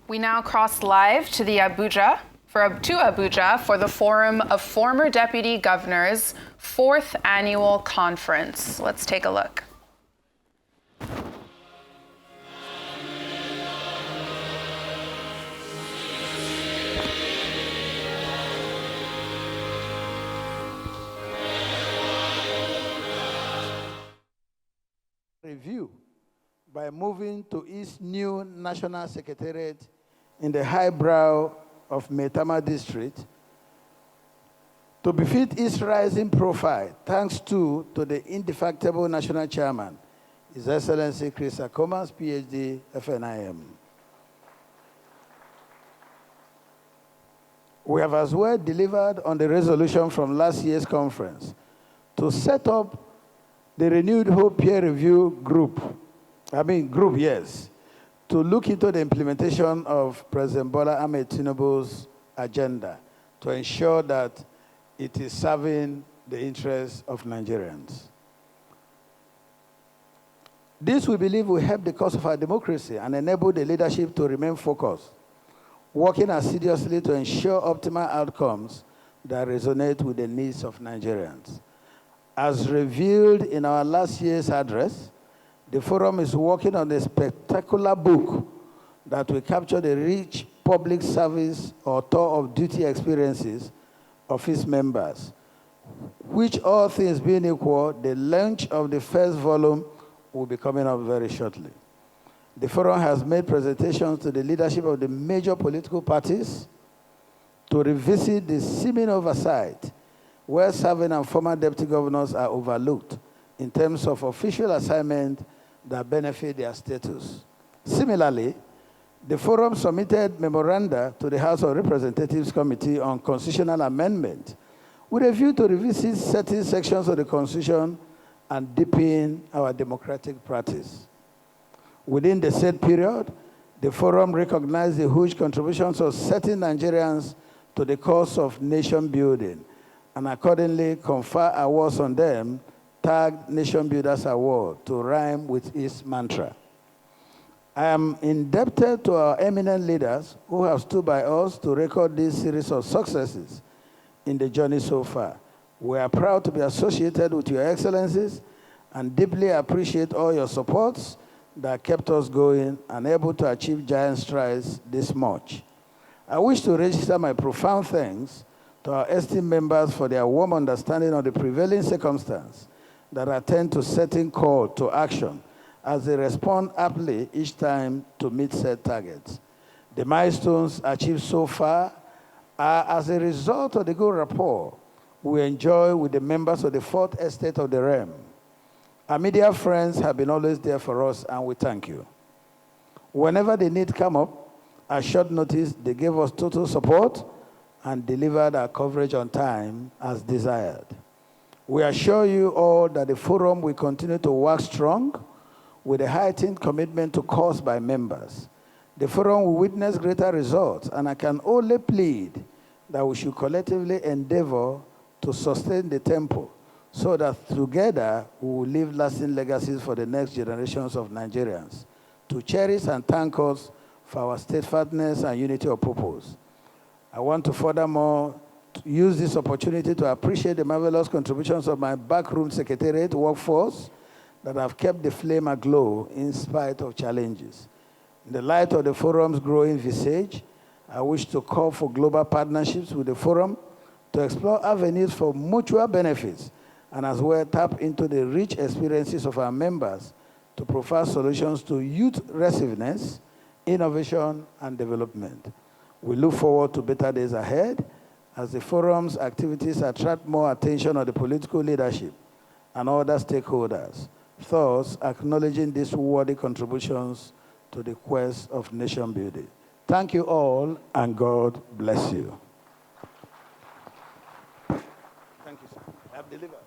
We now cross live to Abuja for the Forum of Former Deputy Governors 4th Annual Conference. Let's take a look. Review by moving to its new National Secretariat in the highbrow of Maitama District to befit its rising profile, thanks to the indefatigable National Chairman, His Excellency Chris Akomas, PhD, FNIM. We have as well delivered on the resolution from last year's conference to set up the Renewed Hope Peer Review Group, to look into the implementation of President Bola Ahmed Tinubu's agenda to ensure that it is serving the interests of Nigerians. This, we believe, will help the cause of our democracy and enable the leadership to remain focused, working assiduously to ensure optimal outcomes that resonate with the needs of Nigerians. As revealed in our last year's address, the Forum is working on a spectacular book that will capture the rich public service or tour of duty experiences of its members, which, all things being equal, the launch of the first volume will be coming up very shortly. The Forum has made presentations to the leadership of the major political parties to revisit the seeming oversight where serving and former deputy governors are overlooked in terms of official assignment that benefit their status. Similarly, the Forum submitted memoranda to the House of Representatives Committee on Constitutional Amendment with a view to revisit certain sections of the Constitution and deepen our democratic practice. Within the said period, the Forum recognized the huge contributions of certain Nigerians to the cause of nation building, and accordingly confer awards on them, tagged Nation Builders Award to rhyme with its mantra. I am indebted to our eminent leaders who have stood by us to record this series of successes in the journey so far. We are proud to be associated with your excellencies and deeply appreciate all your supports that kept us going and able to achieve giant strides this much. I wish to register my profound thanks to our esteemed members for their warm understanding of the prevailing circumstance that attend to certain call to action as they respond aptly each time to meet set targets. The milestones achieved so far are as a result of the good rapport we enjoy with the members of the Fourth Estate of the Realm. Our media friends have been always there for us, and we thank you. Whenever the need come up, at short notice, they gave us total support and delivered our coverage on time as desired. We assure you all that the Forum will continue to work strong with a heightened commitment to cause by members. The Forum will witness greater results, and I can only plead that we should collectively endeavor to sustain the tempo so that together we will leave lasting legacies for the next generations of Nigerians to cherish and thank us for our steadfastness and unity of purpose. I want to furthermore use this opportunity to appreciate the marvelous contributions of my backroom secretariat workforce that have kept the flame aglow in spite of challenges. In the light of the Forum's growing visage, I wish to call for global partnerships with the Forum to explore avenues for mutual benefits and as well tap into the rich experiences of our members to provide solutions to youth resilience, innovation, and development. We look forward to better days ahead as the Forum's activities attract more attention of the political leadership and other stakeholders, thus acknowledging these worthy contributions to the quest of nation building. Thank you all, and God bless you. Thank you, sir. I have delivered.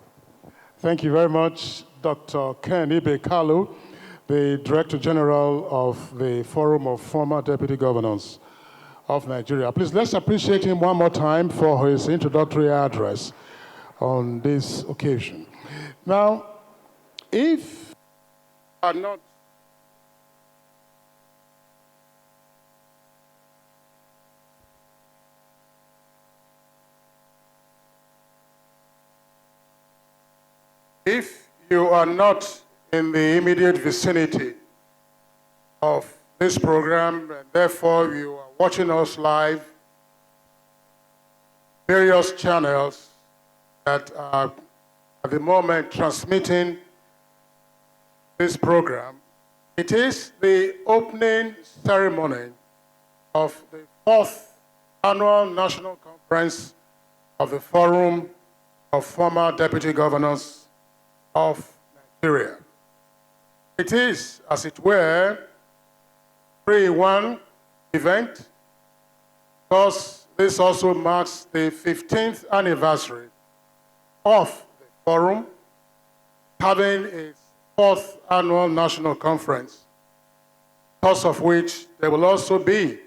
Thank you very much, Dr. Ken Ibe-Kalu, the Director General of the Forum of Former Deputy Governors of Nigeria. Please, let's appreciate him one more time for his introductory address on this occasion. Now, if you are not If you are not in the immediate vicinity of this program, and therefore you are watching us live, various channels that are at the moment transmitting this program, it is the opening ceremony of the 4th Annual National Conference of the Forum of Former Deputy Governors of Nigeria. It is, as it were, a 3-in-1 event, because this also marks the 15th anniversary of the Forum having its 4th Annual National Conference, because of which there will also be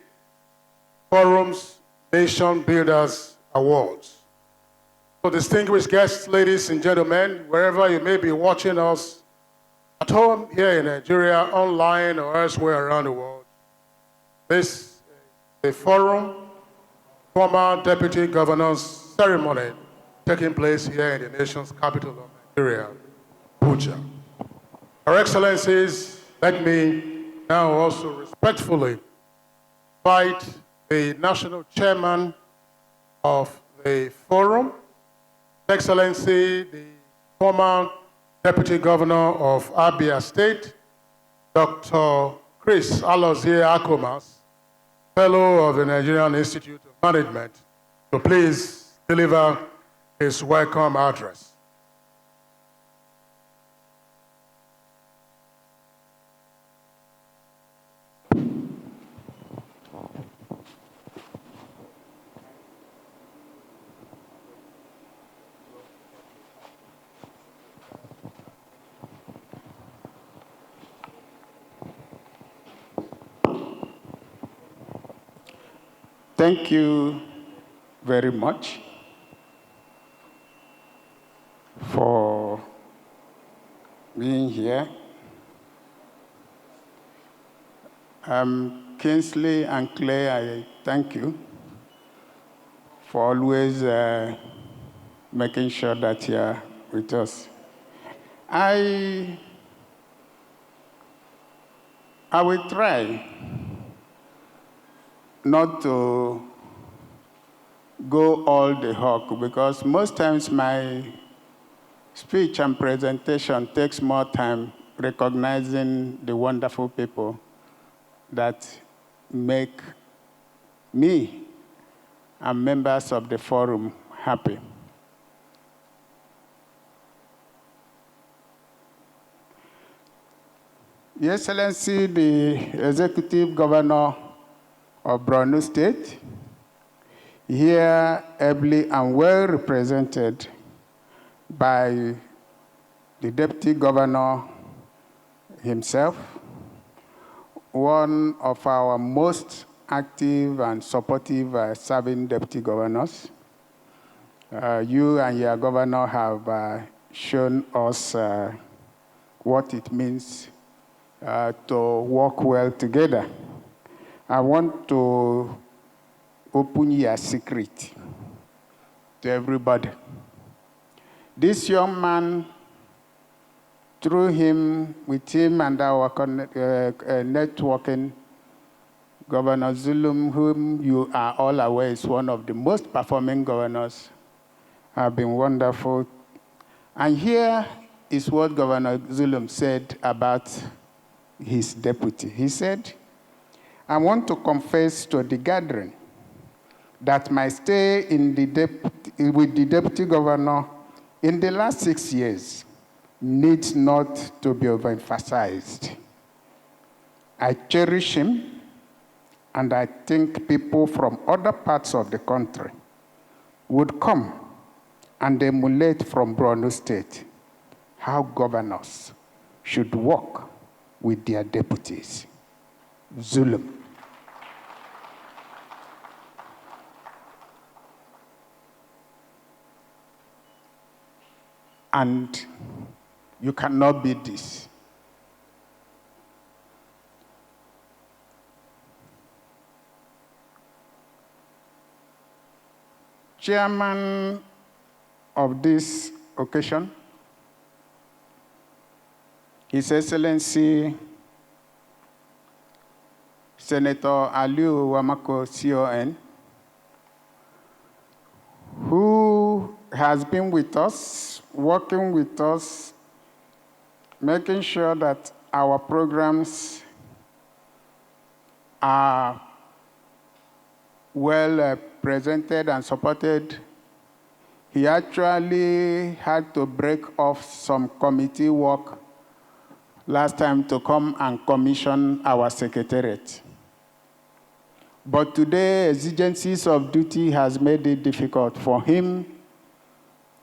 Forum's Nation Builders Awards. So distinguished guests, ladies and gentlemen, wherever you may be watching us, at home here in Nigeria, online or elsewhere around the world, this is the Forum Former Deputy Governors ceremony taking place here in the nation's capital of Nigeria, Abuja. Your Excellencies, let me now also respectfully invite the National Chairman of the Forum, His Excellency, the former Deputy Governor of Abia State, Dr. Chris Alozie Akomas, Fellow of the Nigerian Institute of Management, to please deliver his welcome address. Thank you very much for being here. Kingsley and Clay, I thank you for always making sure that you're with us. I will try not to go all the hawk, because most times my speech and presentation takes more time recognizing the wonderful people that make me and members of the forum happy. Your Excellency, the Executive Governor of Borno State, here ably and well represented by the Deputy Governor himself, one of our most active and supportive serving Deputy Governors. You and your Governor have shown us what it means to work well together. I want to open your secret to everybody. This young man, through him, with him and our networking, Governor Zulum, whom you are all aware is one of the most performing governors, have been wonderful. And here is what Governor Zulum said about his deputy. He said, I want to confess to the gathering that my stay with the Deputy Governor in the last 6 years needs not to be overemphasized. I cherish him, and I think people from other parts of the country would come and emulate from Borno State how governors should work with their deputies. Zulum. And you cannot beat this. Chairman of this occasion, His Excellency Senator Aliu Wamako, CON, who has been with us, working with us, making sure that our programs are well presented and supported. He actually had to break off some committee work last time to come and commission our secretariat. But today, exigencies of duty has made it difficult for him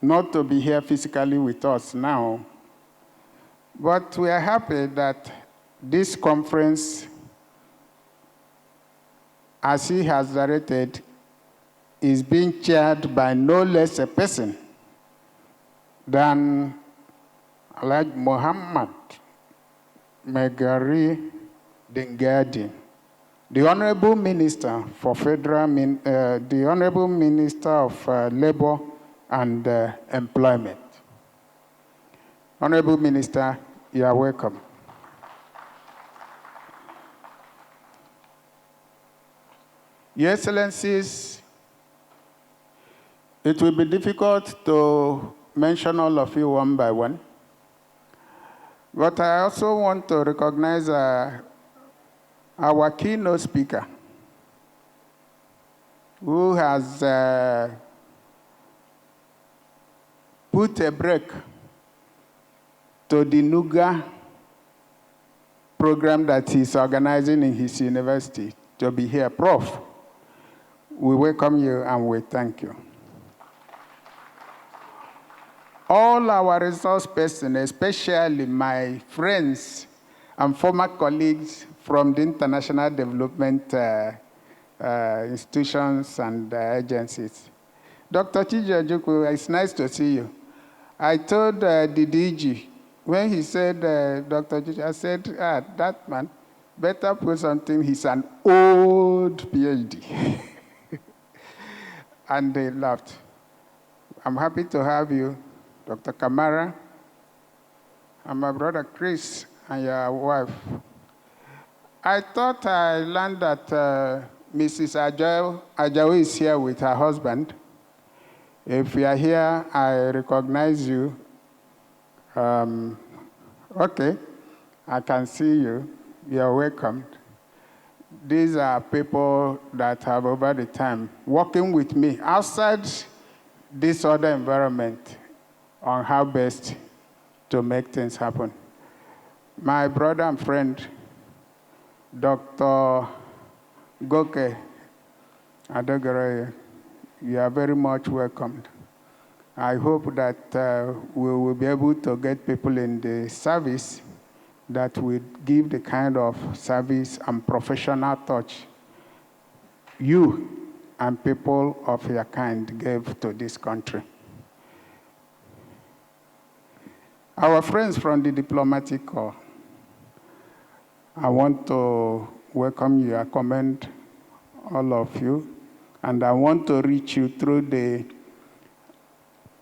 not to be here physically with us now. But we are happy that this conference, as he has directed, is being chaired by no less a person than Alhaji Muhammad Megari Dingadi, the Honorable Minister for the Honorable Minister of Labor and Employment. Honorable Minister, you are welcome. Your Excellencies, it will be difficult to mention all of you one by one, but I also want to recognize our keynote speaker, who has put a break to the NUGA program that he's organizing in his university to be here. Prof, we welcome you and we thank you. All our resource persons, especially my friends and former colleagues from the international development institutions and agencies. Dr. Chiji Ojukwu, it's nice to see you. I told the DG, when he said, Dr. Chiji, I said, that man, better put something, he's an old PhD. And they laughed. I'm happy to have you, Dr. Kamara, and my brother Chris, and your wife. I thought I learned that Mrs. Ajaw is here with her husband. If you are here, I recognize you. Okay, I can see you. You're welcome. These are people that have over the time working with me outside this other environment on how best to make things happen. My brother and friend, Dr. Goke Adogare, you are very much welcomed. I hope that we will be able to get people in the service that will give the kind of service and professional touch you and people of your kind gave to this country. Our friends from the diplomatic corps, I want to welcome you, I commend all of you, and I want to reach you through the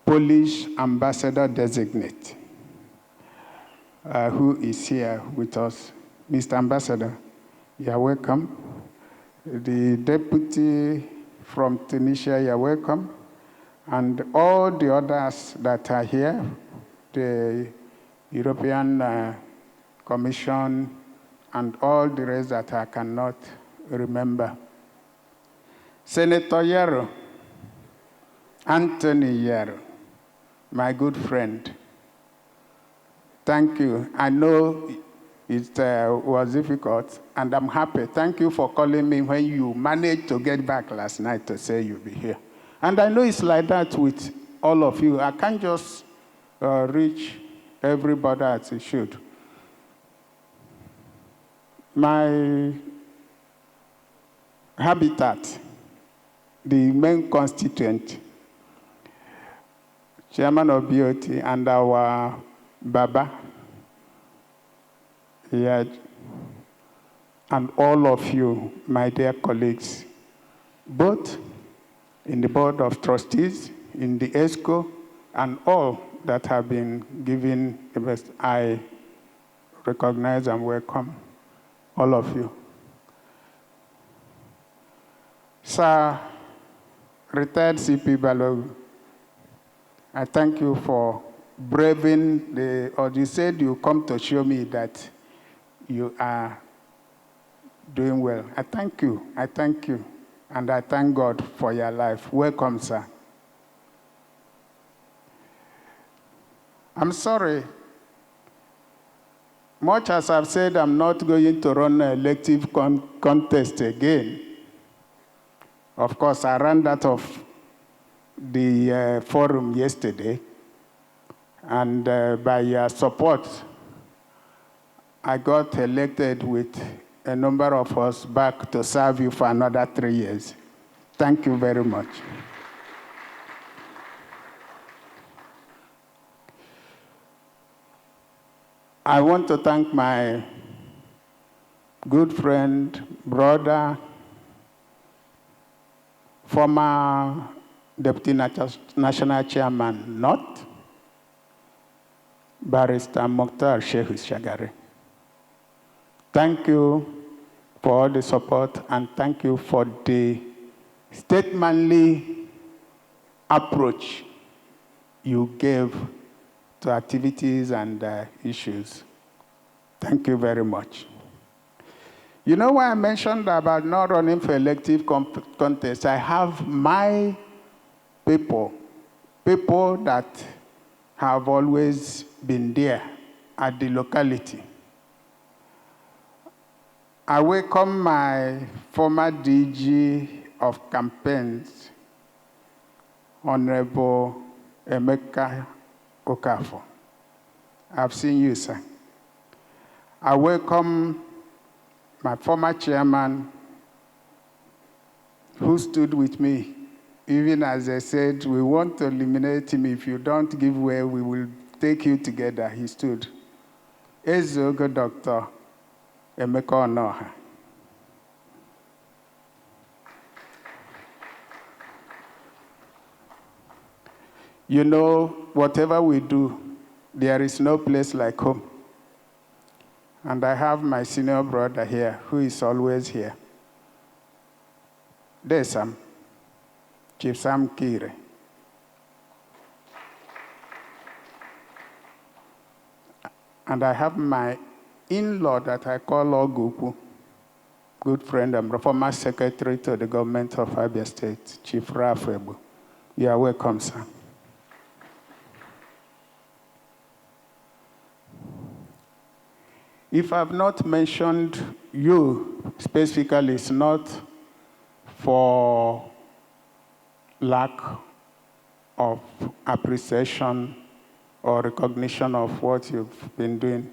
Polish ambassador designate, who is here with us. Mr. Ambassador, you are welcome. The deputy from Tunisia, you are welcome. And all the others that are here, the European Commission, and all the rest that I cannot remember. Senator Yaro, Anthony Yaro, my good friend, thank you. I know it was difficult, and I'm happy. Thank you for calling me when you managed to get back last night to say you'll be here. And I know it's like that with all of you. I can't just reach everybody as it should. My habitat, the main constituent, chairman of BOT, and our Baba, yeah, and all of you, my dear colleagues, both in the Board of Trustees, in the ESCO, and all that have been given the best. I recognize and welcome all of you. Sir, retired CP Balogun, I thank you for braving or you said you come to show me that you are doing well. I thank you, and I thank God for your life. Welcome, sir. I'm sorry. Much as I've said, I'm not going to run an elective contest again. Of course, I ran that of the forum yesterday, and by your support, I got elected with a number of us back to serve you for another 3 years. Thank you very much. I want to thank my good friend, brother, former Deputy National Chairman, North, Barrister Mokhtar Shehu Shagari. Thank you for all the support, and thank you for the statesmanly approach you gave to activities and issues. Thank you very much. You know why I mentioned about not running for elective contest? I have my people that have always been there at the locality. I welcome my former DG of campaigns, Honorable Emeka Okafor. I've seen you, sir. I welcome my former chairman, who stood with me, even as I said, we want to eliminate him. If you don't give way, we will take you together. He stood. Ezogo Dr. Emeka Onoha. You know, whatever we do, there is no place like home. And I have my senior brother here, who is always here. There's Sam, Chief Sam Kire. And I have my in-law that I call Ogupu, good friend and former secretary to the government of Abia State, Chief Rafebu. You are welcome, sir. If I've not mentioned you specifically, it's not for lack of appreciation or recognition of what you've been doing.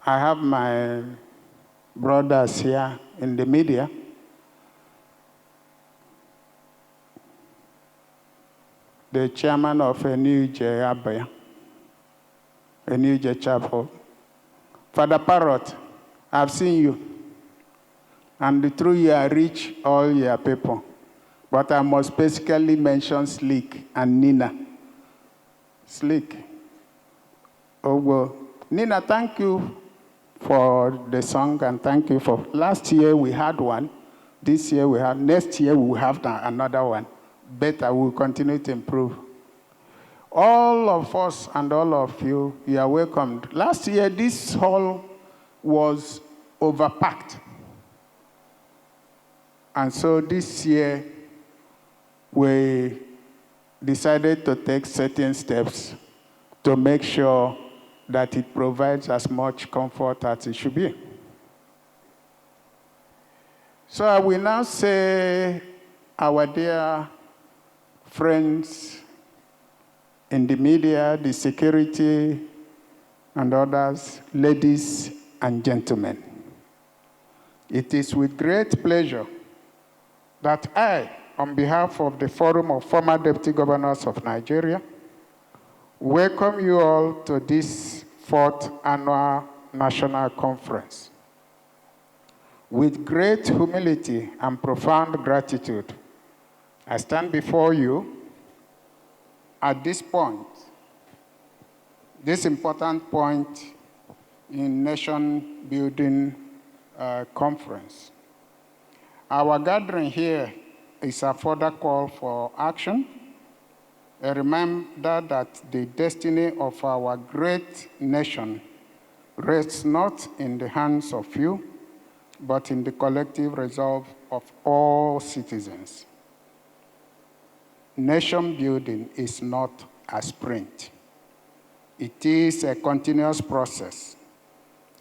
I have my brothers here in the media. The chairman of Enuje Abaya, Enuje Chapel. Father Parrot, I've seen you. And through you, I reach all your people. But I must basically mention Slick and Nina. Slick. Oh, well. Nina, thank you for the song, and thank you for, last year we had one. This year we have, next year we will have another one. Better, we'll continue to improve. All of us and all of you, you are welcomed. Last year, this hall was overpacked. And so this year, we decided to take certain steps to make sure that it provides as much comfort as it should be. So I will now say, our dear friends in the media, the security, and others, ladies and gentlemen, it is with great pleasure that I, on behalf of the Forum of Former Deputy Governors of Nigeria, welcome you all to this 4th Annual National Conference. With great humility and profound gratitude, I stand before you at this point, this important point in nation building conference. Our gathering here is a further call for action, a reminder that the destiny of our great nation rests not in the hands of few, but in the collective resolve of all citizens. Nation building is not a sprint. It is a continuous process.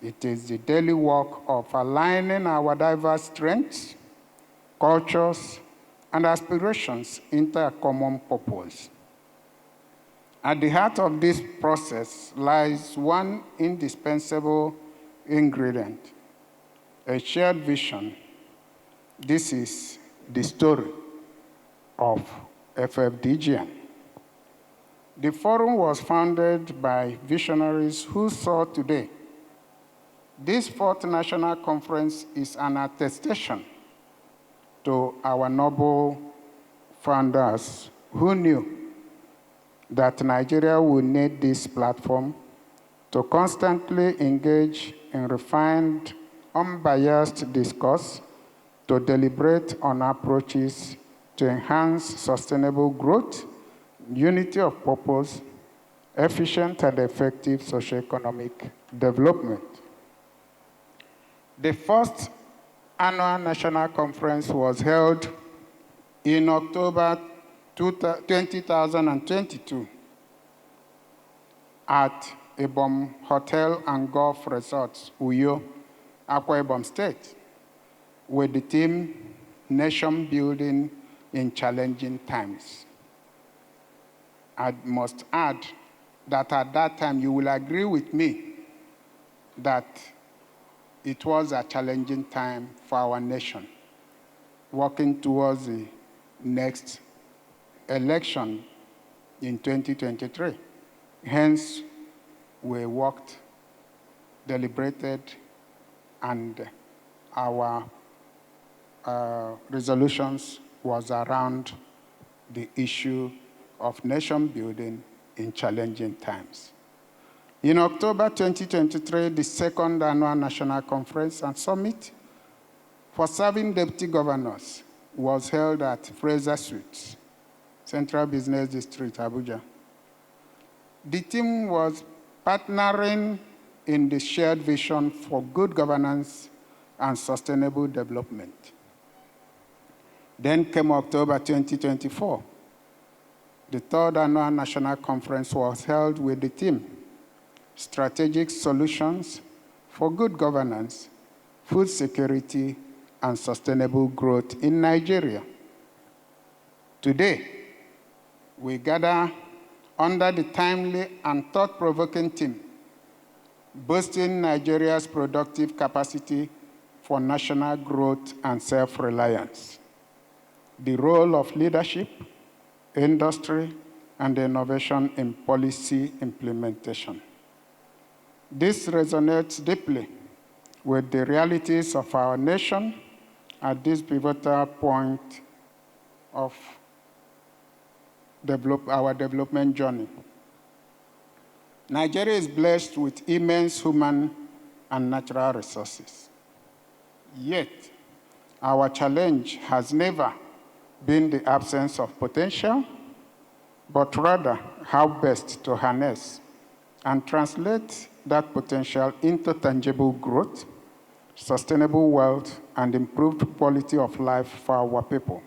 It is the daily work of aligning our diverse strengths, cultures, and aspirations into a common purpose. At the heart of this process lies one indispensable ingredient, a shared vision. This is the story of FFDGN. The forum was founded by visionaries who saw today this fourth national conference is an attestation to our noble founders who knew that Nigeria would need this platform to constantly engage in refined, unbiased discourse, to deliberate on approaches to enhance sustainable growth, unity of purpose, efficient and effective socioeconomic development. The first annual national conference was held in October 2022 at Ibom Hotel and Golf Resorts, Uyo, Akwa Ibom State, with the theme Nation Building in Challenging Times. I must add that at that time you will agree with me that it was a challenging time for our nation, working towards the next election in 2023. Hence, we worked, deliberated, and our resolutions was around the issue of nation building in challenging times. In October 2023, the second annual National Conference and Summit for serving deputy governors was held at Fraser Suites, Central Business District, Abuja. The theme was partnering in the shared vision for good governance and sustainable development. Then came October 2024. The third annual National Conference was held with the theme Strategic Solutions for Good Governance, Food Security, and Sustainable Growth in Nigeria. Today, we gather under the timely and thought-provoking theme, Boosting Nigeria's Productive Capacity for National Growth and Self-Reliance. The role of leadership, industry, and innovation in policy implementation. This resonates deeply with the realities of our nation at this pivotal point of our development journey. Nigeria is blessed with immense human and natural resources. Yet, our challenge has never been the absence of potential, but rather how best to harness and translate that potential into tangible growth, sustainable wealth, and improved quality of life for our people.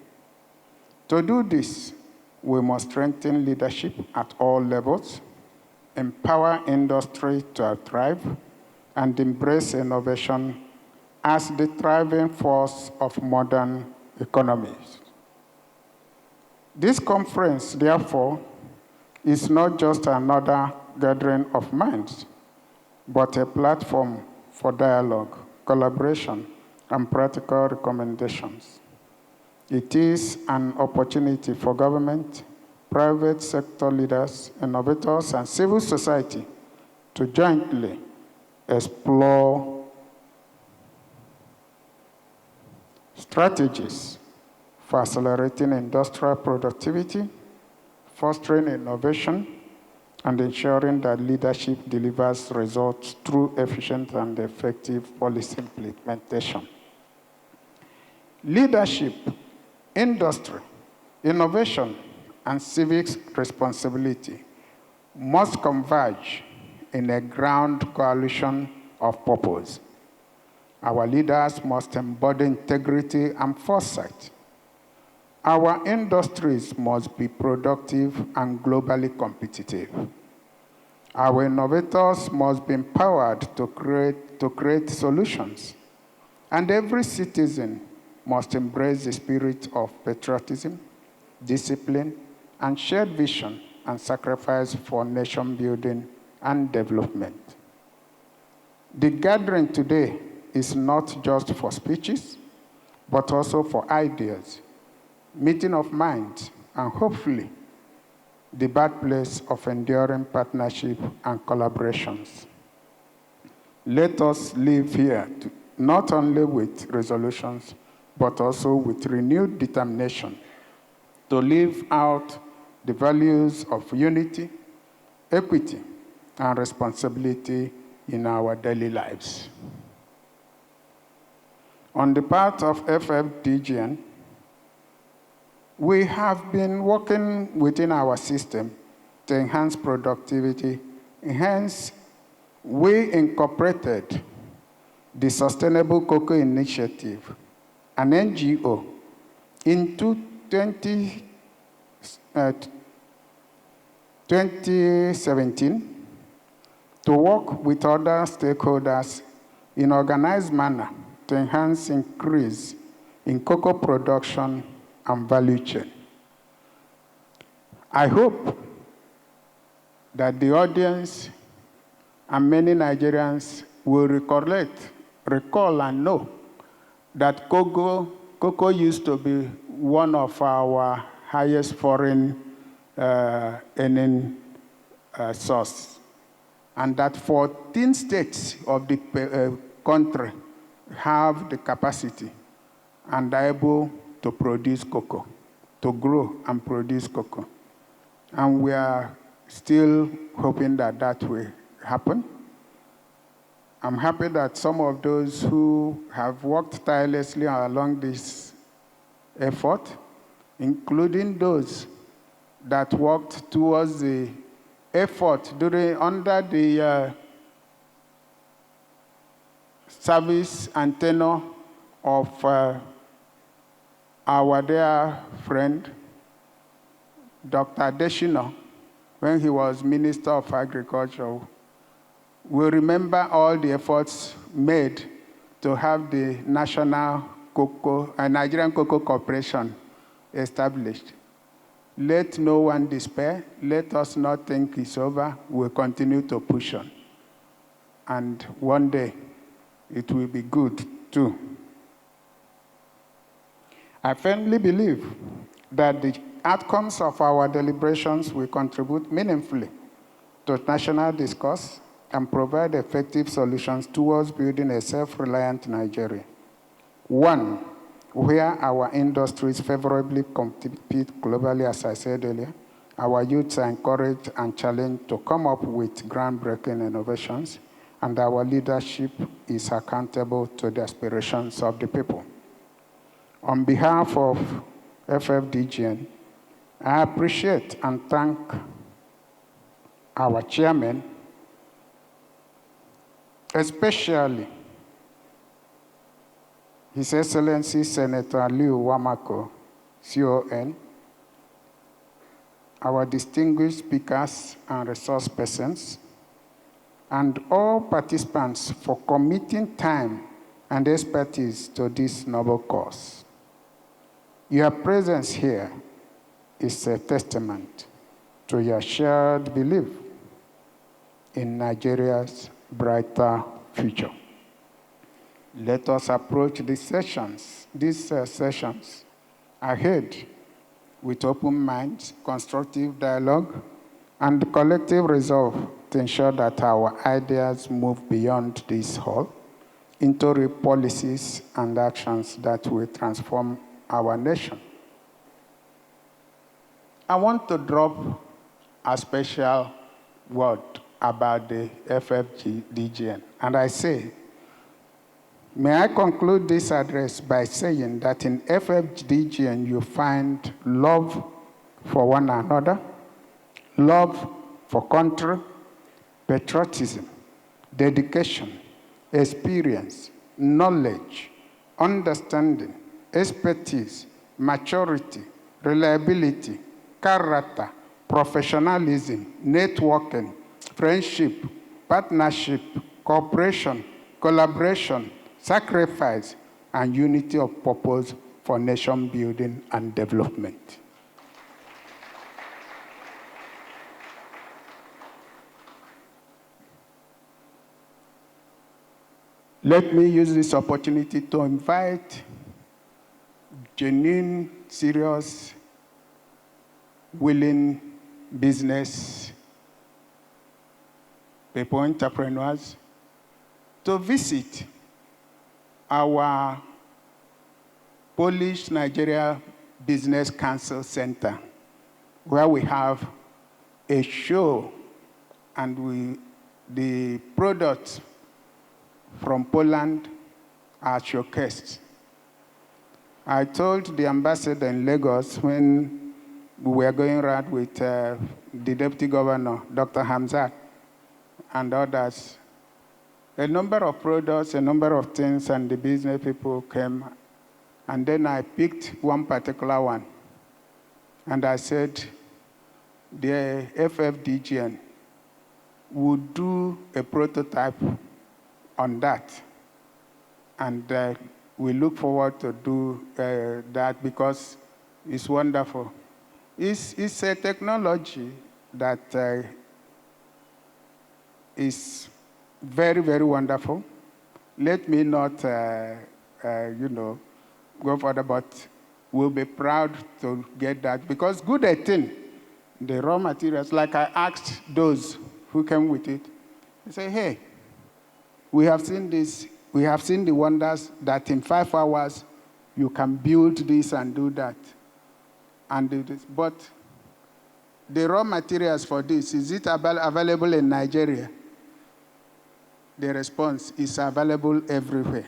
To do this, we must strengthen leadership at all levels, empower industry to thrive, and embrace innovation as the driving force of modern economies. This conference, therefore, is not just another gathering of minds, but a platform for dialogue, collaboration, and practical recommendations. It is an opportunity for government, private sector leaders, innovators, and civil society to jointly explore strategies for accelerating industrial productivity, fostering innovation, and ensuring that leadership delivers results through efficient and effective policy implementation. Leadership, industry, innovation, and civic responsibility must converge in a ground coalition of purpose. Our leaders must embody integrity and foresight. Our industries must be productive and globally competitive. Our innovators must be empowered to create solutions. And every citizen must embrace the spirit of patriotism, discipline, and shared vision and sacrifice for nation building and development. The gathering today is not just for speeches, but also for ideas, meeting of minds, and hopefully the birthplace of enduring partnership and collaborations. Let us live here not only with resolutions, but also with renewed determination to live out the values of unity, equity, and responsibility in our daily lives. On the part of FFDGN, we have been working within our system to enhance productivity. Hence, we incorporated the Sustainable Cocoa Initiative, an NGO, into 2017 to work with other stakeholders in organized manner to enhance increase in cocoa production and value chain. I hope that the audience and many Nigerians will recall and know that cocoa used to be one of our highest foreign earning source, and that 14 states of the country have the capacity and are able to produce cocoa, to grow and produce cocoa. And we are still hoping that that will happen. I'm happy that some of those who have worked tirelessly along this effort, including those that worked towards the effort under the service and tenure of our dear friend, Dr. Adeshina, when he was Minister of Agriculture. We remember all the efforts made to have the National Nigerian Cocoa Corporation established. Let no one despair. Let us not think it's over. We'll continue to push on. And one day, it will be good too. I firmly believe that the outcomes of our deliberations will contribute meaningfully to national discourse and provide effective solutions towards building a self-reliant Nigeria. One, where our industries favorably compete globally, as I said earlier, our youths are encouraged and challenged to come up with groundbreaking innovations, and our leadership is accountable to the aspirations of the people. On behalf of FFDGN, I appreciate and thank our chairman, especially His Excellency Senator Liu Wamako, CON, our distinguished speakers and resource persons, and all participants for committing time and expertise to this noble cause. Your presence here is a testament to your shared belief in Nigeria's brighter future. Let us approach these sessions ahead with open minds, constructive dialogue, and collective resolve to ensure that our ideas move beyond this hall into real policies and actions that will transform our nation. I want to drop a special word about the FFDGN. And I say, may I conclude this address by saying that in FFDGN you find love for one another, love for country, patriotism, dedication, experience, knowledge, understanding, expertise, maturity, reliability, character, professionalism, networking, friendship, partnership, cooperation, collaboration, sacrifice, and unity of purpose for nation building and development. Let me use this opportunity to invite genuine, serious, willing business people, entrepreneurs, to visit our Polish Nigeria Business Council Center, where we have a show and the products from Poland are showcased. I told the ambassador in Lagos when we were going around with the deputy governor, Dr. Hamzat, and others, a number of products, a number of things, and the business people came. And then I picked one particular one. And I said, the FFDGN would do a prototype on that. And we look forward to do that because it's wonderful. It's a technology that is very, very wonderful. Let me not, go further, but we'll be proud to get that because good at thing, the raw materials, like I asked those who came with it, I say, hey, we have seen this, we have seen the wonders that in 5 hours you can build this and do that and do this. But the raw materials for this, is it available in Nigeria? The response is available everywhere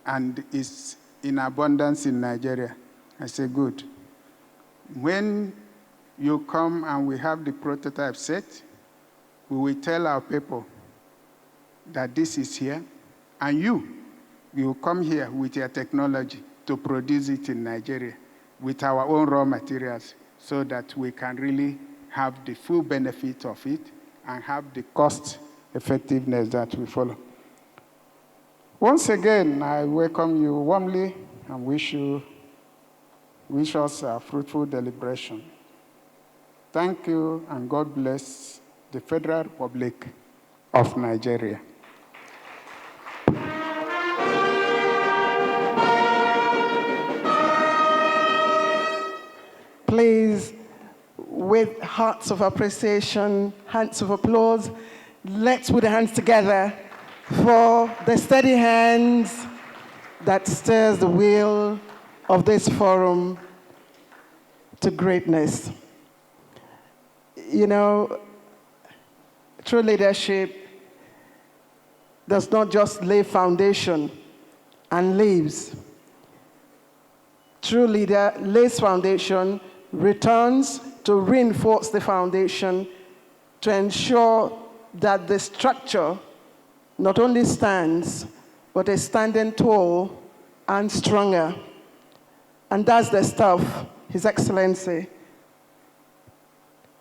and is in abundance in Nigeria. I say, good. When you come and we have the prototype set, we will tell our people that this is here, and you come here with your technology to produce it in Nigeria with our own raw materials so that we can really have the full benefit of it and have the cost effectiveness that we follow. Once again, I welcome you warmly and wish us a fruitful deliberation. Thank you, and God bless the Federal Republic of Nigeria. Please, with hearts of appreciation, hands of applause, let's put our hands together for the steady hands that steers the wheel of this forum to greatness. You know, true leadership does not just lay foundation and leaves. True leader lays foundation, returns to reinforce the foundation to ensure that the structure not only stands, but is standing tall and stronger. And that's the stuff His Excellency,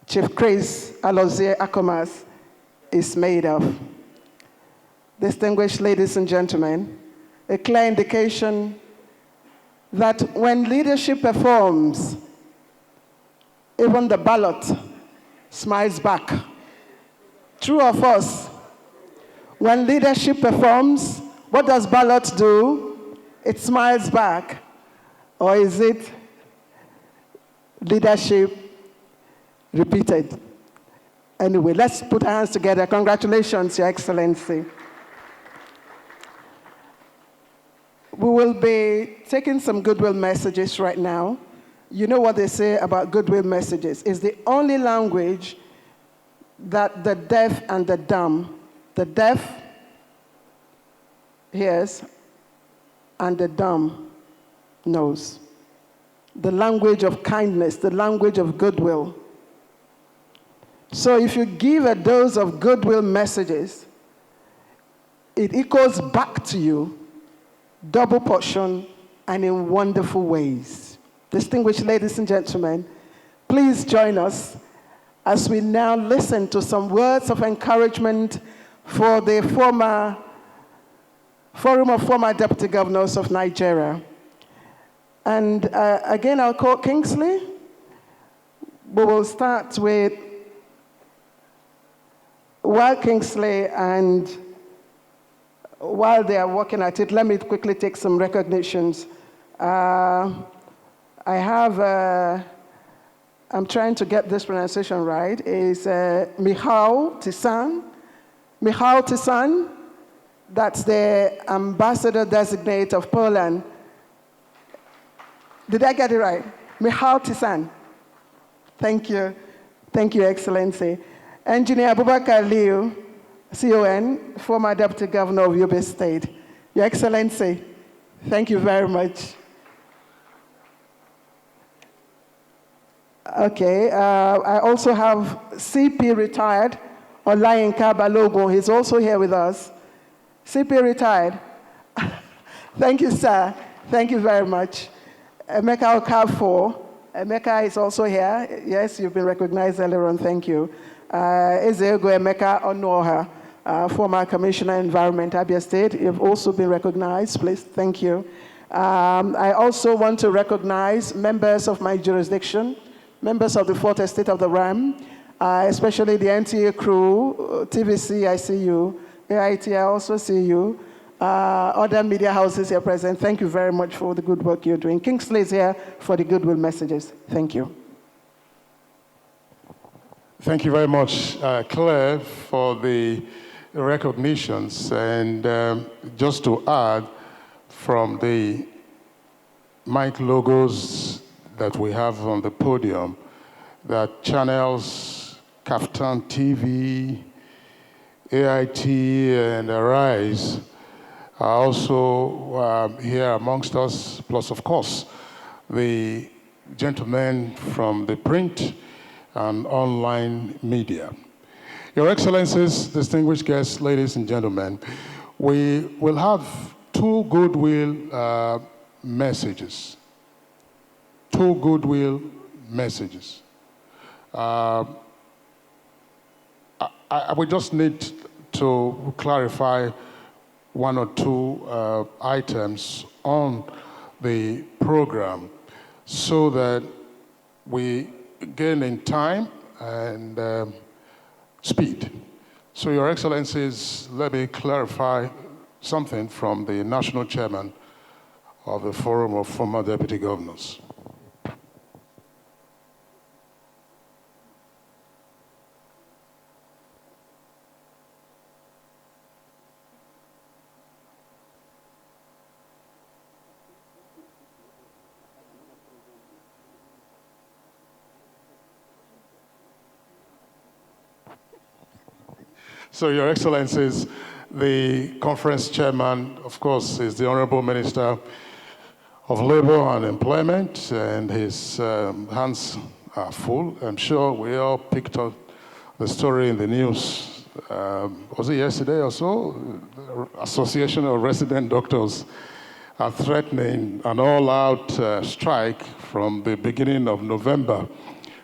Chief Chris Alozie Akomas, is made of. Distinguished ladies and gentlemen, a clear indication that when leadership performs, even the ballot smiles back. True of us, when leadership performs, what does ballot do? It smiles back. Or is it leadership repeated? Anyway, let's put our hands together. Congratulations, Your Excellency. We will be taking some goodwill messages right now. You know what they say about goodwill messages. It's the only language that the deaf and the dumb, the deaf hears and the dumb knows. The language of kindness, the language of goodwill. So if you give a dose of goodwill messages, it echoes back to you, double portion, and in wonderful ways. Distinguished ladies and gentlemen, please join us as we now listen to some words of encouragement for the Forum of Former Deputy Governors of Nigeria. And again, I'll call Kingsley. We will start with while Kingsley and while they are working at it, let me quickly take some recognitions. I have, I'm trying to get this pronunciation right, is Michał Tisan. Michał Tisan, that's the ambassador designate of Poland. Did I get it right? Michał Tisan. Thank you. Thank you, Excellency. Engineer Abubakar Liu, CON, former Deputy Governor of Yobe State. Your Excellency, thank you very much. Okay, I also have CP retired, Olayinka Balogun. He's also here with us. CP retired. Thank you, sir. Thank you very much. Emeka Okafor. Emeka is also here. Yes, you've been recognized earlier on. Thank you. Ezeogo Emeka Onuoha, former Commissioner Environment, Abia State. You've also been recognized. Please, thank you. I also want to recognize members of my jurisdiction, members of the Fourth Estate of the RAM, especially the NTA crew, TVC, I see you. AIT, I also see you. Other media houses here present, thank you very much for the good work you're doing. Kingsley is here for the goodwill messages. Thank you. Thank you very much, Claire, for the recognitions. And just to add, from the mic logos that we have on the podium, that channels Kaftan TV, AIT, and Arise are also here amongst us, plus, of course, the gentlemen from the print and online media. Your Excellencies, distinguished guests, ladies and gentlemen, we will have two goodwill messages. Two goodwill messages. I would just need to clarify one or two items on the program so that we gain in time and speed. So, Your Excellencies, let me clarify something from the National Chairman of the Forum of Former Deputy Governors. So, Your Excellencies, the conference chairman, of course, is the Honorable Minister of Labor and Employment, and his hands are full. I'm sure we all picked up the story in the news. Was it yesterday or so? The Association of Resident Doctors are threatening an all-out strike from the beginning of November.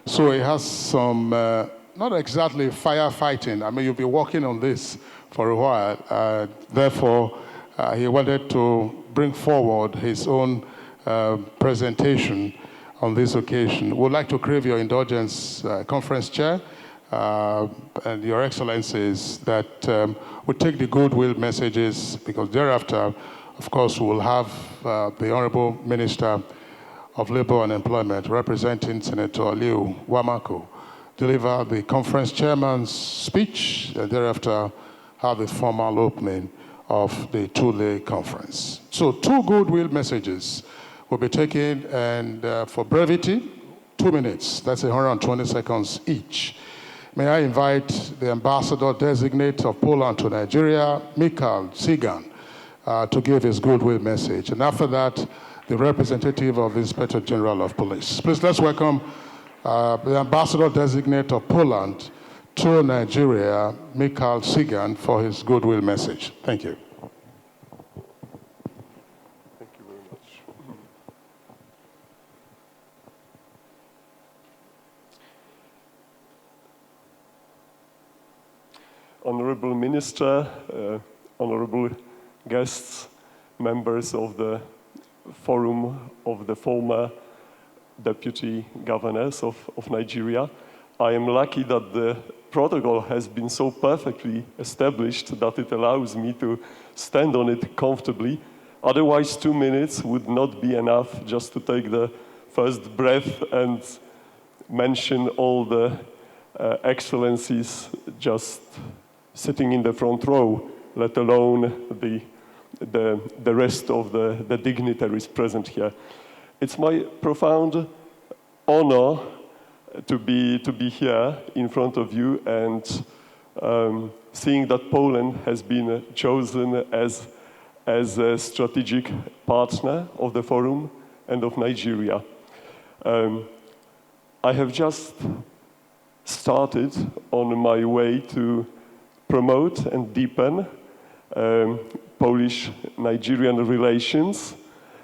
So he has some not exactly firefighting. I mean, you'll be working on this for a while. Therefore, he wanted to bring forward his own presentation on this occasion. We'd like to crave your indulgence, Conference Chair, and Your Excellencies, that we take the goodwill messages, because thereafter, of course, we'll have the Honorable Minister of Labor and Employment, representing Senator Liu Wamako, deliver the conference chairman's speech, and thereafter have the formal opening of the two-day conference. So, two goodwill messages will be taken, and for brevity, 2 minutes. That's 120 seconds each. may I invite the ambassador-designate of Poland to Nigeria, Michał Cygan, to give his goodwill message. And after that, the representative of the Inspector General of Police. Please, let's welcome the ambassador-designate of Poland to Nigeria, Michał Cygan, for his goodwill message. Thank you. Thank you very much. Honorable Minister, honorable guests, members of the Forum of the former deputy governors of Nigeria. I am lucky that the protocol has been so perfectly established that it allows me to stand on it comfortably. Otherwise, 2 minutes would not be enough just to take the first breath and mention all the excellencies just sitting in the front row, let alone the rest of the dignitaries present here. It's my profound honor to be here in front of you and seeing that Poland has been chosen as a strategic partner of the Forum and of Nigeria. I have just started on my way to promote and deepen Polish-Nigerian relations,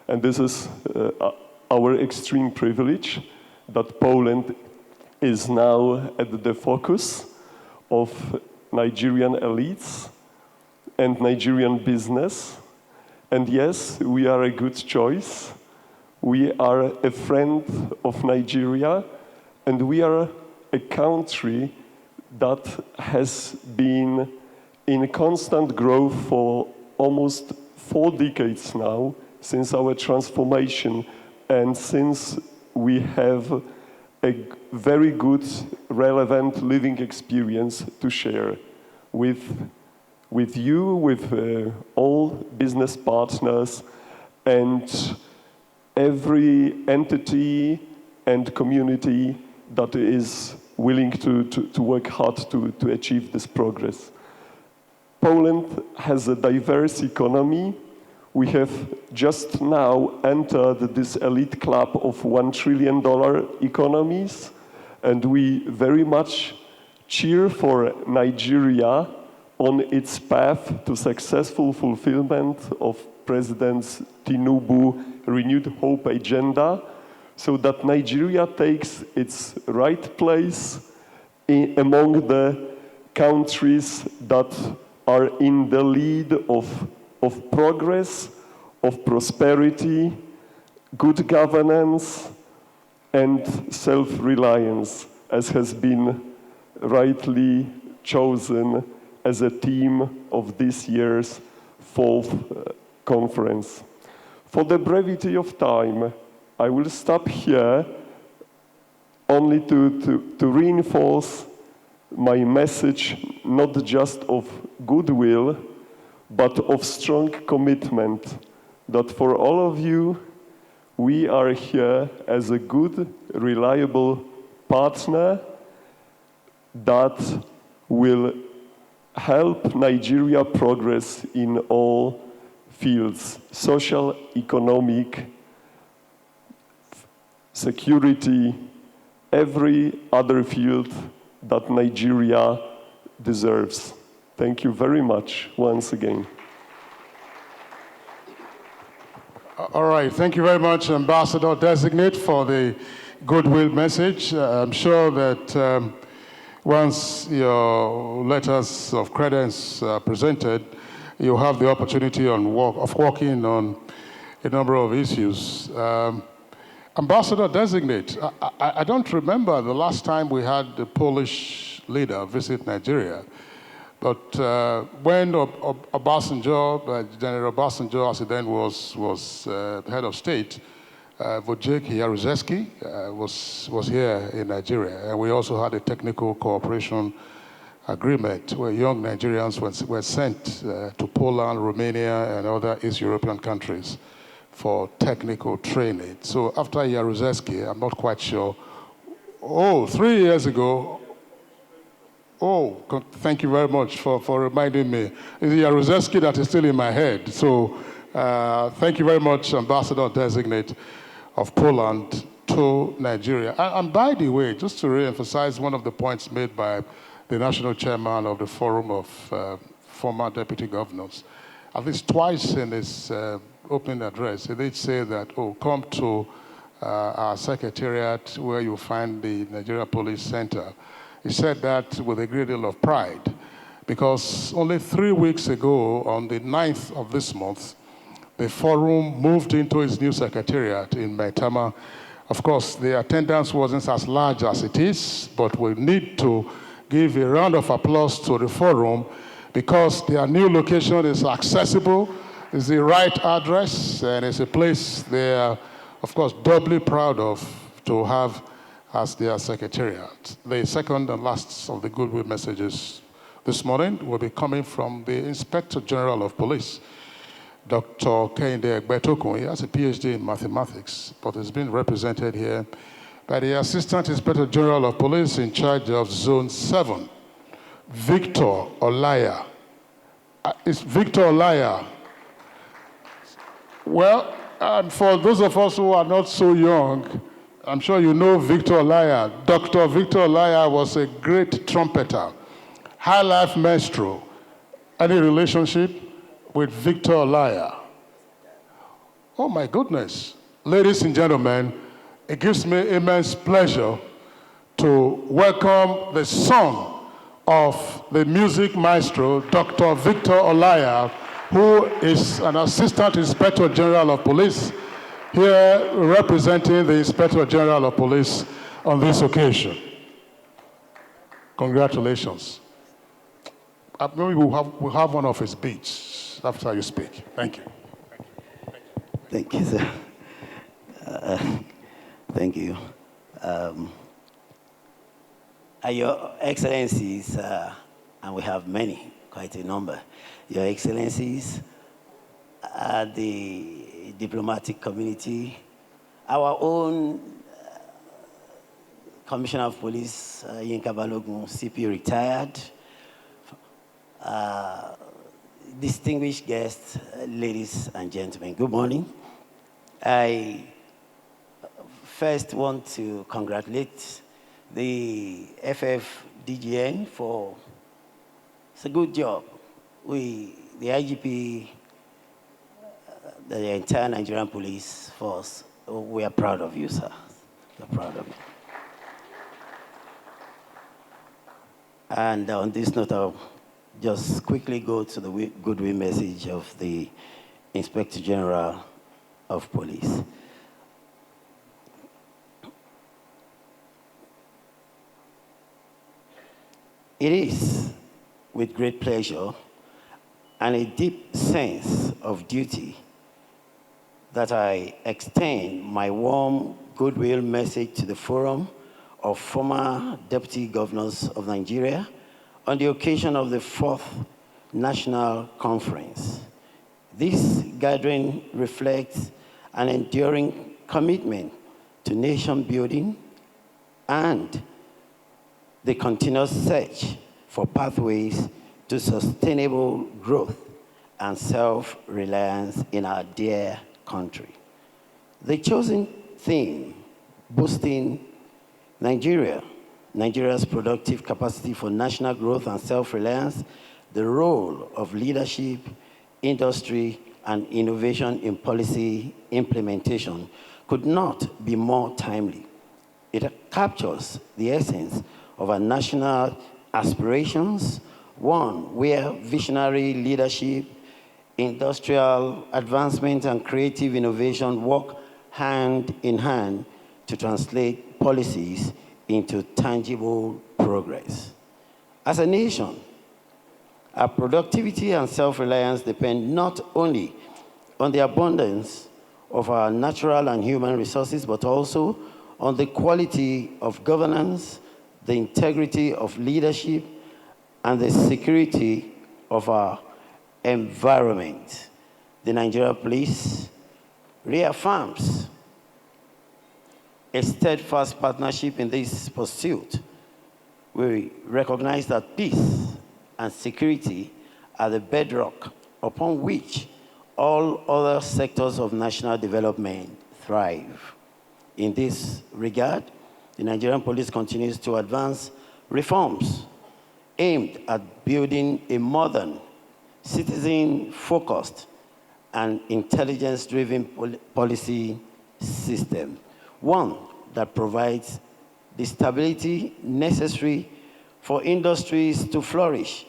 and this is our extreme privilege that Poland is now at the focus of Nigerian elites and Nigerian business. And yes, we are a good choice. We are a friend of Nigeria, and we are a country that has been in constant growth for almost 4 decades now, since our transformation, and since we have a very good, relevant living experience to share with you, with all business partners, and every entity and community that is willing to work hard to achieve this progress. Poland has a diverse economy. We have just now entered this elite club of $1 trillion economies, and we very much cheer for Nigeria on its path to successful fulfillment of President Tinubu's renewed hope agenda, so that Nigeria takes its right place among the countries that are in the lead of progress, of prosperity, good governance, and self-reliance, as has been rightly chosen as a theme of this year's 4th conference. For the brevity of time, I will stop here only to reinforce my message, not just of goodwill, but of strong commitment that for all of you, we are here as a good, reliable partner that will help Nigeria progress in all fields: social, economic, security, every other field that Nigeria deserves. Thank you very much once again. All right, thank you very much, Ambassador Designate, for the goodwill message. I'm sure that once your letters of credence are presented, you'll have the opportunity of working on a number of issues. Ambassador Designate, I don't remember the last time we had the Polish leader visit Nigeria. But when Obasanjo, General Obasanjo, as he then was head of state, Wojciech Jaruzelski was here in Nigeria. And we also had a technical cooperation agreement where young Nigerians were sent to Poland, Romania, and other East European countries for technical training. So after Jaruzelski, I'm not quite sure. Oh, 3 years ago, Oh, thank you very much for reminding me. It's the Jaruzelski that is still in my head. So thank you very much, Ambassador-designate of Poland to Nigeria. And by the way, just to re-emphasize one of the points made by the national chairman of the Forum of Former Deputy Governors, at least twice in his opening address, he did say that, oh, come to our secretariat where you'll find the Nigeria Police Center. He said that with a great deal of pride, because only 3 weeks ago, on the 9th of this month, the forum moved into its new secretariat in Maitama. Of course, the attendance wasn't as large as it is, but we need to give a round of applause to the forum because their new location is accessible, is the right address, and it's a place they are, of course, doubly proud of to have as their secretariat. The second and last of the goodwill messages this morning will be coming from the Inspector General of Police, Dr. Kehinde Egbetokun. He has a PhD in mathematics, but has been represented here by the Assistant Inspector General of Police in charge of Zone 7, Victor Olaya. It's Victor Olaya. Well, and for those of us who are not so young, I'm sure you know Victor Olaya. Dr. Victor Olaya was a great trumpeter, high life maestro. Any relationship with Victor Olaya? Oh my goodness. Ladies and gentlemen, it gives me immense pleasure to welcome the son of the music maestro, Dr. Victor Olaya, who is an Assistant Inspector General of Police, here representing the Inspector General of Police on this occasion. Congratulations. Maybe we'll have one of his beats after you speak. Thank you. Thank you, sir. Thank you. Your Excellencies, and we have many, quite a number, Your Excellencies, the diplomatic community, our own Commissioner of Police, Yinka Balogun, CP retired, distinguished guests, ladies and gentlemen, good morning. I first want to congratulate the FFDGN for it's a good job. The IGP, the entire Nigerian police force, we are proud of you, sir. We're proud of you. And on this note, I'll just quickly go to the goodwill message of the Inspector General of Police. It is with great pleasure and a deep sense of duty that I extend my warm goodwill message to the Forum of Former Deputy Governors of Nigeria on the occasion of the 4th National Conference. This gathering reflects an enduring commitment to nation building and the continuous search for pathways to sustainable growth and self-reliance in our dear country. The chosen theme, boosting Nigeria's productive capacity for national growth and self-reliance, the role of leadership, industry, and innovation in policy implementation could not be more timely. It captures the essence of our national aspirations, one where visionary leadership, industrial advancement, and creative innovation work hand in hand to translate policies into tangible progress. As a nation, our productivity and self-reliance depend not only on the abundance of our natural and human resources, but also on the quality of governance, the integrity of leadership, and the security of our environment. The Nigeria Police reaffirms a steadfast partnership in this pursuit we recognize that peace and security are the bedrock upon which all other sectors of national development thrive. In this regard, the Nigerian police continues to advance reforms aimed at building a modern, citizen-focused, and intelligence-driven policy system, one that provides the stability necessary for industries to flourish,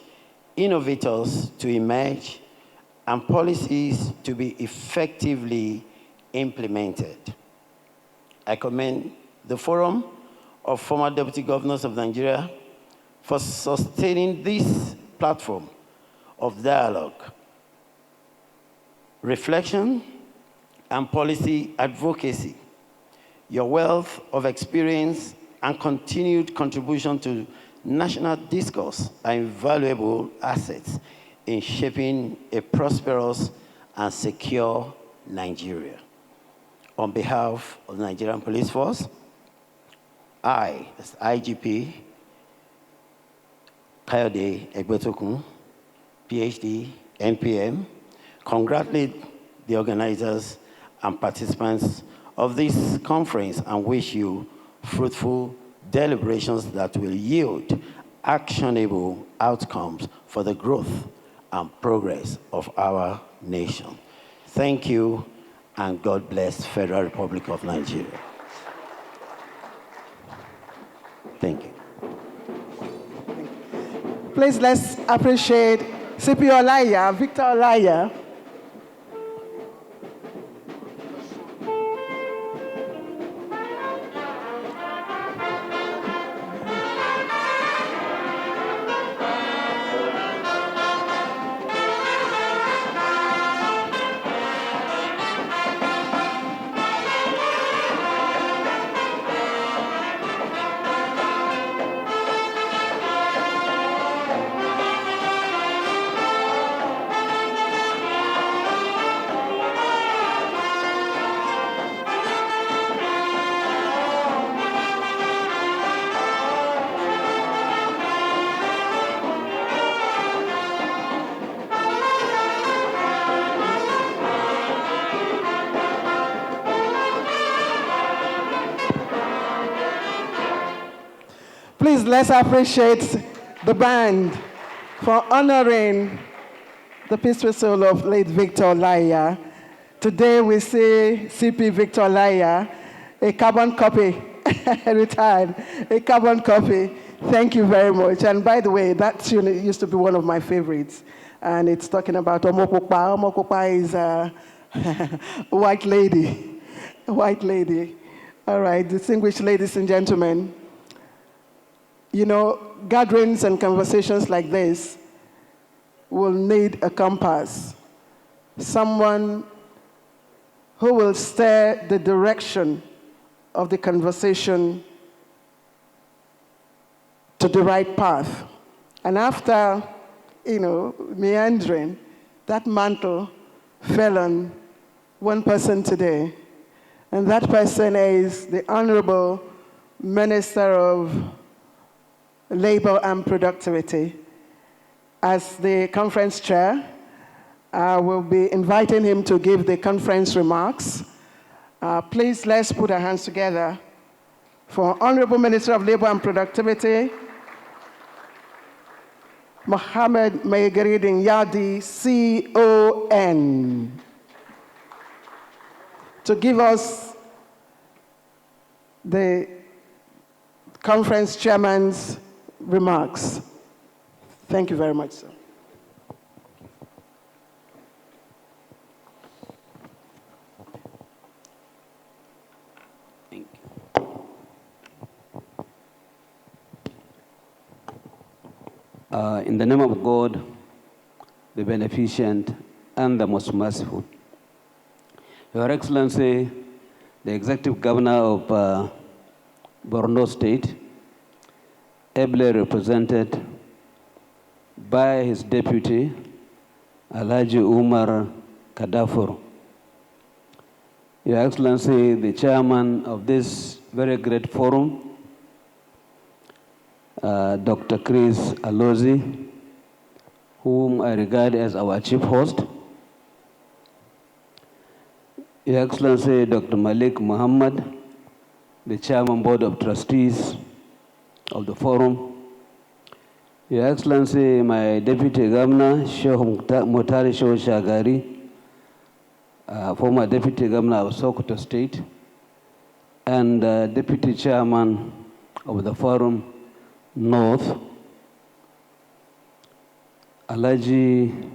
innovators to emerge, and policies to be effectively implemented. I commend the Forum of Former Deputy Governors of Nigeria for sustaining this platform of dialogue, reflection, and policy advocacy. Your wealth of experience and continued contribution to national discourse are invaluable assets in shaping a prosperous and secure Nigeria. On behalf of the Nigerian Police Force, I, as IGP, Kayode Egbetokun, PhD, NPM, congratulate the organizers and participants of this conference and wish you fruitful deliberations that will yield actionable outcomes for the growth and progress of our nation. Thank you, and God bless Federal Republic of Nigeria. Thank you. Please let's appreciate CP Olaiya, Victor Olaiya. Please let's appreciate the band for honoring the peaceful soul of late Victor Olaiya. Today we see CP Victor Olaiya, a carbon copy, retired, a carbon copy. Thank you very much. And by the way, that tune used to be one of my favorites. And it's talking about Omokopa. Omokopa is a white lady, a white lady. All right, distinguished ladies and gentlemen, you know, gatherings and conversations like this will need a compass, someone who will steer the direction of the conversation to the right path. And after, you know, meandering, that mantle fell on one person today. And that person is the Honorable Minister of Labor and Productivity. As the conference chair, I will be inviting him to give the conference remarks. Please, let's put our hands together for Honorable Minister of Labor and Productivity, Mohammed Mayegaridin Yadi, CON, to give us the conference chairman's remarks. Thank you very much, sir. Thank you. In the name of God, the Beneficent and the Most Merciful, Your Excellency, the Executive Governor of Borno State, ably represented by his deputy, Alhaji Umar Kadafur. Your Excellency, the chairman of this very great forum, Dr. Chris Alozi, whom I regard as our chief host, Your Excellency Dr. Malik Muhammad, the Chairman Board of Trustees of the Forum, Your Excellency, my Deputy Governor, Sheikh Mutari Shehu Shagari, former Deputy Governor of Sokoto State, and Deputy Chairman of the Forum North, Alaji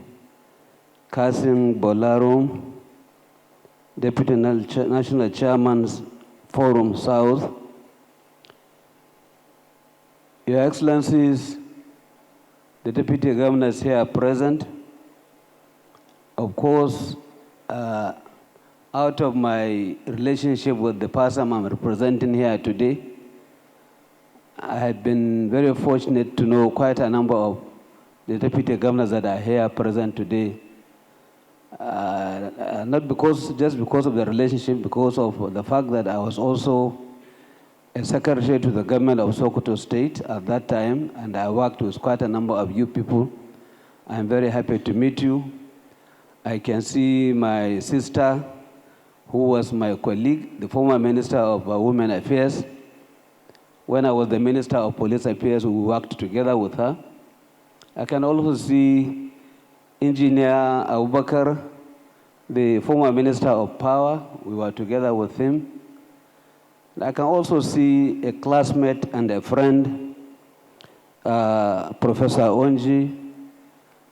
Kasim Bolarum, Deputy National Chairman, Forum South, Your Excellencies, the Deputy Governors here present. Of course, out of my relationship with the person I'm representing here today, I have been very fortunate to know quite a number of the Deputy Governors that are here present today. Not just because of the relationship, because of the fact that I was also a secretary to the government of Sokoto State at that time, and I worked with quite a number of you people. I'm very happy to meet you. I can see my sister, who was my colleague, the former Minister of Women Affairs. When I was the Minister of Police Affairs, we worked together with her. I can also see Engineer Abubakar, the former Minister of Power. We were together with him. I can also see a classmate and a friend, Professor Onji,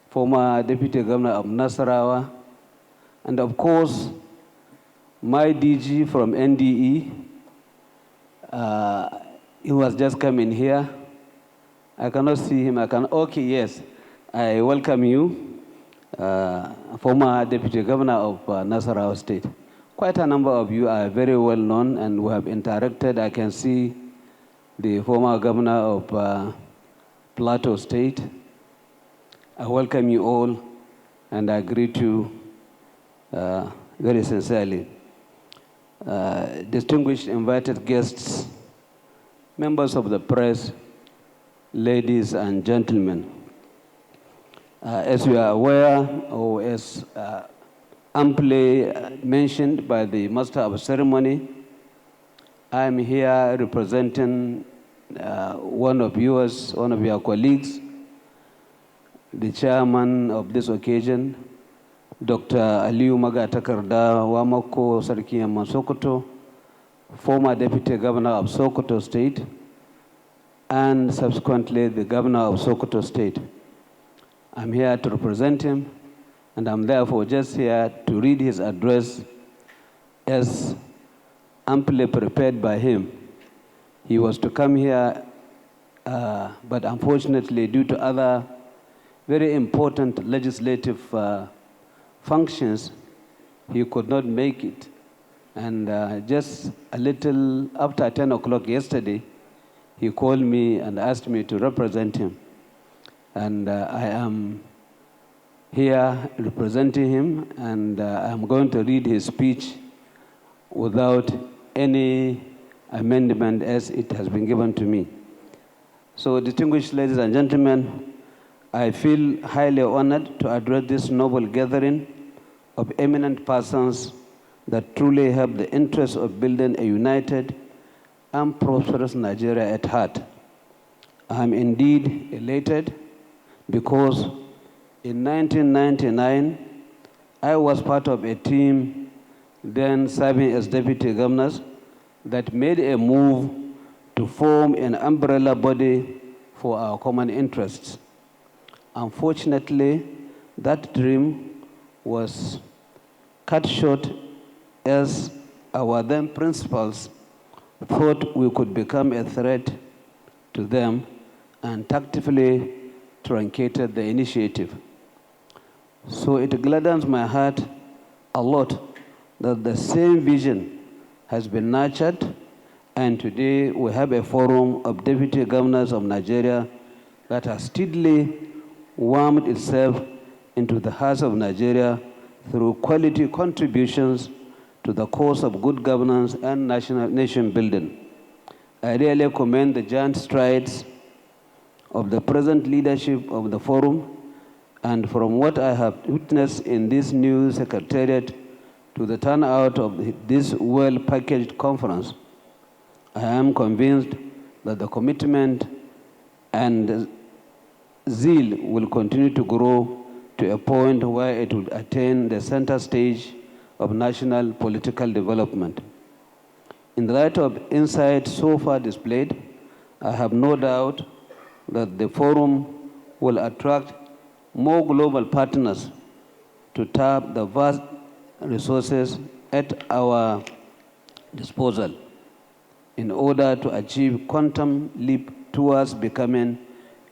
former Deputy Governor of Nasarawa, and of course, my DG from NDE. He was just coming here. I cannot see him. Okay, yes. I welcome you, former Deputy Governor of Nasarawa State. Quite a number of you are very well known and we have interacted. I can see the former Governor of Plateau State. I welcome you all and I greet you very sincerely. Distinguished invited guests, members of the press, ladies and gentlemen. As you are aware, or as amply mentioned by the Master of Ceremony, I am here representing one of your colleagues, the chairman of this occasion, Dr. Aliyu Magatakarda Wamako Sarkiyaman Sokoto, former Deputy Governor of Sokoto State, and subsequently the Governor of Sokoto State. I'm here to represent him, and I'm therefore just here to read his address as amply prepared by him. He was to come here, but unfortunately, due to other very important legislative functions, he could not make it. And just a little after 10 o'clock yesterday, he called me and asked me to represent him. And I am here representing him, and I'm going to read his speech without any amendment as it has been given to me. So, distinguished ladies and gentlemen, I feel highly honored to address this noble gathering of eminent persons that truly have the interest of building a united and prosperous Nigeria at heart. I am indeed elated because in 1999, I was part of a team then serving as deputy governors that made a move to form an umbrella body for our common interests. Unfortunately, that dream was cut short as our then principals thought we could become a threat to them and tactfully truncated the initiative. So it gladdens my heart a lot that the same vision has been nurtured, and today we have a forum of deputy governors of Nigeria that has steadily warmed itself into the hearts of Nigeria through quality contributions to the cause of good governance and nation building. I really commend the giant strides of the present leadership of the forum, and from what I have witnessed in this new secretariat to the turnout of this well-packaged conference, I am convinced that the commitment and zeal will continue to grow to a point where it will attain the center stage of national political development. In the light of insight so far displayed, I have no doubt that the forum will attract more global partners to tap the vast resources at our disposal in order to achieve quantum leap towards becoming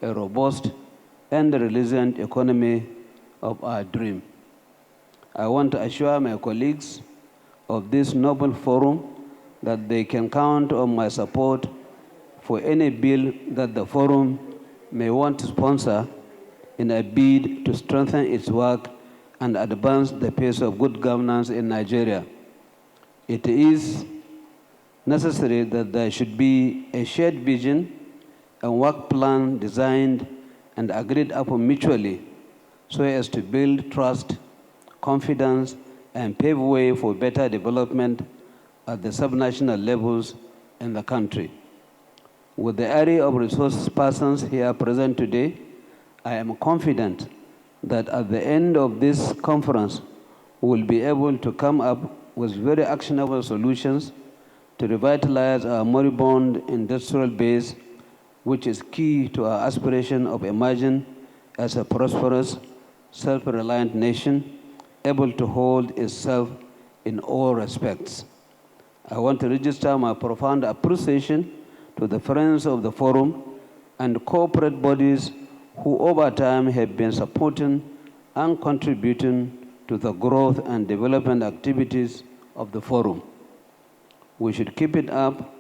a robust and resilient economy of our dream. I want to assure my colleagues of this noble forum that they can count on my support for any bill that the forum may want to sponsor in a bid to strengthen its work and advance the pace of good governance in Nigeria. It is necessary that there should be a shared vision and work plan designed and agreed upon mutually so as to build trust, confidence, and pave way for better development at the subnational levels in the country. With the array of resource persons here present today, I am confident that at the end of this conference, we will be able to come up with very actionable solutions to revitalize our moribund industrial base, which is key to our aspiration of emerging as a prosperous, self-reliant nation, able to hold itself in all respects. I want to register my profound appreciation to the friends of the forum and corporate bodies who over time have been supporting and contributing to the growth and development activities of the forum. We should keep it up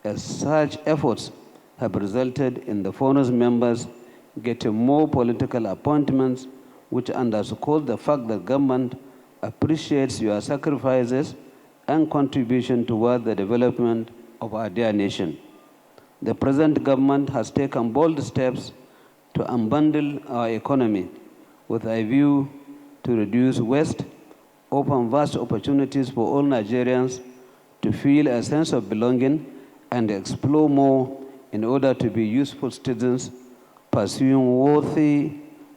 as such efforts have resulted in the forum's members getting more political appointments, which underscores the fact that government appreciates your sacrifices and contribution toward the development of our dear nation. The present government has taken bold steps to unbundle our economy with a view to reduce waste, open vast opportunities for all Nigerians to feel a sense of belonging and explore more in order to be useful citizens pursuing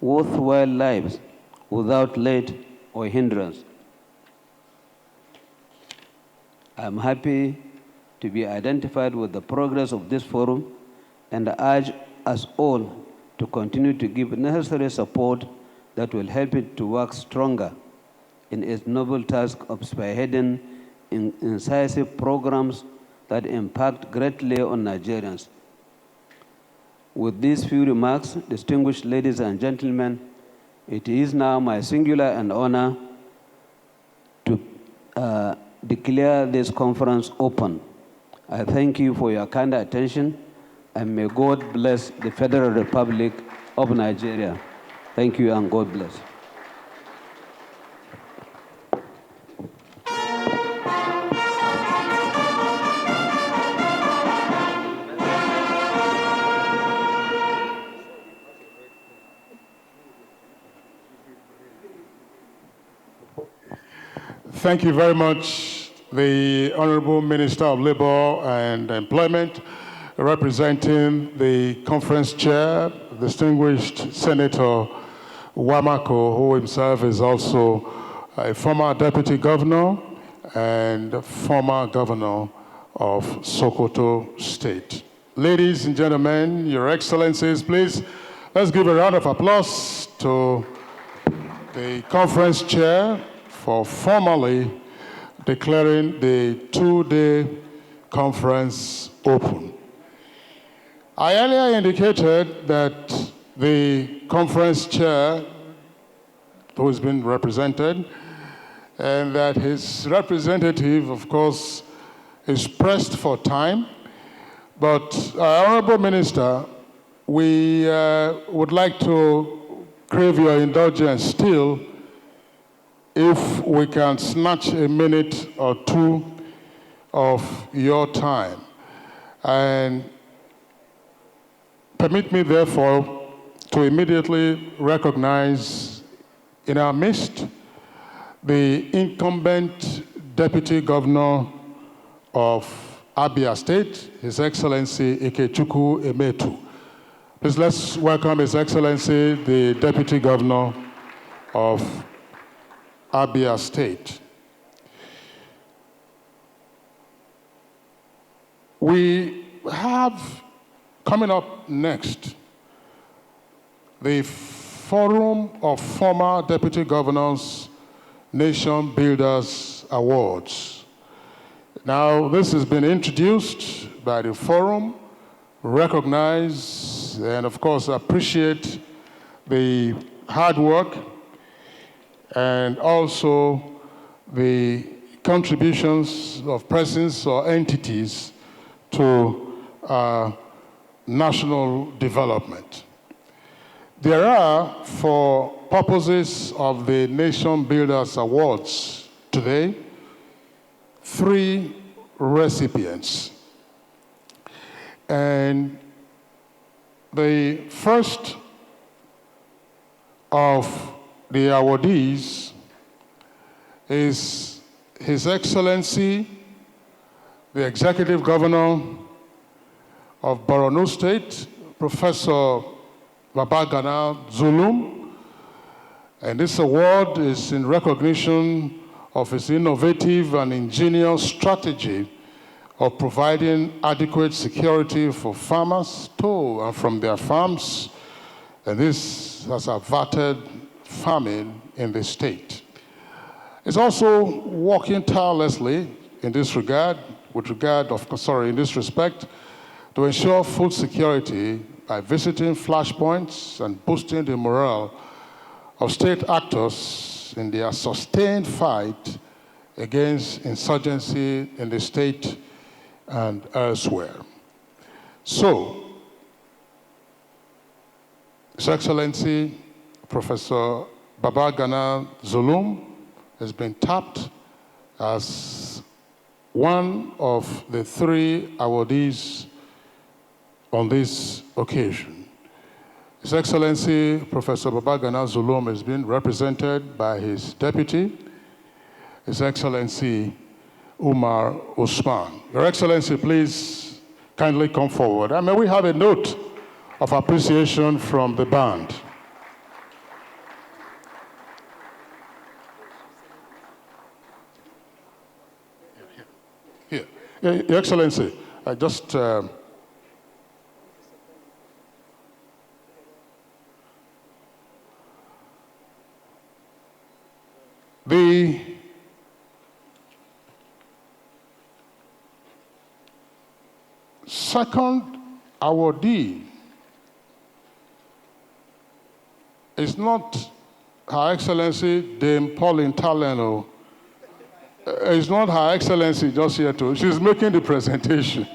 worthwhile lives without let or hindrance. I am happy to be identified with the progress of this forum and urge us all to continue to give necessary support that will help it to work stronger in its noble task of spearheading incisive programs that impact greatly on Nigerians. With these few remarks, distinguished ladies and gentlemen, it is now my singular and honor to declare this conference open. I thank you for your kind attention, and may God bless the Federal Republic of Nigeria. Thank you, and God bless. Thank you very much, the Honorable Minister of Labor and Employment, representing the conference chair, distinguished Senator Wamako, who himself is also a former deputy governor and former governor of Sokoto State. Ladies and gentlemen, Your Excellencies, please, let's give a round of applause to the conference chair for formally declaring the two-day conference open. I earlier indicated that the conference chair, who has been represented, and that his representative, of course, is pressed for time. But, Honorable Minister, we would like to crave your indulgence still if we can snatch a minute or two of your time. And Permit me, therefore, to immediately recognize in our midst the incumbent Deputy Governor of Abia State, His Excellency Ikechukwu Emetu. Please let's welcome His Excellency, the Deputy Governor of Abia State. We have coming up next the Forum of Former Deputy Governors Nation Builders Awards. Now, this has been introduced by the forum, recognize and, of course, appreciate the hard work and also the contributions of persons or entities to national development. There are, for purposes of the Nation Builders Awards today, 3 recipients. And the first of the awardees is His Excellency, the Executive Governor of Borno State, Professor Babagana Zulum. And this award is in recognition of his innovative and ingenious strategy of providing adequate security for farmers to and from their farms. And this has averted famine in the state. It's also working tirelessly in this regard, in this respect, to ensure food security by visiting flashpoints and boosting the morale of state actors in their sustained fight against insurgency in the state and elsewhere. So, His Excellency Professor Babagana Zulum has been tapped as one of the 3 awardees on this occasion. His Excellency Professor Babagana Zulum has been represented by his deputy, His Excellency Umar Usman. Your Excellency, please kindly come forward. And may we have a note of appreciation from the band. Here. Your Excellency, I just... The second awardee is not Her Excellency Dame Pauline Taleno. It's not Her Excellency just here too. She's making the presentation.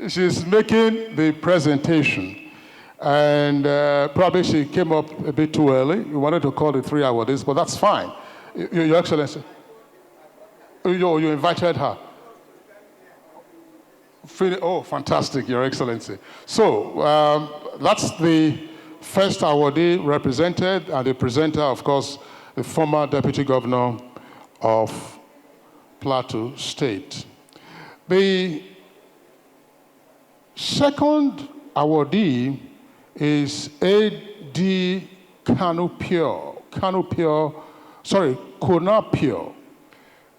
She's making the presentation. And probably she came up a bit too early. We wanted to call the 3 awardees, but that's fine. Your Excellency. You invited her. Oh, fantastic, Your Excellency. So that's the first awardee represented, and the presenter, of course, the former Deputy Governor of Plateau State. The second awardee is A.D. Konapio. Konapio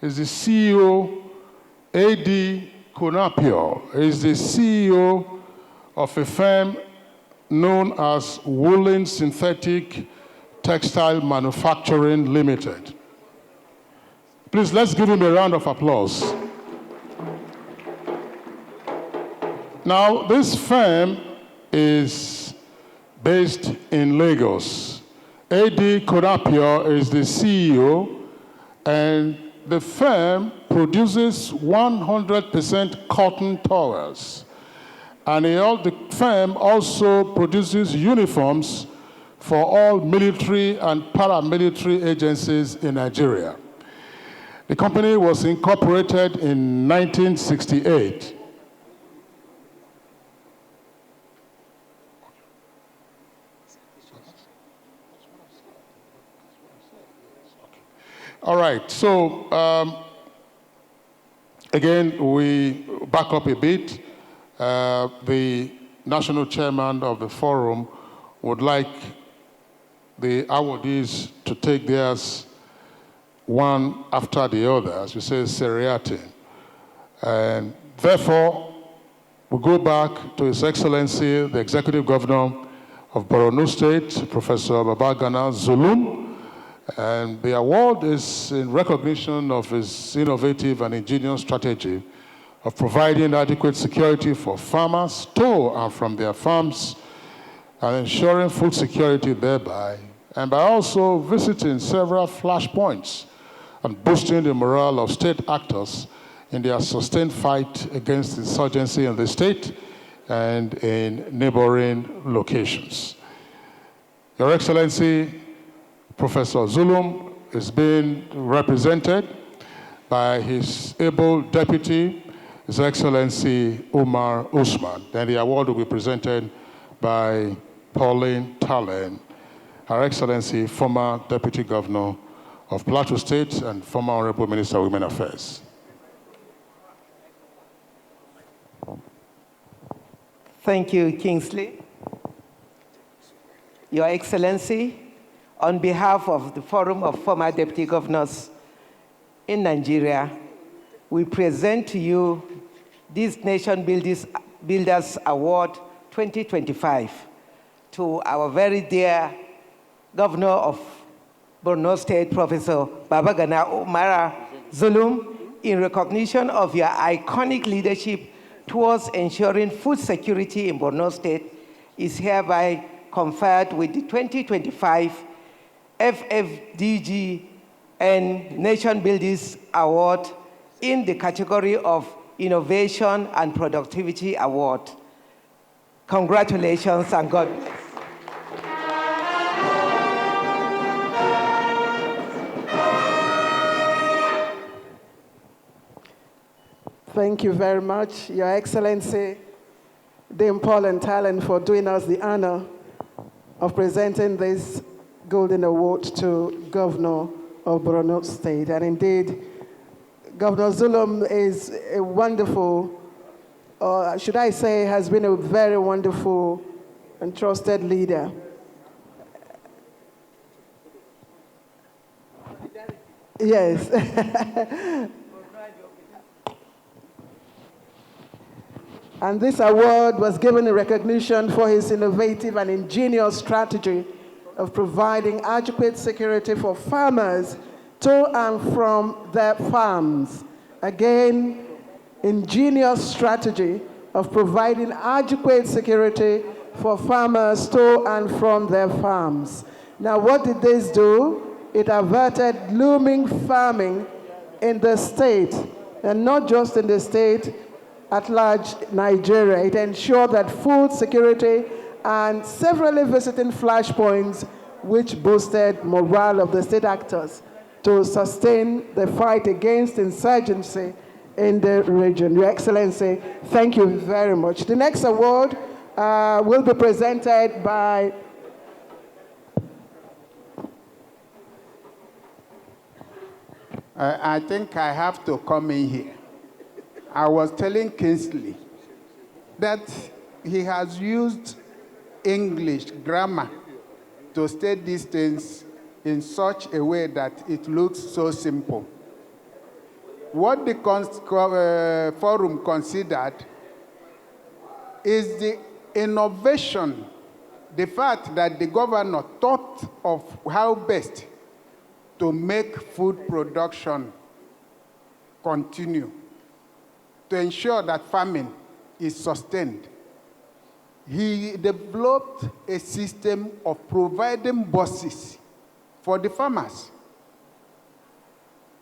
is the CEO. A.D. Konapio is the CEO of a firm known as Woolen Synthetic Textile Manufacturing Limited. Please, let's give him a round of applause. Now, this firm is based in Lagos. A.D. Konapio is the CEO, and the firm produces 100% cotton towels. And the firm also produces uniforms for all military and paramilitary agencies in Nigeria. The company was incorporated in 1968. All right, so again, we back up a bit. The national chairman of the forum would like the awardees to take theirs one after the other, as we say, seriatim. And therefore, we go back to His Excellency, the Executive Governor of Borno State, Professor Babagana Zulum. And the award is in recognition of his innovative and ingenious strategy of providing adequate security for farmers to and from their farms and ensuring food security thereby, and by also visiting several flashpoints and boosting the morale of state actors in their sustained fight against insurgency in the state and in neighboring locations. Your Excellency, Professor Zulum is being represented by his able deputy, His Excellency Umar Usman. Then the award will be presented by Pauline Talen, Her Excellency, former Deputy Governor of Plateau State and former Honorable Minister of Women Affairs. Thank you, Kingsley. Your Excellency, on behalf of the Forum of Former Deputy Governors in Nigeria, we present to you this Nation Builders Award 2025 to our very dear Governor of Borno State, Professor Babagana Umara Zulum, in recognition of your iconic leadership towards ensuring food security in Borno State, is hereby conferred with the 2025 FFDG and Nation Builders Award in the category of Innovation and Productivity Award. Congratulations and God bless. Thank you very much, Your Excellency, Dame Pauline Talen, for doing us the honor of presenting this Golden Award to Governor of Borno State. And indeed, Governor Zulum is a wonderful, should I say, has been a very wonderful and trusted leader. Yes. And this award was given in recognition for his innovative and ingenious strategy of providing adequate security for farmers to and from their farms. Again, ingenious strategy of providing adequate security for farmers to and from their farms. Now, what did this do? It averted looming famine in the state, and not just in the state, at large Nigeria. It ensured that food security and severally visiting flashpoints which boosted morale of the state actors to sustain the fight against insurgency in the region. Your Excellency, thank you very much. The next award will be presented by I think I have to come in here. I was telling Kingsley that he has used English grammar to state these things in such a way that it looks so simple. What the forum considered is the innovation, the fact that the governor thought of how best to make food production continue, to ensure that farming is sustained. He developed a system of providing buses for the farmers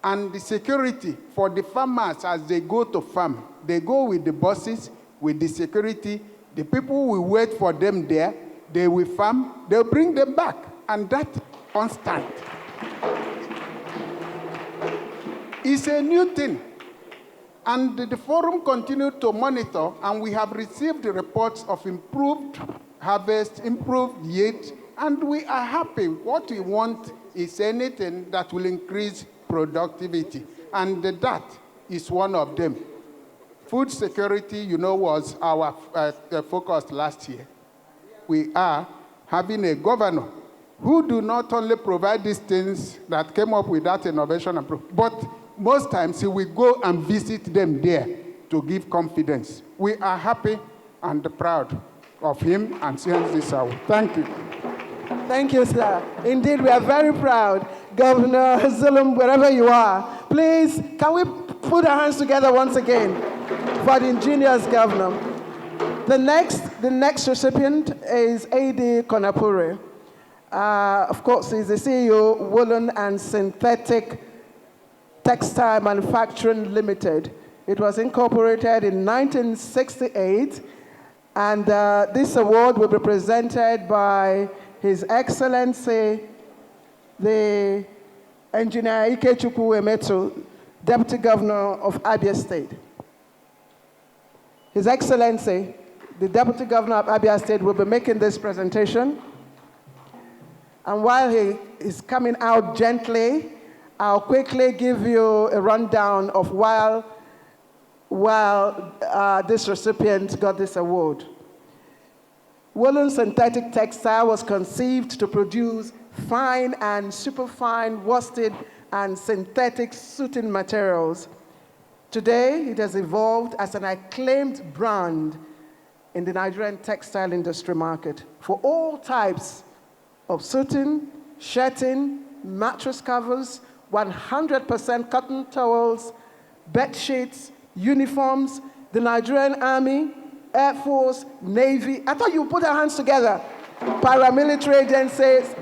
and the security for the farmers as they go to farm. They go with the buses, with the security. The people will wait for them there. They will farm. They'll bring them back. And that constant is a new thing. And the forum continued to monitor, and we have received reports of improved harvest, improved yield, and we are happy. What we want is anything that will increase productivity, and that is one of them. Food security, was our focus last year. We are having a governor who do not only provide these things that came up with that innovation, but most times he will go and visit them there to give confidence. We are happy and proud of him and seeing this out. Thank you. Thank you, sir. Indeed, we are very proud. Governor Zulum, wherever you are, please, can we put our hands together once again for the ingenious governor? The next recipient is A.D. Konapure. Of course, he's the CEO, Woolen and Synthetic Textile Manufacturing Limited. It was incorporated in 1968, and this award will be presented by His Excellency, the Engineer Ikechukwu Emetu, Deputy Governor of Abia State. His Excellency, the Deputy Governor of Abia State, will be making this presentation. And while he is coming out gently, I'll quickly give you a rundown of while this recipient got this award. Woolen Synthetic Textile was conceived to produce fine and superfine worsted and synthetic suiting materials. Today, it has evolved as an acclaimed brand in the Nigerian textile industry market for all types of suiting, shirting, mattress covers, 100% cotton towels, bed sheets, uniforms, the Nigerian Army, Air Force, Navy. I thought you put our hands together. Paramilitary agencies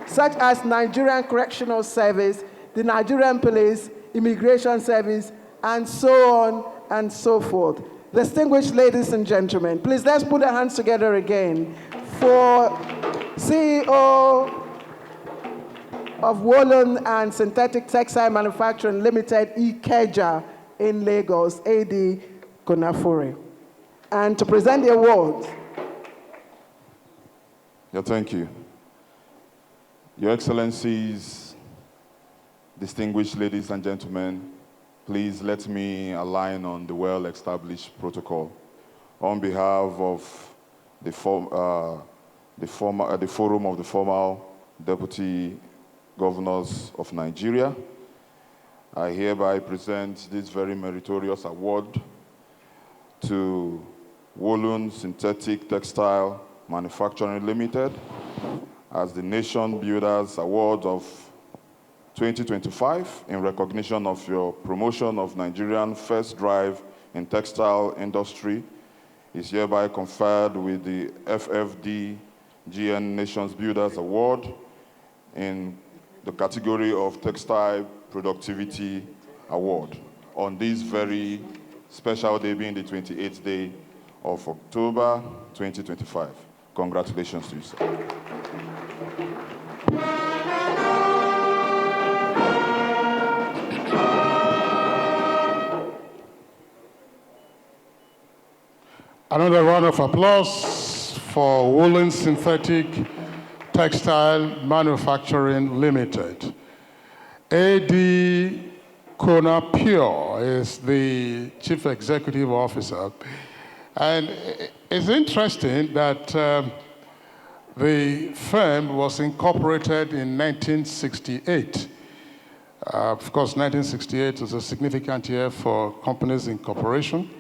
such as Nigerian Correctional Service, the Nigerian Police, Immigration Service, and so on and so forth. Distinguished ladies and gentlemen, please let's put our hands together again for CEO of Woolen and Synthetic Textile Manufacturing Limited, Ikeja in Lagos, A.D. Konapure. And to present the award. Yeah, thank you. Your Excellencies, distinguished ladies and gentlemen, please let me align on the well-established protocol. On behalf of the Forum of the Formal Deputy Governors of Nigeria, I hereby present this very meritorious award to Woolen Synthetic Textile Manufacturing Limited as the Nation Builders Award of 2025 in recognition of your promotion of Nigerian first drive in textile industry is hereby conferred with the FFD GN Nations Builders Award in the category of Textile Productivity Award on this very special day, being the 28th day of October 2025. Congratulations to you, sir. Another round of applause for Woolen Synthetic Textile Manufacturing Limited. A.D. Konapure is the Chief Executive Officer. And it's interesting that the firm was incorporated in 1968. Of course, 1968 was a significant year for companies incorporation,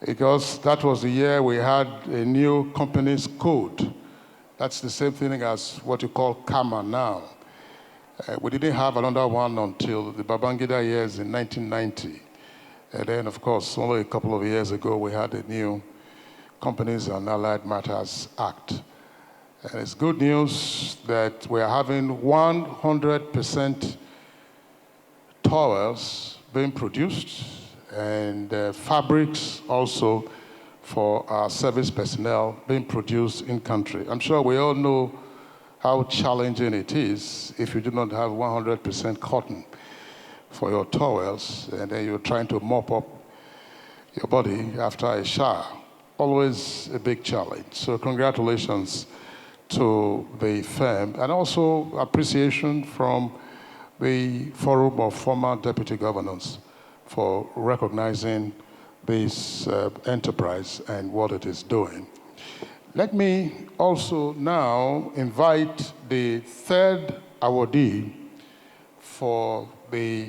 because that was the year we had a new companies code. That's the same thing as what you call CAMA now. We didn't have another one until the Babangida years in 1990. And then, of course, only a couple of years ago, we had a new Companies and Allied Matters Act. And it's good news that we are having 100% towels being produced, and fabrics also for our service personnel being produced in country. I'm sure we all know how challenging it is if you do not have 100% cotton for your towels, and then you're trying to mop up your body after a shower. Always a big challenge. So congratulations to the firm, and also appreciation from the Forum of Former Deputy Governors for recognizing this enterprise and what it is doing. Let me also now invite the third awardee for the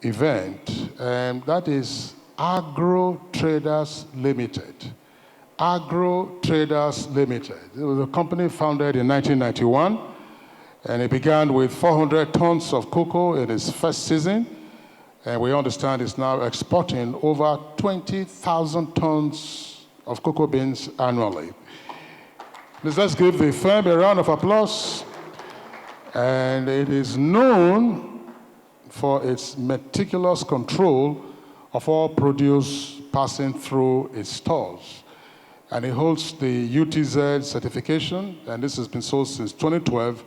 event, and that is Agro Traders Limited. Agro Traders Limited. It was a company founded in 1991, and it began with 400 tons of cocoa in its first season, and we understand it's now exporting over 20,000 tons of cocoa beans annually. Please, let's give the firm a round of applause. And it is known for its meticulous control of all produce passing through its stores. And it holds the UTZ certification, and this has been sold since 2012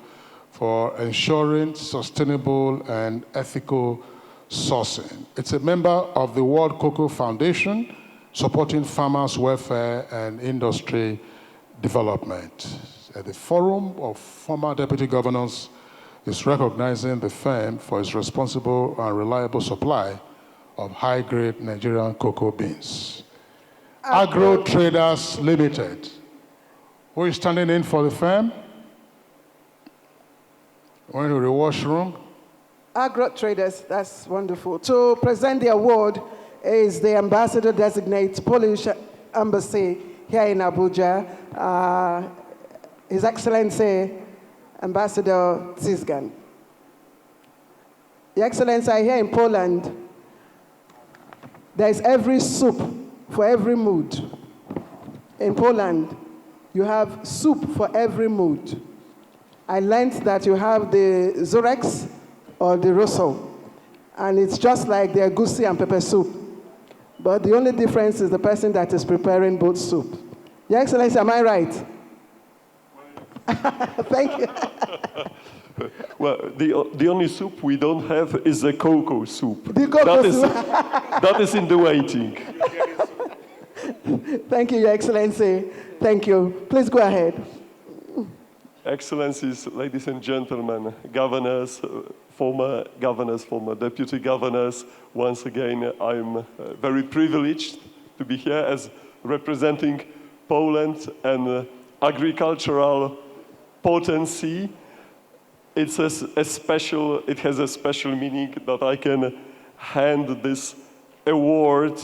for ensuring sustainable and ethical sourcing. It's a member of the World Cocoa Foundation, supporting farmers' welfare and industry development. The Forum of Former Deputy Governors is recognizing the firm for its responsible and reliable supply of high-grade Nigerian cocoa beans. Agro Traders Limited. Who is standing in for the firm? Going to the washroom. Agro Traders, that's wonderful. To present the award is the Ambassador Designate, Polish Embassy here in Abuja, His Excellency Ambassador Zizgan. Your Excellency, here in Poland, there is every soup for every mood. In Poland, you have soup for every mood. I learned that you have the Zurex or the Rosso, and it's just like the egusi and pepper soup. But the only difference is the person that is preparing both soup. Your Excellency, am I right? Thank you. Well, the only soup we don't have is the cocoa soup. The cocoa soup. That is in the waiting. Thank you, Your Excellency. Thank you. Please go ahead. Excellencies, ladies and gentlemen, governors, former deputy governors, once again, I'm very privileged to be here as representing Poland and agricultural potency. It has a special meaning that I can hand this award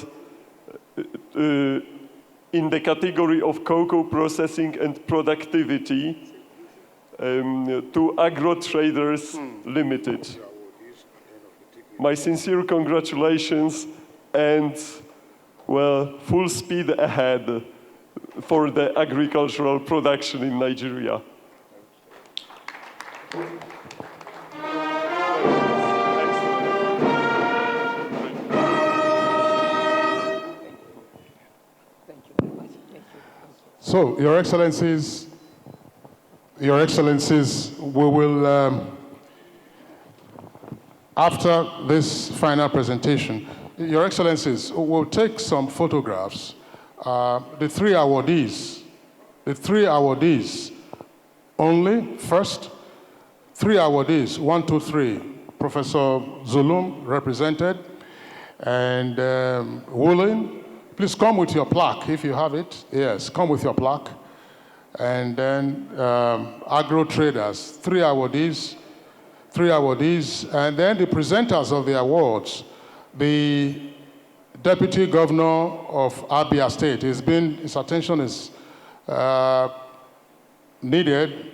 in the category of cocoa processing and productivity to Agro Traders Limited. My sincere congratulations and, well, full speed ahead for the agricultural production in Nigeria. So, Your Excellencies, we will, after this final presentation, Your Excellencies, we'll take some photographs. The three awardees only, first, three awardees, 1, 2, 3. Professor Zulum represented, and Woolen. Please come with your plaque if you have it. Yes, come with your plaque. And then Agro Traders, three awardees, and then the presenters of the awards, the Deputy Governor of Abia State. His attention is needed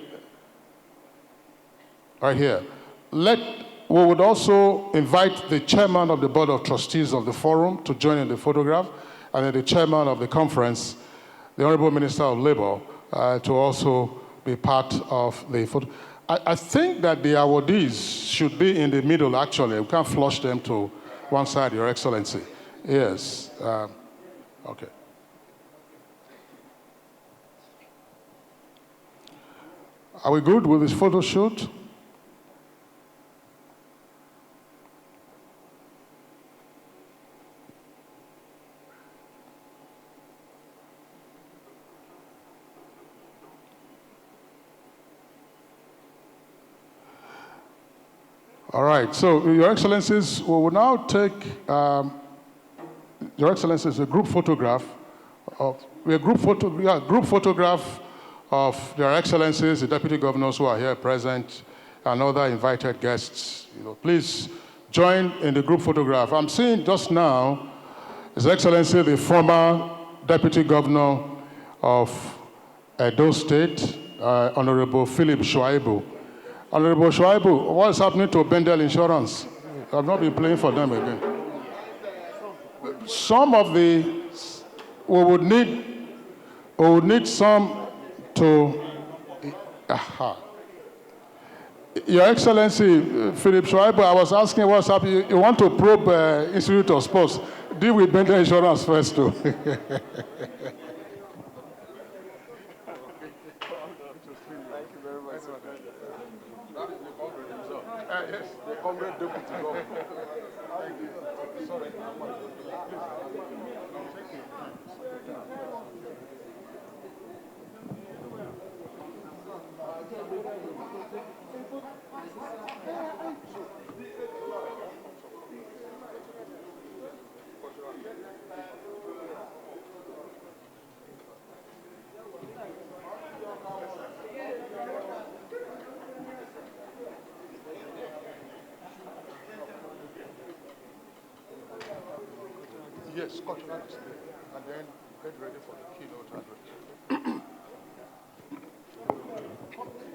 right here. We would also invite the Chairman of the Board of Trustees of the Forum to join in the photograph, and then the Chairman of the conference, the Honorable Minister of Labor, to also be part of the photo. I think that the awardees should be in the middle, actually. We can't flush them to one side, Your Excellency. Yes. Okay. Are we good with this photo shoot? All right, so Your Excellencies, we will now take, Your Excellencies, a group photograph of, group photograph of Your Excellencies, the Deputy Governors who are here present, and other invited guests. Please join in the group photograph. I'm seeing just now His Excellency, the former Deputy Governor of Edo State, Honorable Philip Shuaibu. Honorable Shuaibu, what is happening to Bendel Insurance? I've not been playing for them again. Some of the, we would need some to, Your Excellency, Philip Shuaibu, I was asking what's happening. You want to probe Institute of Sports. Deal with Bendel Insurance first, too. Yes, the Congress Deputy Governor. Thank you. Sorry. Yes, cultural display, and then get ready for the keynote address.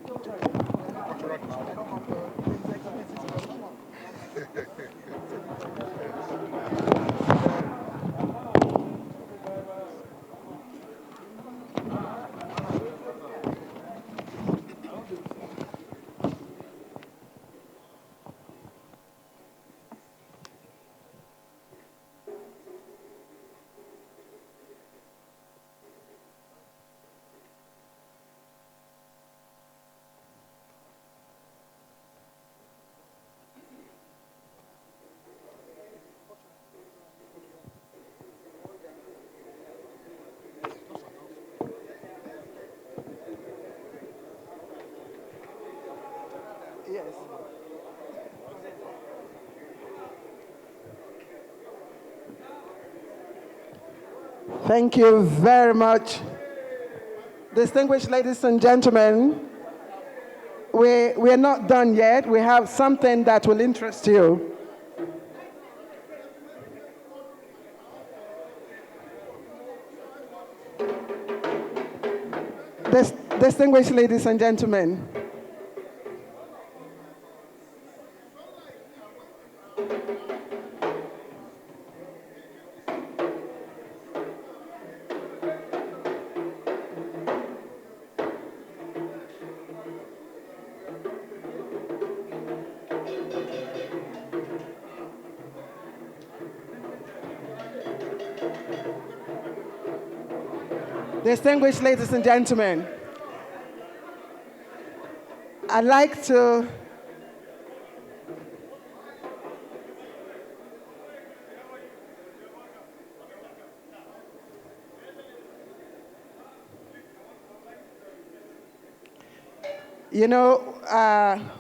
Cultural Yes. Thank you very much. Distinguished ladies and gentlemen, we're not done yet. We have something that will interest you. Distinguished ladies and gentlemen, distinguished ladies and gentlemen, I'd like to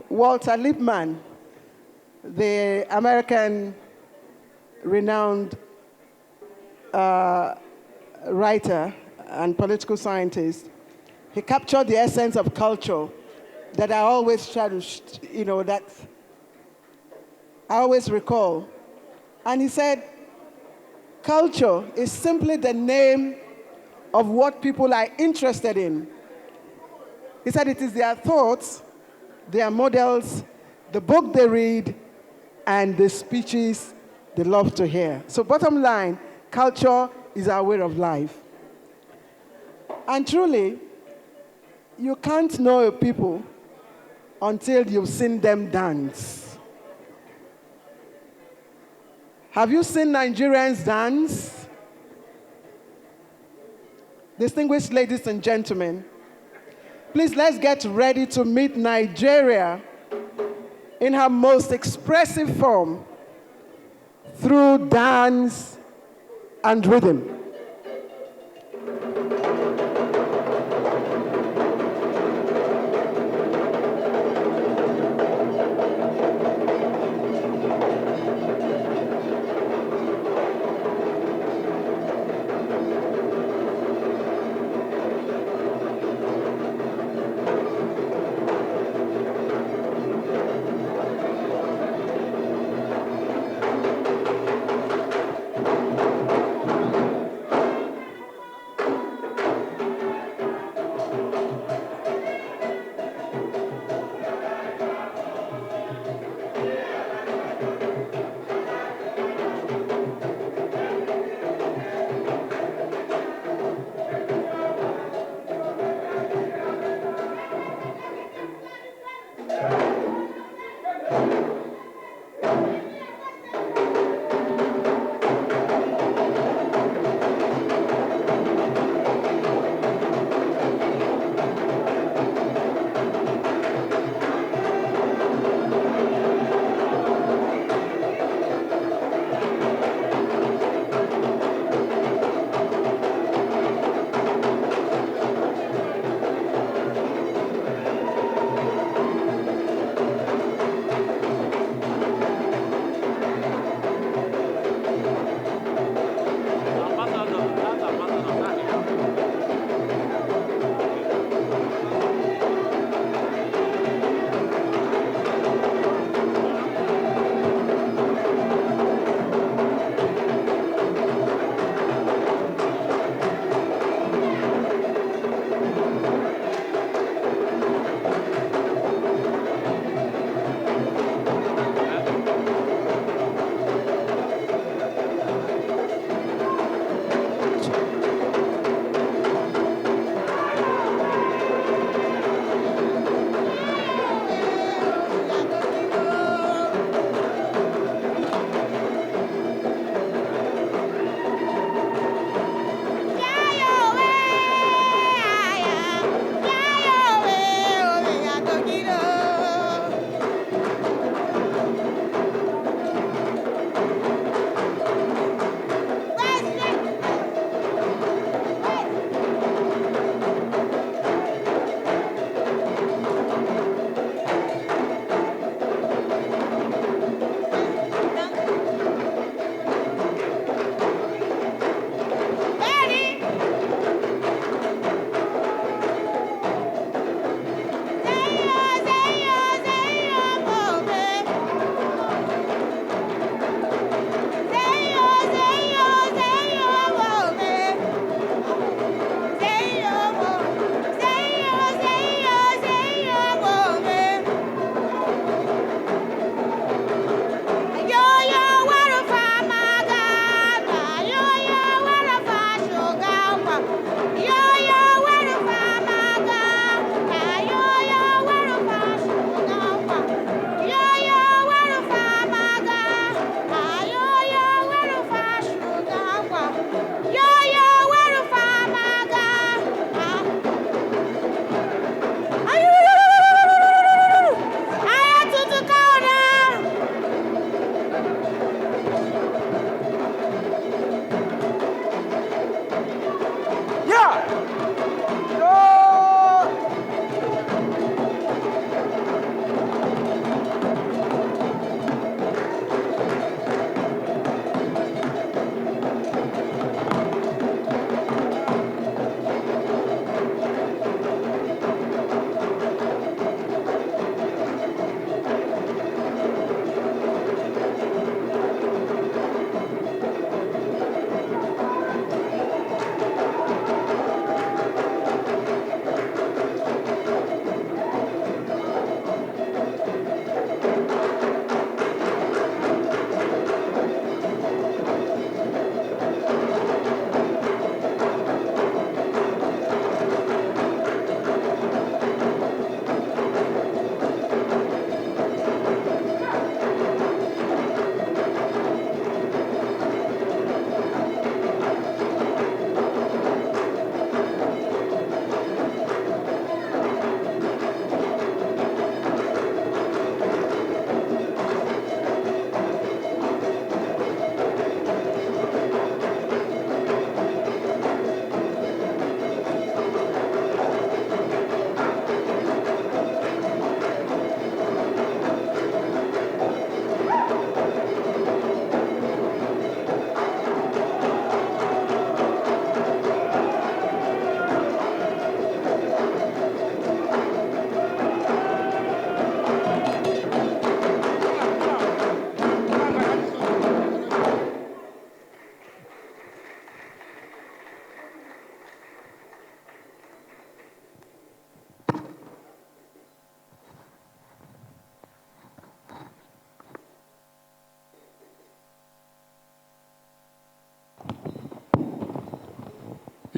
Walter Lippmann, the American renowned writer and political scientist, he captured the essence of culture that I always try to, that I always recall. And he said, culture is simply the name of what people are interested in. He said it is their thoughts, their models, the book they read, and the speeches they love to hear. So bottom line, culture is our way of life. And truly, you can't know a people until you've seen them dance. Have you seen Nigerians dance? Distinguished ladies and gentlemen, please let's get ready to meet Nigeria in her most expressive form through dance and rhythm.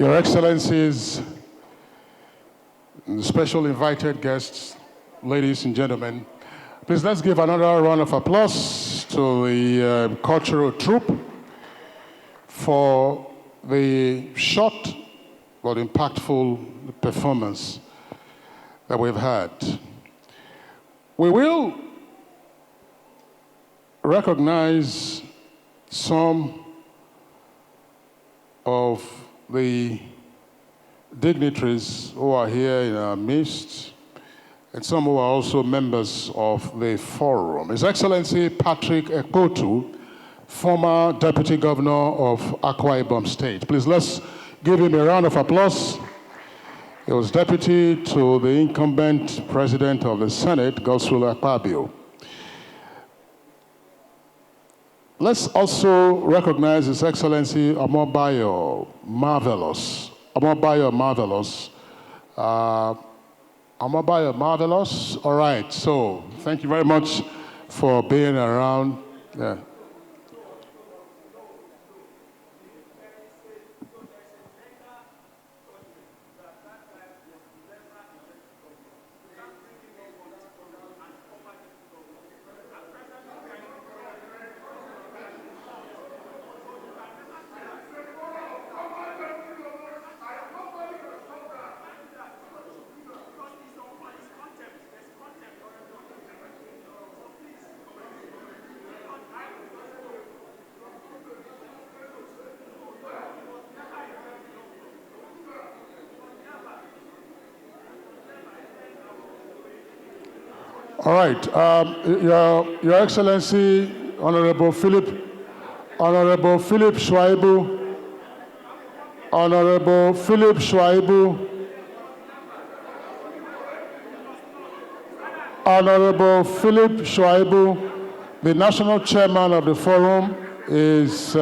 Your Excellencies, special invited guests, ladies and gentlemen, please let's give another round of applause to the cultural troupe for the short but impactful performance that we've had. We will recognize some of the dignitaries who are here in our midst, and some who are also members of the forum. His Excellency Patrick Ekpotu, former Deputy Governor of Akwa Ibom State. Please let's give him a round of applause. He was deputy to the incumbent President of the Senate, Godswill Akpabio. Let's also recognize His Excellency Amobayo Marvelous. Amobayo Marvelous. Amobayo Marvelous. All right, so thank you very much for being around. Yeah. All right, Your Excellency, Honorable Philip Shwaibu, Honorable Philip Shwaibu, Honorable Philip Shwaibu, the National Chairman of the Forum, is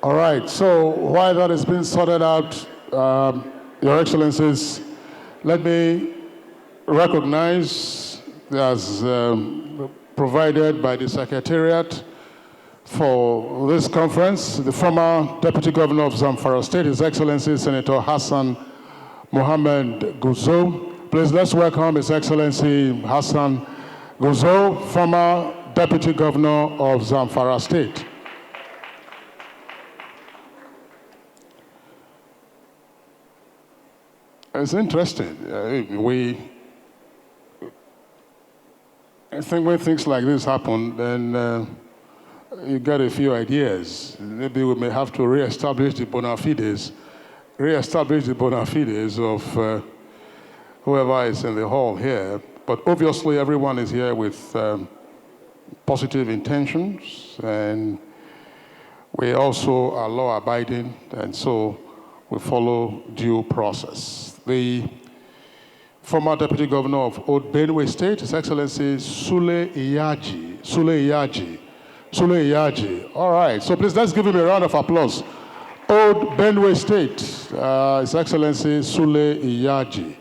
all right, so while that is being sorted out, Your Excellencies, let me recognize, as provided by the Secretariat for this conference, the former Deputy Governor of Zamfara State, His Excellency Senator Hassan Mohammed Gusau. Please let's welcome His Excellency Hassan Gusau, former Deputy Governor of Zamfara State. It's interesting. I think when things like this happen, then you get a few ideas. Maybe we may have to reestablish the bona fides of whoever is in the hall here. But obviously, everyone is here with positive intentions, and we also are law-abiding, and so we follow due process. The former Deputy Governor of Old Benue State, His Excellency Sule Iyaji. All right, so please let's give him a round of applause. Old Benue State, His Excellency Sule Iyaji.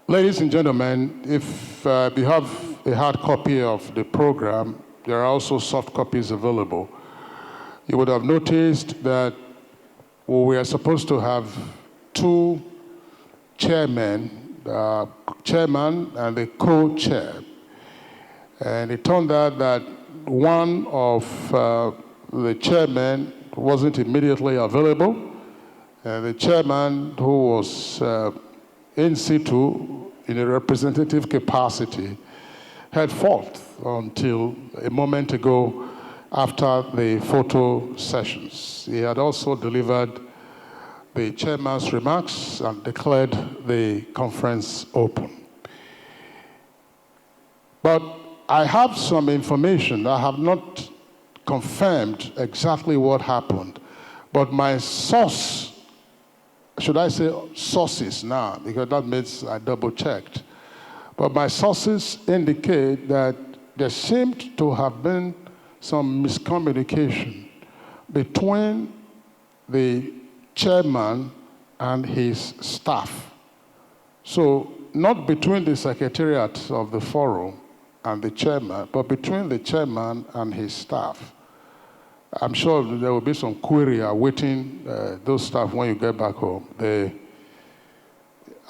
Ladies and gentlemen, if you have a hard copy of the program, there are also soft copies available. You would have noticed that we are supposed to have two chairmen, chairman and the co-chair. And it turned out that one of the chairmen wasn't immediately available. And the chairman, who was in situ in a representative capacity, had fought until a moment ago after the photo sessions. He had also delivered the chairman's remarks and declared the conference open. But I have some information. I have not confirmed exactly what happened, but my source, should I say sources now, because that means I double-checked, but my sources indicate that there seemed to have been some miscommunication between the chairman and his staff. So not between the secretariat of the forum and the chairman, but between the chairman and his staff. I'm sure there will be some query awaiting those staff when you get back home. They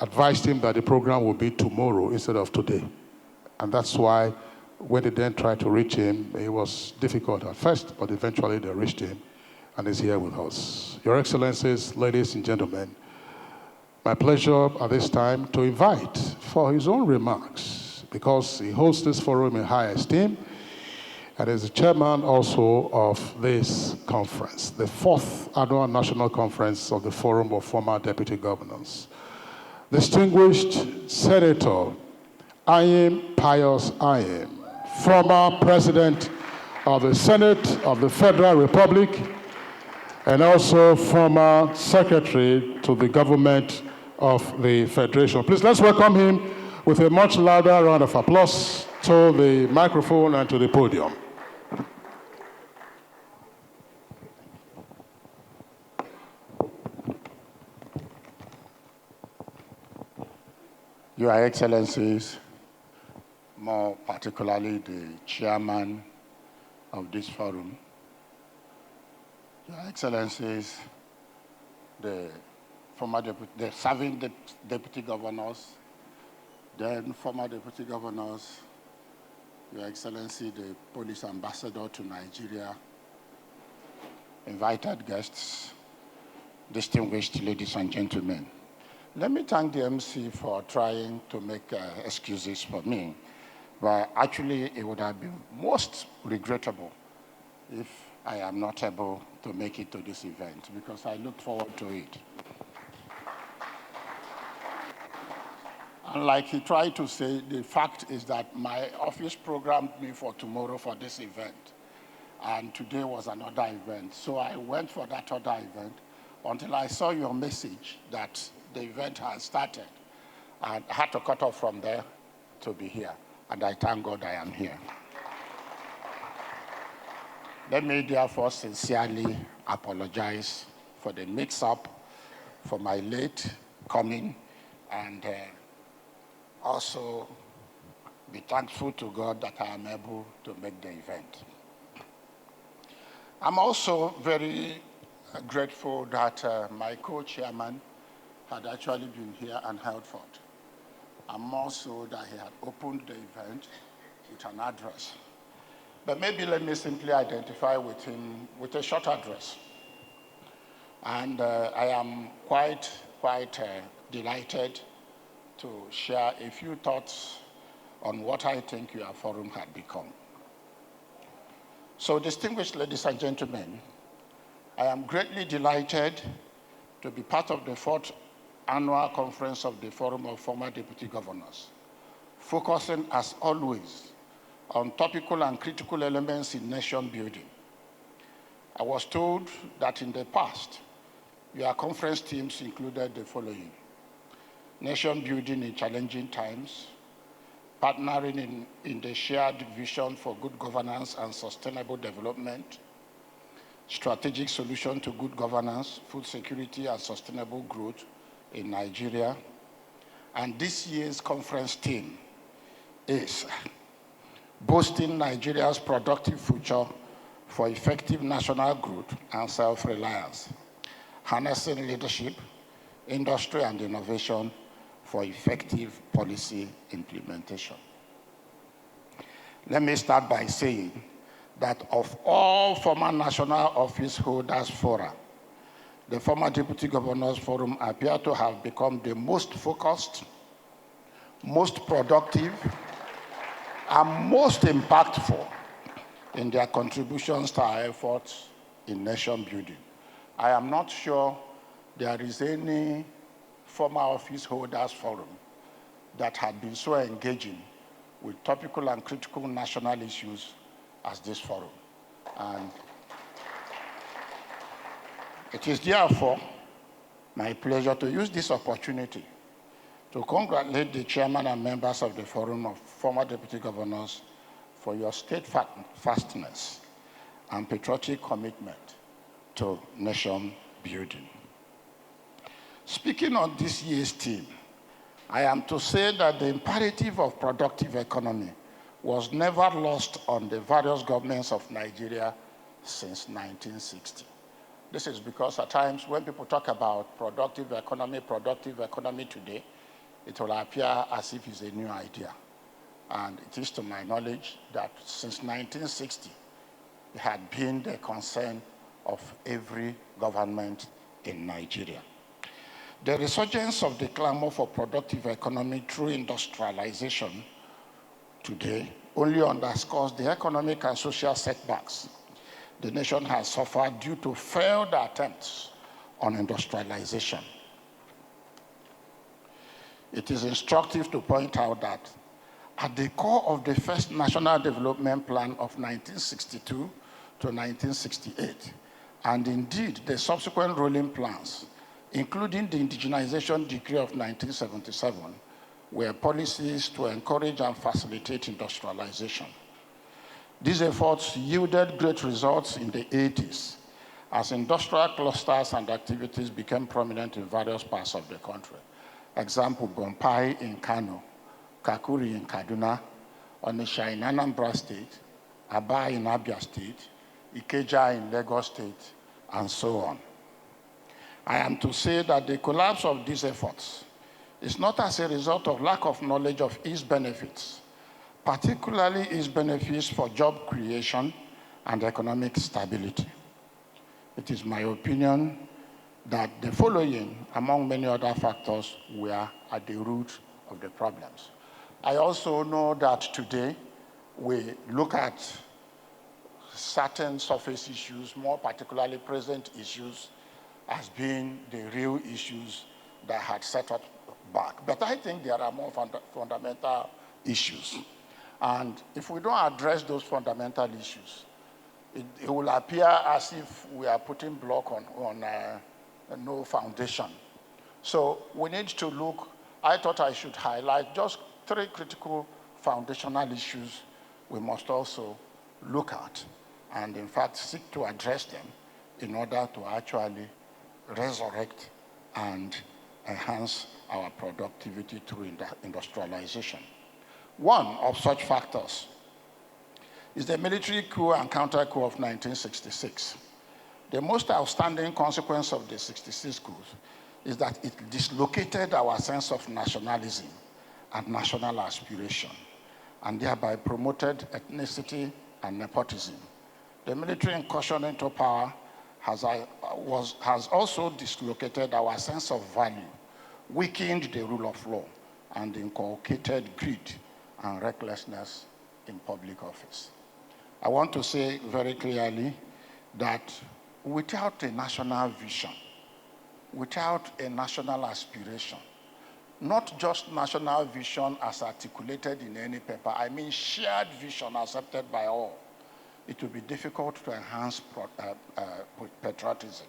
advised him that the program will be tomorrow instead of today. And that's why when they then tried to reach him, it was difficult at first, but eventually they reached him and is here with us. Your Excellencies, ladies and gentlemen, my pleasure at this time to invite for his own remarks, because he holds this forum in high esteem and is the chairman also of this conference, the 4th Annual National Conference of the Forum of Former Deputy Governors. Distinguished Senator Ayim Pius Ayim, former President of the Senate of the Federal Republic, and also former Secretary to the Government of the Federation. Please, let's welcome him with a much louder round of applause to the microphone and to the podium. Your Excellencies, more particularly the chairman of this forum, Your Excellencies, the serving deputy governors, then former deputy governors, Your Excellency, the police ambassador to Nigeria, invited guests, distinguished ladies and gentlemen. Let me thank the MC for trying to make excuses for me, but actually it would have been most regrettable if I am not able to make it to this event, because I look forward to it. And like he tried to say, the fact is that my office programmed me for tomorrow for this event, and today was another event. So I went for that other event until I saw your message that the event has started. I had to cut off from there to be here, and I thank God I am here. Let me therefore sincerely apologize for the mix-up, for my late coming, and also be thankful to God that I am able to make the event. I'm also very grateful that my co-chairman had actually been here and held forth. And more so that he had opened the event with an address. But maybe let me simply identify with him with a short address. And I am quite delighted to share a few thoughts on what I think your forum had become. So, distinguished ladies and gentlemen, I am greatly delighted to be part of the 4th Annual Conference of the Forum of Former Deputy Governors, focusing as always on topical and critical elements in nation building. I was told that in the past, your conference teams included the following: nation building in challenging times, partnering in the shared vision for good governance and sustainable development, strategic solution to good governance, food security, and sustainable growth in Nigeria. And this year's conference theme is boosting Nigeria's productive future for effective national growth and self-reliance, harnessing leadership, industry, and innovation for effective policy implementation. Let me start by saying that of all former national office holders fora, the former Deputy Governors Forum appear to have become the most focused, most productive, and most impactful in their contributions to our efforts in nation building. I am not sure there is any former office holders forum that had been so engaging with topical and critical national issues as this forum. And it is therefore my pleasure to use this opportunity to congratulate the chairman and members of the Forum of Former Deputy Governors for your steadfastness and patriotic commitment to nation building. Speaking on this year's theme, I am to say that the imperative of productive economy was never lost on the various governments of Nigeria since 1960. This is because at times when people talk about productive economy today, it will appear as if it's a new idea. And it is to my knowledge that since 1960, it had been the concern of every government in Nigeria. The resurgence of the clamor for productive economy through industrialization today only underscores the economic and social setbacks the nation has suffered due to failed attempts on industrialization. It is instructive to point out that at the core of the first National Development Plan of 1962 to 1968, and indeed the subsequent rolling plans, including the Indigenization Decree of 1977, were policies to encourage and facilitate industrialization. These efforts yielded great results in the 80s as industrial clusters and activities became prominent in various parts of the country. Example, Bompai in Kano, Kakuri in Kaduna, Onitsha in Anambra State, Aba in Abia State, Ikeja in Lagos State, and so on. I am to say that the collapse of these efforts is not as a result of lack of knowledge of its benefits, particularly its benefits for job creation and economic stability. It is my opinion that the following, among many other factors, were at the root of the problems. I also know that today we look at certain surface issues, more particularly present issues, as being the real issues that had set us back. But I think there are more fundamental issues. And if we don't address those fundamental issues, it will appear as if we are putting block on no foundation. So we need to look, I thought I should highlight just 3 critical foundational issues we must also look at and in fact seek to address them in order to actually resurrect and enhance our productivity through industrialization. One of such factors is the military coup and counter-coup of 1966. The most outstanding consequence of the 66 coup is that it dislocated our sense of nationalism and national aspiration, and thereby promoted ethnicity and nepotism. The military incursion into power has also dislocated our sense of value, weakened the rule of law, and inculcated greed and recklessness in public office. I want to say very clearly that without a national vision, without a national aspiration, not just national vision as articulated in any paper, I mean shared vision accepted by all, it will be difficult to enhance patriotism.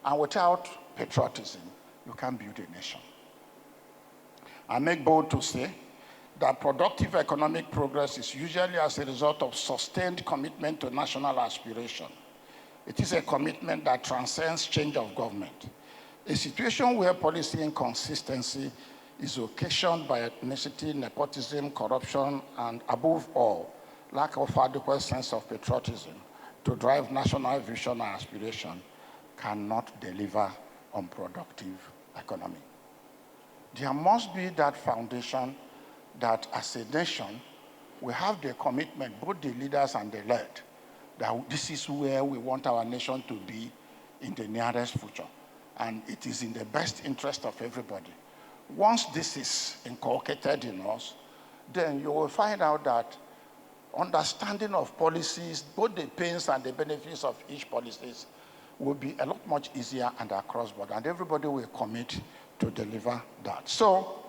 And without patriotism, you can't build a nation. I make bold to say that productive economic progress is usually as a result of sustained commitment to national aspiration. It is a commitment that transcends change of government. A situation where policy inconsistency is occasioned by ethnicity, nepotism, corruption, and above all, lack of adequate sense of patriotism to drive national vision and aspiration cannot deliver on productive economy. There must be that foundation that as a nation, we have the commitment, both the leaders and the led, that this is where we want our nation to be in the nearest future. And it is in the best interest of everybody. Once this is inculcated in us, then you will find out that understanding of policies, both the pains and the benefits of each policies, will be a lot much easier and across border, and everybody will commit to deliver that. So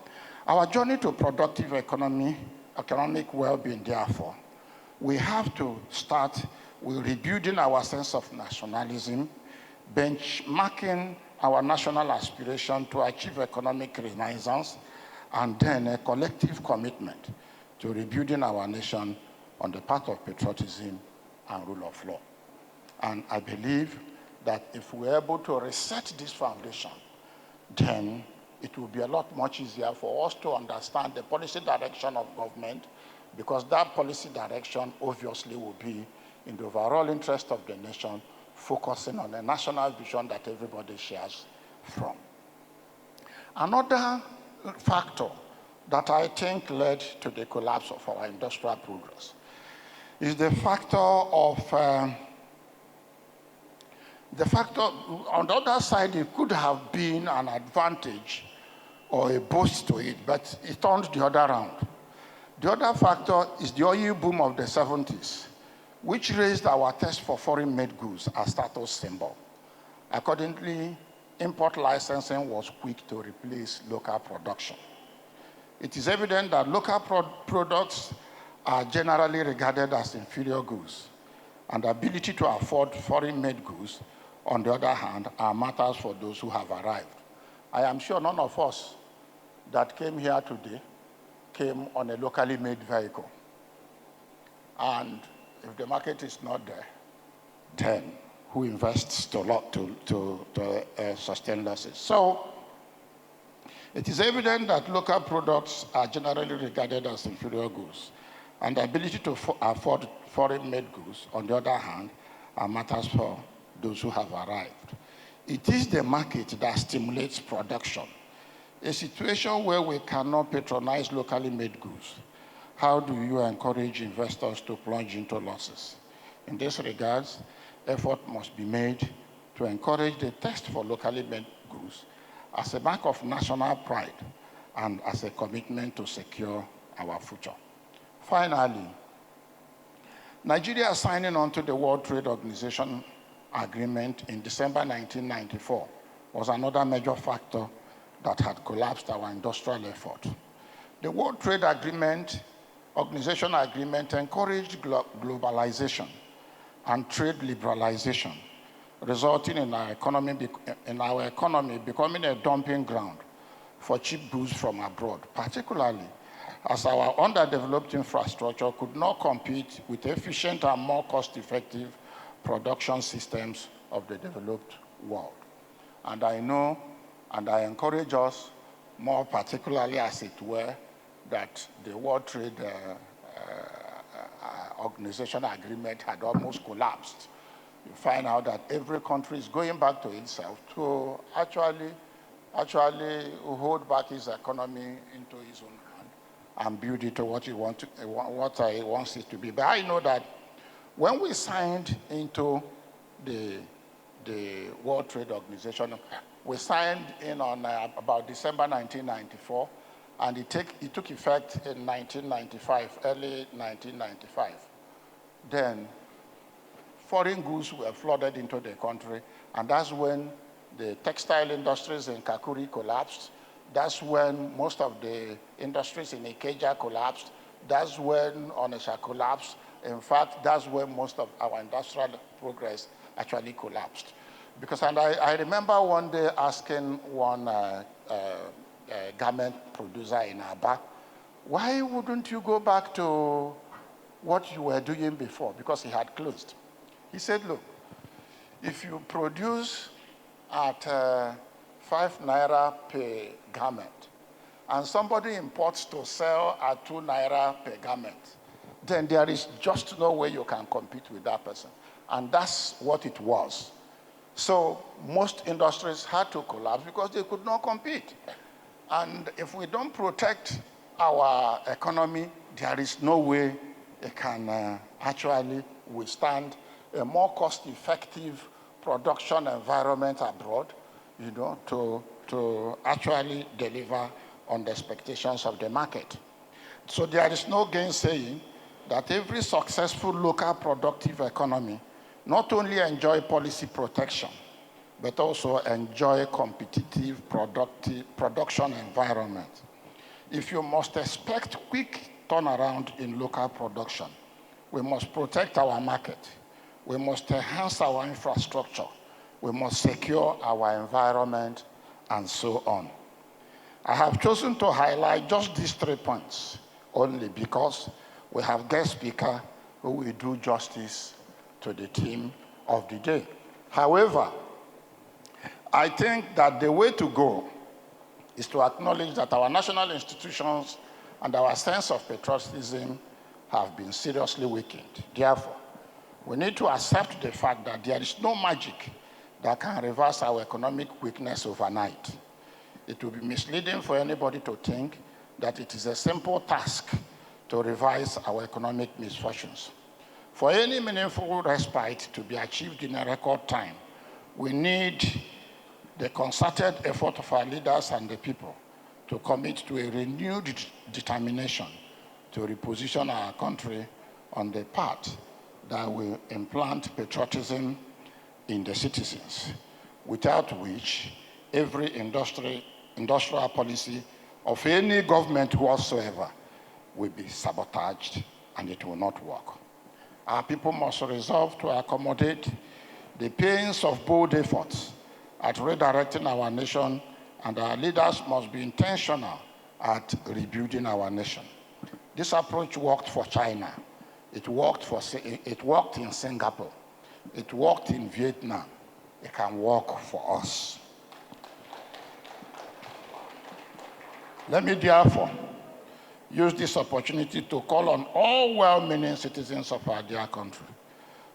our journey to productive economic well-being, therefore, we have to start with rebuilding our sense of nationalism, benchmarking our national aspiration to achieve economic renaissance, and then a collective commitment to rebuilding our nation on the path of patriotism and rule of law. And I believe that if we're able to reset this foundation, then it will be a lot much easier for us to understand the policy direction of government, because that policy direction obviously will be in the overall interest of the nation, focusing on a national vision that everybody shares from. Another factor that I think led to the collapse of our industrial progress is the factor on the other side, it could have been an advantage or a boost to it, but it turned the other around. The other factor is the oil boom of the 70s, which raised our taste for foreign-made goods as status symbol. Accordingly, import licensing was quick to replace local production. It is evident that local products are generally regarded as inferior goods, and the ability to afford foreign-made goods, on the other hand, are matters for those who have arrived. I am sure none of us that came here today came on a locally made vehicle. And if the market is not there, then who invests to sustain losses? So it is evident that local products are generally regarded as inferior goods, and the ability to afford foreign-made goods, on the other hand, are matters for those who have arrived. It is the market that stimulates production. A situation where we cannot patronize locally made goods, how do you encourage investors to plunge into losses? In this regard, effort must be made to encourage the taste for locally made goods as a mark of national pride and as a commitment to secure our future. Finally, Nigeria signing on to the World Trade Organization agreement in December 1994 was another major factor that had collapsed our industrial effort. The World Trade Organization agreement encouraged globalization and trade liberalization, resulting in our economy becoming a dumping ground for cheap goods from abroad, particularly as our underdeveloped infrastructure could not compete with efficient and more cost-effective production systems of the developed world. And I know, and I encourage us, more particularly as it were, that the World Trade Organization agreement had almost collapsed. You find out that every country is going back to itself to actually hold back its economy into its own hand and build it to what it wants it to be. But I know that when we signed into the World Trade Organization, we signed in on about December 1994, and it took effect in 1995, early 1995. Then foreign goods were flooded into the country, and that's when the textile industries in Kakuri collapsed. That's when most of the industries in Ikeja collapsed. That's when Onitsha collapsed. In fact, that's when most of our industrial progress actually collapsed. Because, and I remember one day asking one garment producer in Aba, why wouldn't you go back to what you were doing before? Because he had closed. He said, look, if you produce at 5 naira per garment, and somebody imports to sell at 2 naira per garment, then there is just no way you can compete with that person. And that's what it was. So most industries had to collapse because they could not compete. And if we don't protect our economy, there is no way it can actually withstand a more cost-effective production environment abroad, you know, to actually deliver on the expectations of the market. So there is no gainsaying that every successful local productive economy not only enjoy policy protection, but also enjoy competitive production environment. If you must expect quick turnaround in local production, we must protect our market. We must enhance our infrastructure. We must secure our environment, and so on. I have chosen to highlight just these 3 points only because we have guest speaker who will do justice to the theme of the day. However, I think that the way to go is to acknowledge that our national institutions and our sense of patriotism have been seriously weakened. Therefore, we need to accept the fact that there is no magic that can reverse our economic weakness overnight. It will be misleading for anybody to think that it is a simple task to revise our economic misfortunes. For any meaningful respite to be achieved in a record time, we need the concerted effort of our leaders and the people to commit to a renewed determination to reposition our country on the path that will implant patriotism in the citizens, without which every industrial policy of any government whatsoever will be sabotaged and it will not work. Our people must resolve to accommodate the pains of bold efforts at redirecting our nation, and our leaders must be intentional at rebuilding our nation. This approach worked for China. It worked in Singapore. It worked in Vietnam. It can work for us. Let me therefore use this opportunity to call on all well-meaning citizens of our dear country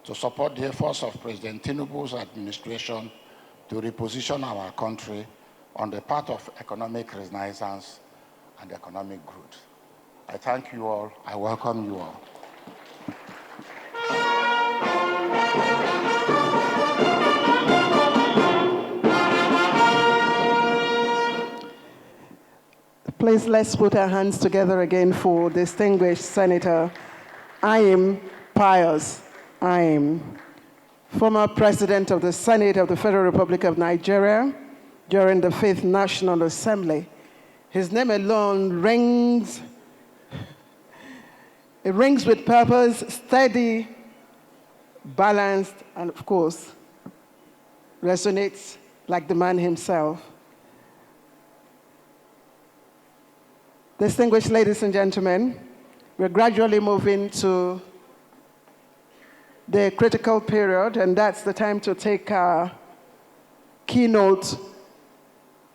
to support the efforts of President Tinubu's administration to reposition our country on the path of economic renaissance and economic growth. I thank you all. I welcome you all. Please, let's put our hands together again for distinguished Senator Ayim Pius Ayim, former President of the Senate of the Federal Republic of Nigeria during the 5th National Assembly. His name alone rings with purpose, steady, balanced, and of course, resonates like the man himself. Distinguished ladies and gentlemen, we're gradually moving to the critical period, and that's the time to take our keynote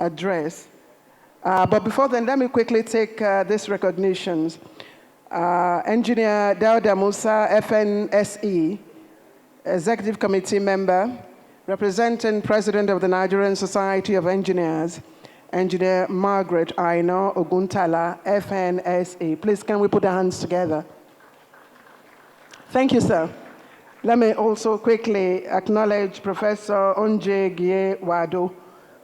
address. But before then, let me quickly take these recognitions. Engineer Dauda Musa, FNSE, Executive Committee member, representing President of the Nigerian Society of Engineers, Engineer Margaret Aino Oguntala, FNSE. Please, can we put our hands together? Thank you, sir. Let me also quickly acknowledge Professor Onje Gie Wado,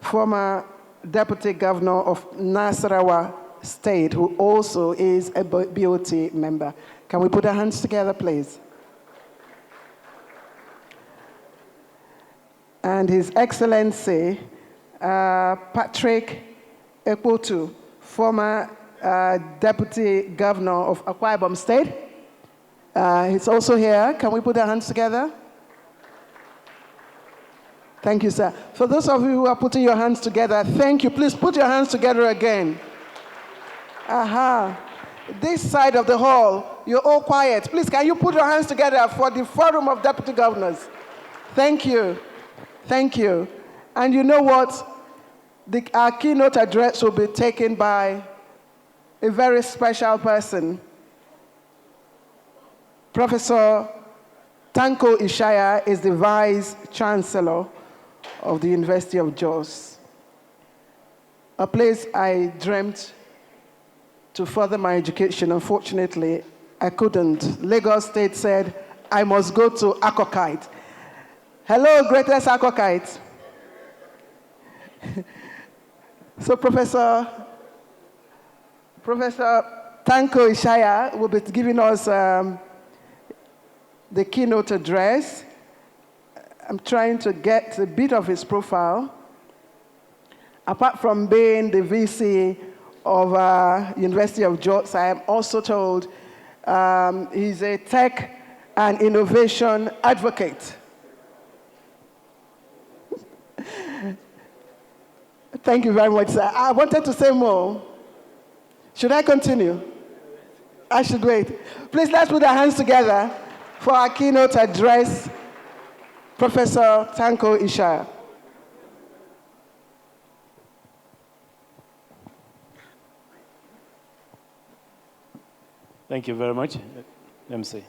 former Deputy Governor of Nasarawa State, who also is a BOT member. Can we put our hands together, please? And His Excellency, Patrick Ekwotu, former Deputy Governor of Akwa Ibom State. He's also here. Can we put our hands together? Thank you, sir. For those of you who are putting your hands together, thank you. Please put your hands together again. Aha. This side of the hall, you're all quiet. Please, can you put your hands together for the Forum of Deputy Governors? Thank you. Thank you. And you know what? Our keynote address will be taken by a very special person. Professor Tanko Ishaya is the Vice Chancellor of the University of Jos, a place I dreamt to further my education. Unfortunately, I couldn't. Lagos State said I must go to Akokite. Hello, greatest Akokite. So Professor Tanko Ishaya will be giving us the keynote address. I'm trying to get a bit of his profile. Apart from being the VC of University of Jos, I am also told he's a tech and innovation advocate. Thank you very much, sir. I wanted to say more. Should I continue? I should wait. Please, let's put our hands together for our keynote address, Professor Tanko Ishaya. Thank you very much, MC.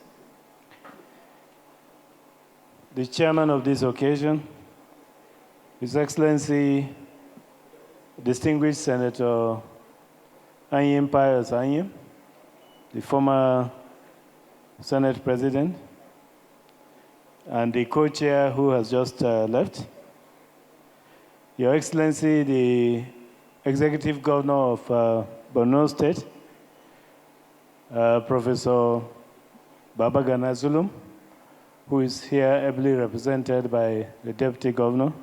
The chairman of this occasion, His Excellency, distinguished Senator Anyim Pius Anyim, the former Senate President, and the co-chair who has just left, Your Excellency, the Executive Governor of Borno State, Professor Babagana Zulum, who is here ably represented by the Deputy Governor.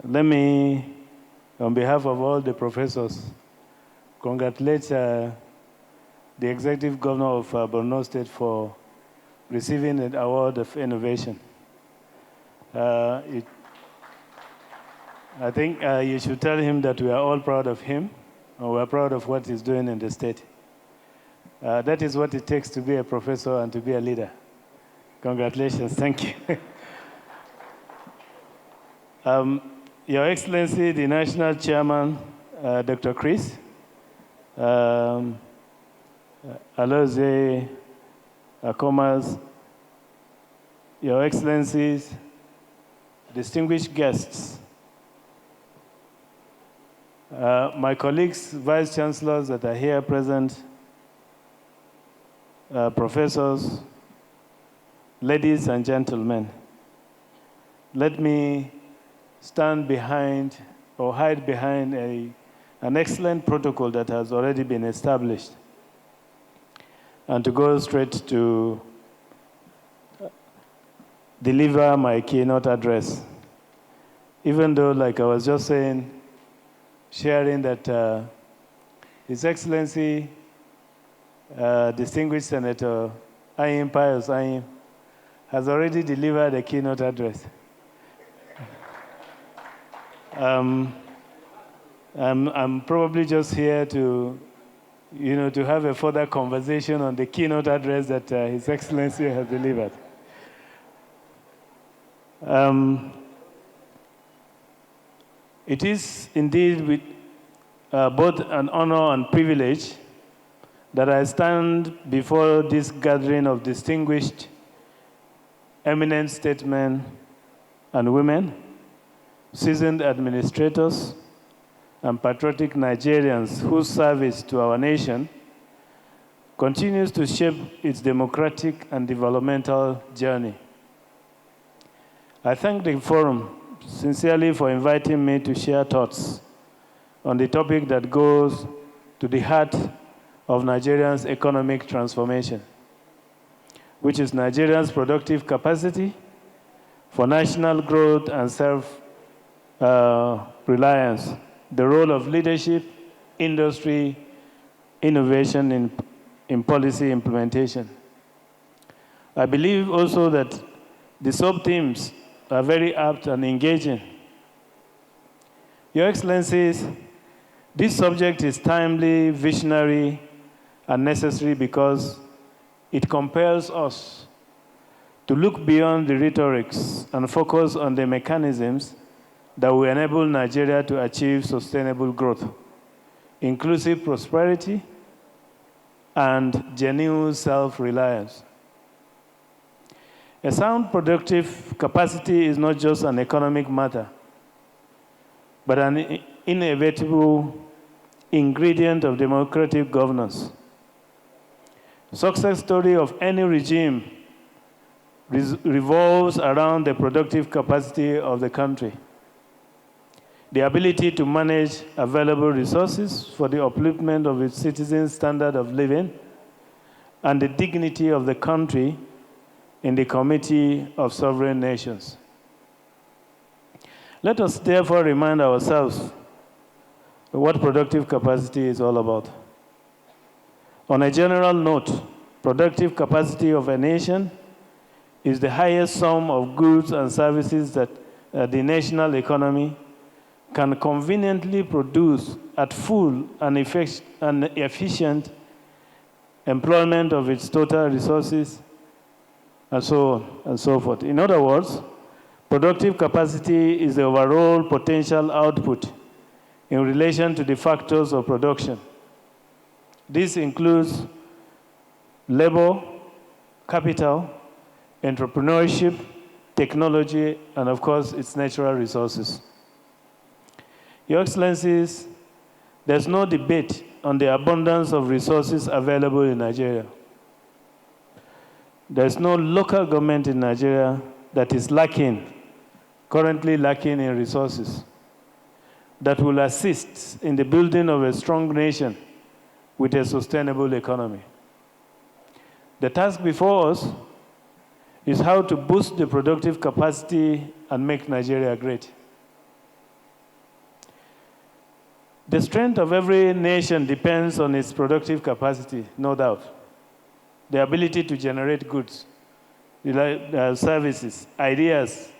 Let me, on behalf of all the professors, congratulate the Executive Governor of Borno State for receiving an award of innovation. I think you should tell him that we are all proud of him, and we are proud of what he's doing in the state. That is what it takes to be a professor and to be a leader. Congratulations, thank you. Your Excellency, the National Chairman, Dr. Chris, Alozie Akomas, Your Excellencies, distinguished guests, my colleagues, vice chancellors that are here present, professors, ladies and gentlemen, let me stand behind or hide behind an excellent protocol that has already been established, and to go straight to deliver my keynote address. Even though, like I was just saying, sharing that His Excellency, distinguished Senator Anyim Pius Anyim, has already delivered a keynote address. I'm probably just here to, to have a further conversation on the keynote address that His Excellency has delivered. It is indeed with both an honor and privilege that I stand before this gathering of distinguished, eminent statesmen and women, seasoned administrators, and patriotic Nigerians whose service to our nation continues to shape its democratic and developmental journey. I thank the forum sincerely for inviting me to share thoughts on the topic that goes to the heart of Nigerians' economic transformation, which is Nigerians' productive capacity for national growth and self-reliance, the role of leadership, industry, innovation in policy implementation. I believe also that the sub-themes are very apt and engaging. Your Excellencies, this subject is timely, visionary, and necessary because it compels us to look beyond the rhetorics and focus on the mechanisms that will enable Nigeria to achieve sustainable growth, inclusive prosperity, and genuine self-reliance. A sound productive capacity is not just an economic matter, but an inevitable ingredient of democratic governance. Success story of any regime revolves around the productive capacity of the country, the ability to manage available resources for the upliftment of its citizens' standard of living, and the dignity of the country in the Committee of Sovereign Nations. Let us therefore remind ourselves what productive capacity is all about. On a general note, productive capacity of a nation is the highest sum of goods and services that the national economy can conveniently produce at full and efficient employment of its total resources, and so on and so forth. In other words, productive capacity is the overall potential output in relation to the factors of production. This includes labor, capital, entrepreneurship, technology, and of course, its natural resources. Your Excellencies, there's no debate on the abundance of resources available in Nigeria. There's no local government in Nigeria that is currently lacking in resources that will assist in the building of a strong nation with a sustainable economy. The task before us is how to boost the productive capacity and make Nigeria great. The strength of every nation depends on its productive capacity, no doubt. The ability to generate goods, services, ideas,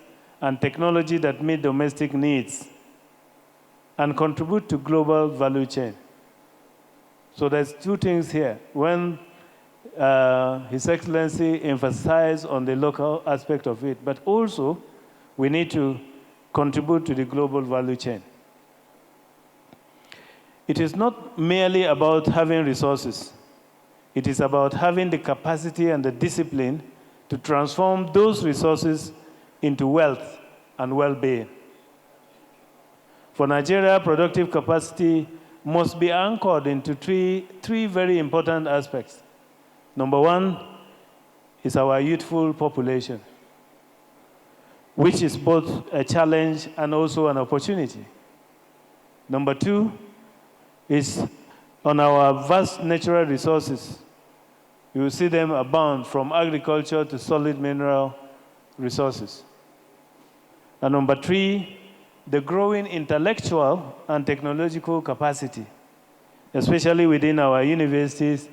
and technology that meet domestic needs and contribute to global value chain. So there's two things here. When His Excellency emphasized on the local aspect of it, but also we need to contribute to the global value chain. It is not merely about having resources. It is about having the capacity and the discipline to transform those resources into wealth and well-being. For Nigeria, productive capacity must be anchored into three very important aspects. Number one is our youthful population, which is both a challenge and also an opportunity. Number two is on our vast natural resources. You will see them abound from agriculture to solid mineral resources. And number three, the growing intellectual and technological capacity, especially within our universities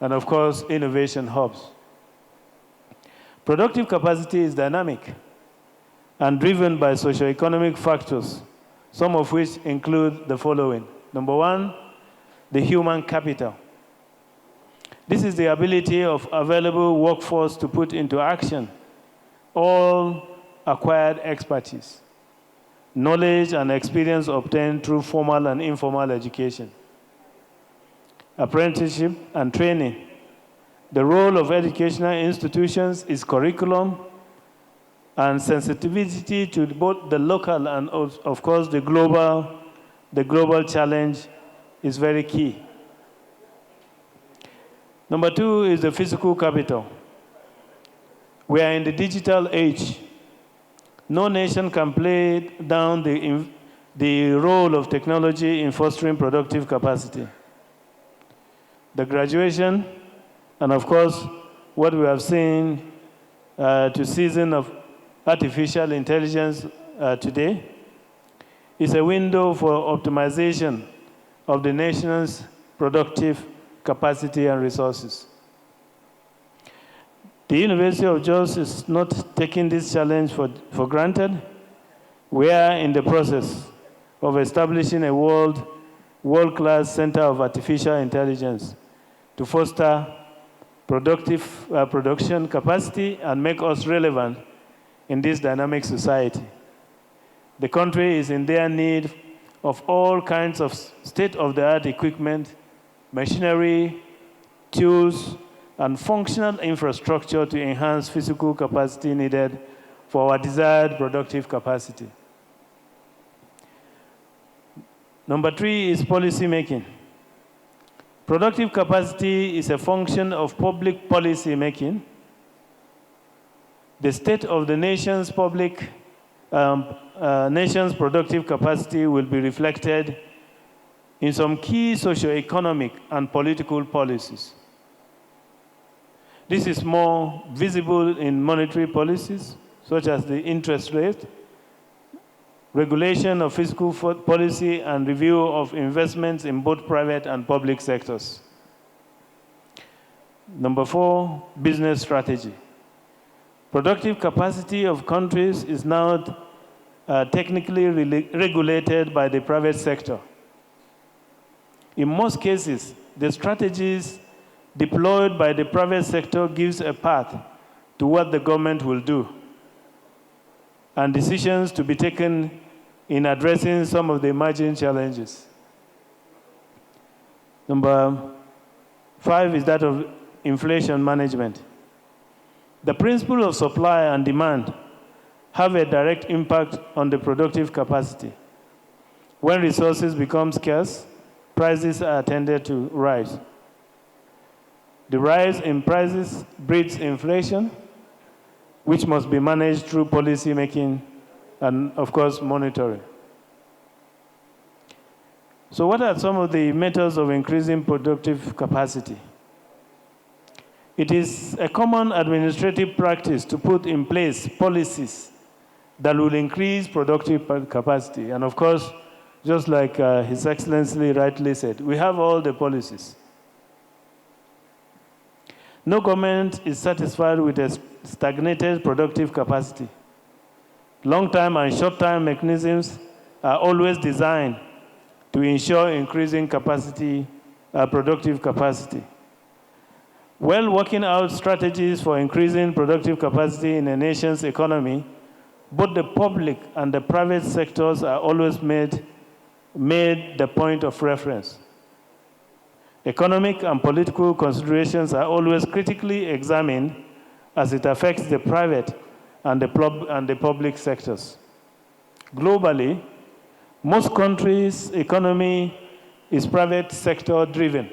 and, of course, innovation hubs. Productive capacity is dynamic and driven by socioeconomic factors, some of which include the following. Number one, the human capital. This is the ability of available workforce to put into action all acquired expertise, knowledge and experience obtained through formal and informal education, apprenticeship and training. The role of educational institutions is curriculum and sensitivity to both the local and, of course, the global challenge is very key. Number two is the physical capital. We are in the digital age. No nation can play down the role of technology in fostering productive capacity. The graduation, and of course, what we have seen to season of artificial intelligence today, is a window for optimization of the nation's productive capacity and resources. The University of Jos is not taking this challenge for granted. We are in the process of establishing a world-class center of artificial intelligence to foster productive production capacity and make us relevant in this dynamic society. The country is in their need of all kinds of state-of-the-art equipment, machinery, tools, and functional infrastructure to enhance physical capacity needed for our desired productive capacity. Number three is policy making. Productive capacity is a function of public policy making. The state of the nation's nation's productive capacity will be reflected in some key socioeconomic and political policies. This is more visible in monetary policies, such as the interest rate, regulation of fiscal policy, and review of investments in both private and public sectors. Number 4, business strategy. Productive capacity of countries is now technically regulated by the private sector. In most cases, the strategies deployed by the private sector gives a path to what the government will do and decisions to be taken in addressing some of the emerging challenges. Number 5 is that of inflation management. The principle of supply and demand have a direct impact on the productive capacity. When resources become scarce, prices are tended to rise. The rise in prices breeds inflation, which must be managed through policy making and, of course, monitoring. So what are some of the methods of increasing productive capacity? It is a common administrative practice to put in place policies that will increase productive capacity. And of course, just like His Excellency rightly said, we have all the policies. No government is satisfied with a stagnated productive capacity. Long-term and short-term mechanisms are always designed to ensure increasing capacity, productive capacity. While working out strategies for increasing productive capacity in a nation's economy, both the public and the private sectors are always made the point of reference. Economic and political considerations are always critically examined as it affects the private and the public sectors. Globally, most countries' economy is private sector driven,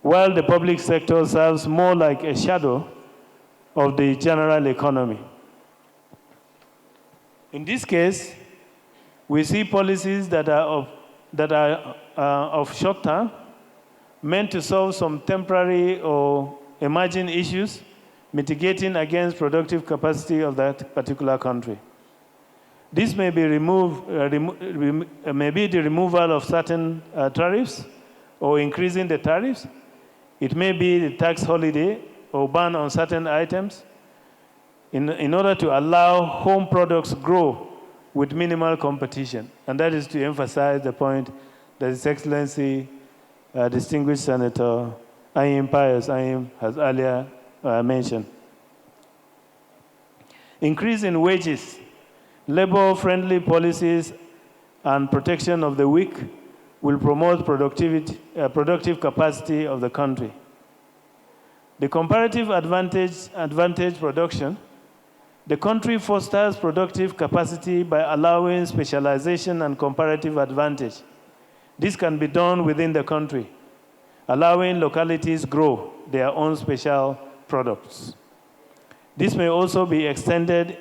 while the public sector serves more like a shadow of the general economy. In this case, we see policies that are of short term, meant to solve some temporary or emerging issues, mitigating against productive capacity of that particular country. This may be maybe the removal of certain tariffs or increasing the tariffs. It may be the tax holiday or ban on certain items in order to allow home products grow with minimal competition. And that is to emphasize the point that His Excellency, distinguished Senator Ayim Pius Ayim has earlier mentioned. Increase in wages, labor-friendly policies, and protection of the weak will promote productive capacity of the country. The comparative advantage production, the country fosters productive capacity by allowing specialization and comparative advantage. This can be done within the country, allowing localities grow their own special products. This may also be extended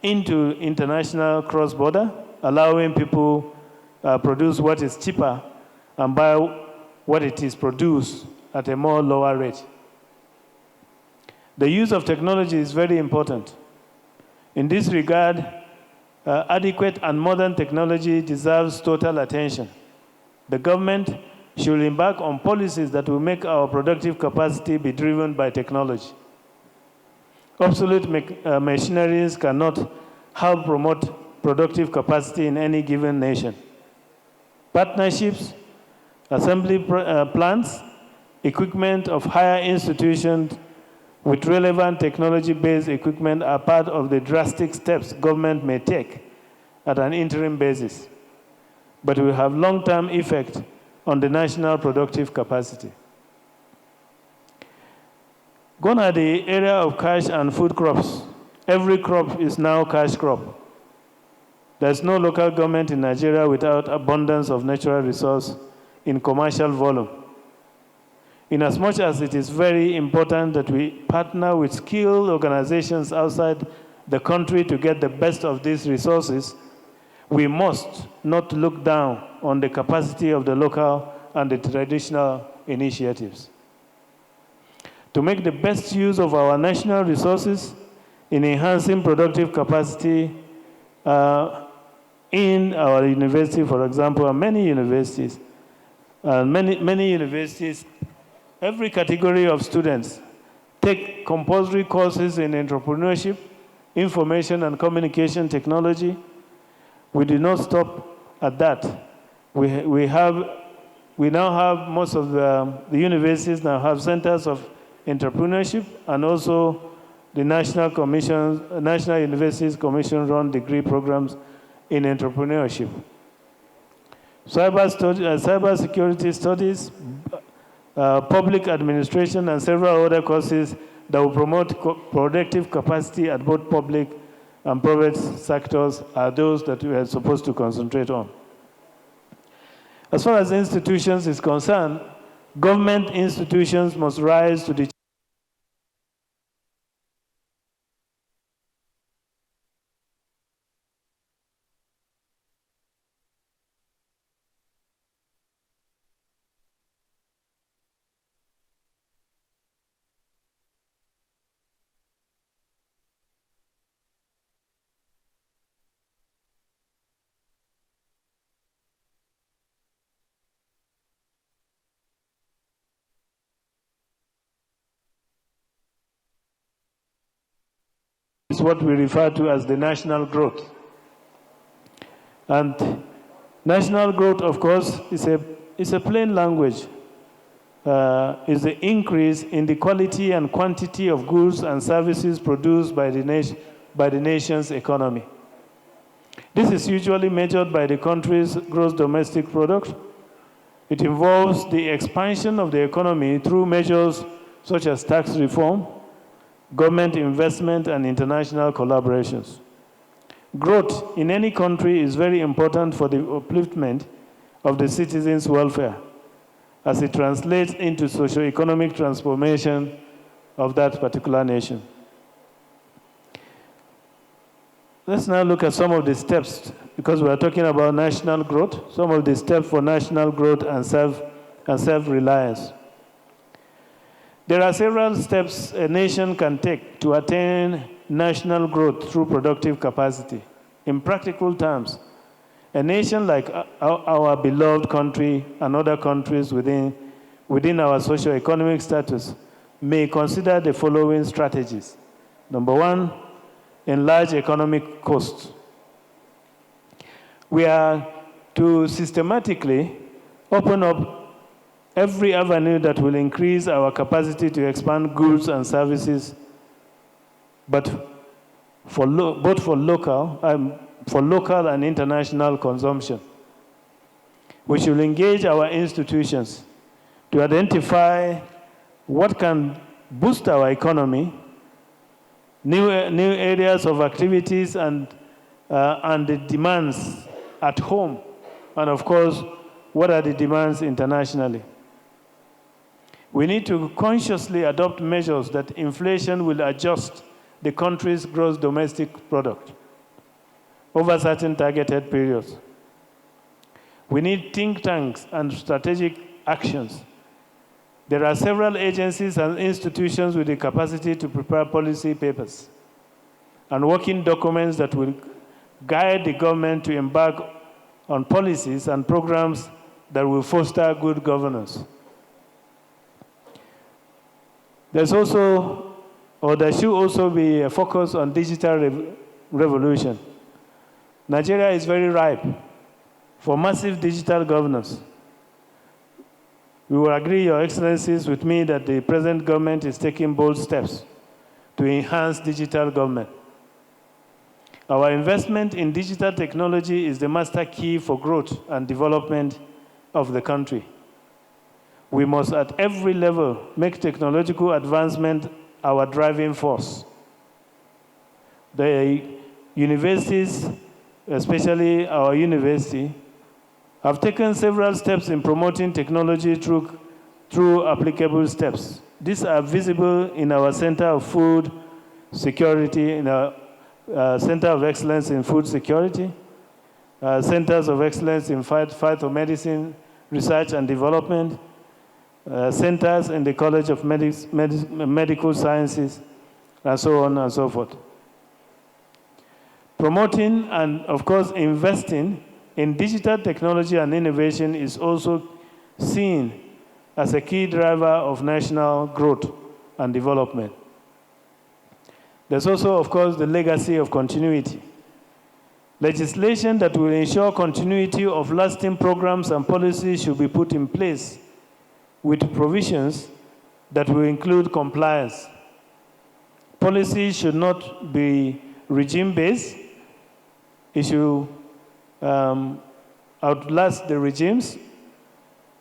into international cross-border, allowing people produce what is cheaper and buy what it is produced at a more lower rate. The use of technology is very important. In this regard, adequate and modern technology deserves total attention. The government should embark on policies that will make our productive capacity be driven by technology. Obsolete machineries cannot help promote productive capacity in any given nation. Partnerships, assembly plants, equipment of higher institutions with relevant technology-based equipment are part of the drastic steps government may take at an interim basis, but will have long-term effect on the national productive capacity. Gone are the area of cash and food crops. Every crop is now cash crop. There's no local government in Nigeria without abundance of natural resource in commercial volume. Inasmuch as it is very important that we partner with skilled organizations outside the country to get the best of these resources, we must not look down on the capacity of the local and the traditional initiatives. To make the best use of our national resources in enhancing productive capacity in our university, for example, and many universities, every category of students take compulsory courses in entrepreneurship, information and communication technology. We do not stop at that. We now have most of the universities now have centers of entrepreneurship, and also the National Universities Commission run degree programs in entrepreneurship. Cyber security studies, public administration, and several other courses that will promote productive capacity at both public and private sectors are those that we are supposed to concentrate on. As far as institutions is concerned, government institutions must rise to the is what we refer to as the national growth. And national growth, of course, is a plain language. Is the increase in the quality and quantity of goods and services produced by the nation's economy. This is usually measured by the country's gross domestic product. It involves the expansion of the economy through measures such as tax reform, government investment, and international collaborations. Growth in any country is very important for the upliftment of the citizens' welfare, as it translates into socio-economic transformation of that particular nation. Let's now look at some of the steps, because we are talking about national growth, some of the steps for national growth and self-reliance. There are several steps a nation can take to attain national growth through productive capacity. In practical terms, a nation like our beloved country and other countries within our socio-economic status may consider the following strategies. Number one, enlarge economic costs. We are to systematically open up every avenue that will increase our capacity to expand goods and services, but both for local and international consumption. We should engage our institutions to identify what can boost our economy, new areas of activities, and the demands at home, and of course, what are the demands internationally. We need to consciously adopt measures that inflation will adjust the country's gross domestic product over certain targeted periods. We need think tanks and strategic actions. There are several agencies and institutions with the capacity to prepare policy papers and working documents that will guide the government to embark on policies and programs that will foster good governance. There should also be a focus on digital revolution. Nigeria is very ripe for massive digital governance. We will agree, Your Excellencies, with me that the present government is taking bold steps to enhance digital government. Our investment in digital technology is the master key for growth and development of the country. We must, at every level, make technological advancement our driving force. The universities, especially our university, have taken several steps in promoting technology through applicable steps. These are visible in our Center of Food Security, in our Center of Excellence in Food Security, Centers of Excellence in Phytomedicine Research and Development, centers in the College of Medical Sciences, and so on and so forth. Promoting and, of course, investing in digital technology and innovation is also seen as a key driver of national growth and development. There's also, of course, the legacy of continuity. Legislation that will ensure continuity of lasting programs and policies should be put in place with provisions that will include compliance. Policy should not be regime-based. It should outlast the regimes.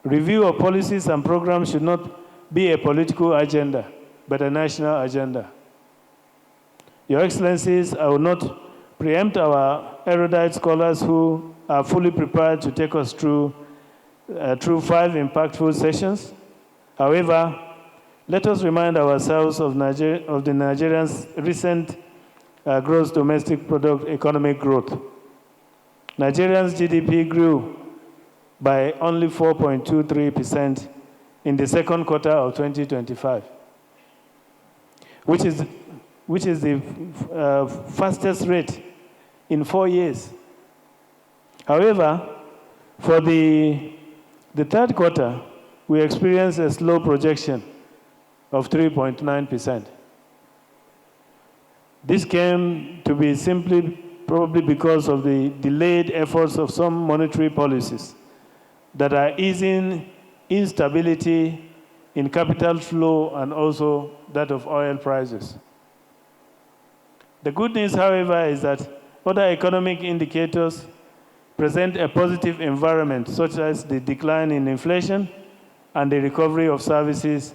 Review of policies and programs should not be a political agenda, but a national agenda. Your Excellencies, I will not preempt our erudite scholars who are fully prepared to take us through 5 impactful sessions. However, let us remind ourselves of the Nigerians' recent gross domestic product economic growth. Nigerians' GDP grew by only 4.23% in the second quarter of 2025, which is the fastest rate in 4 years. However, for the third quarter, we experienced a slow projection of 3.9%. This came to be simply probably because of the delayed efforts of some monetary policies that are easing instability in capital flow and also that of oil prices. The good news, however, is that other economic indicators present a positive environment, such as the decline in inflation and the recovery of services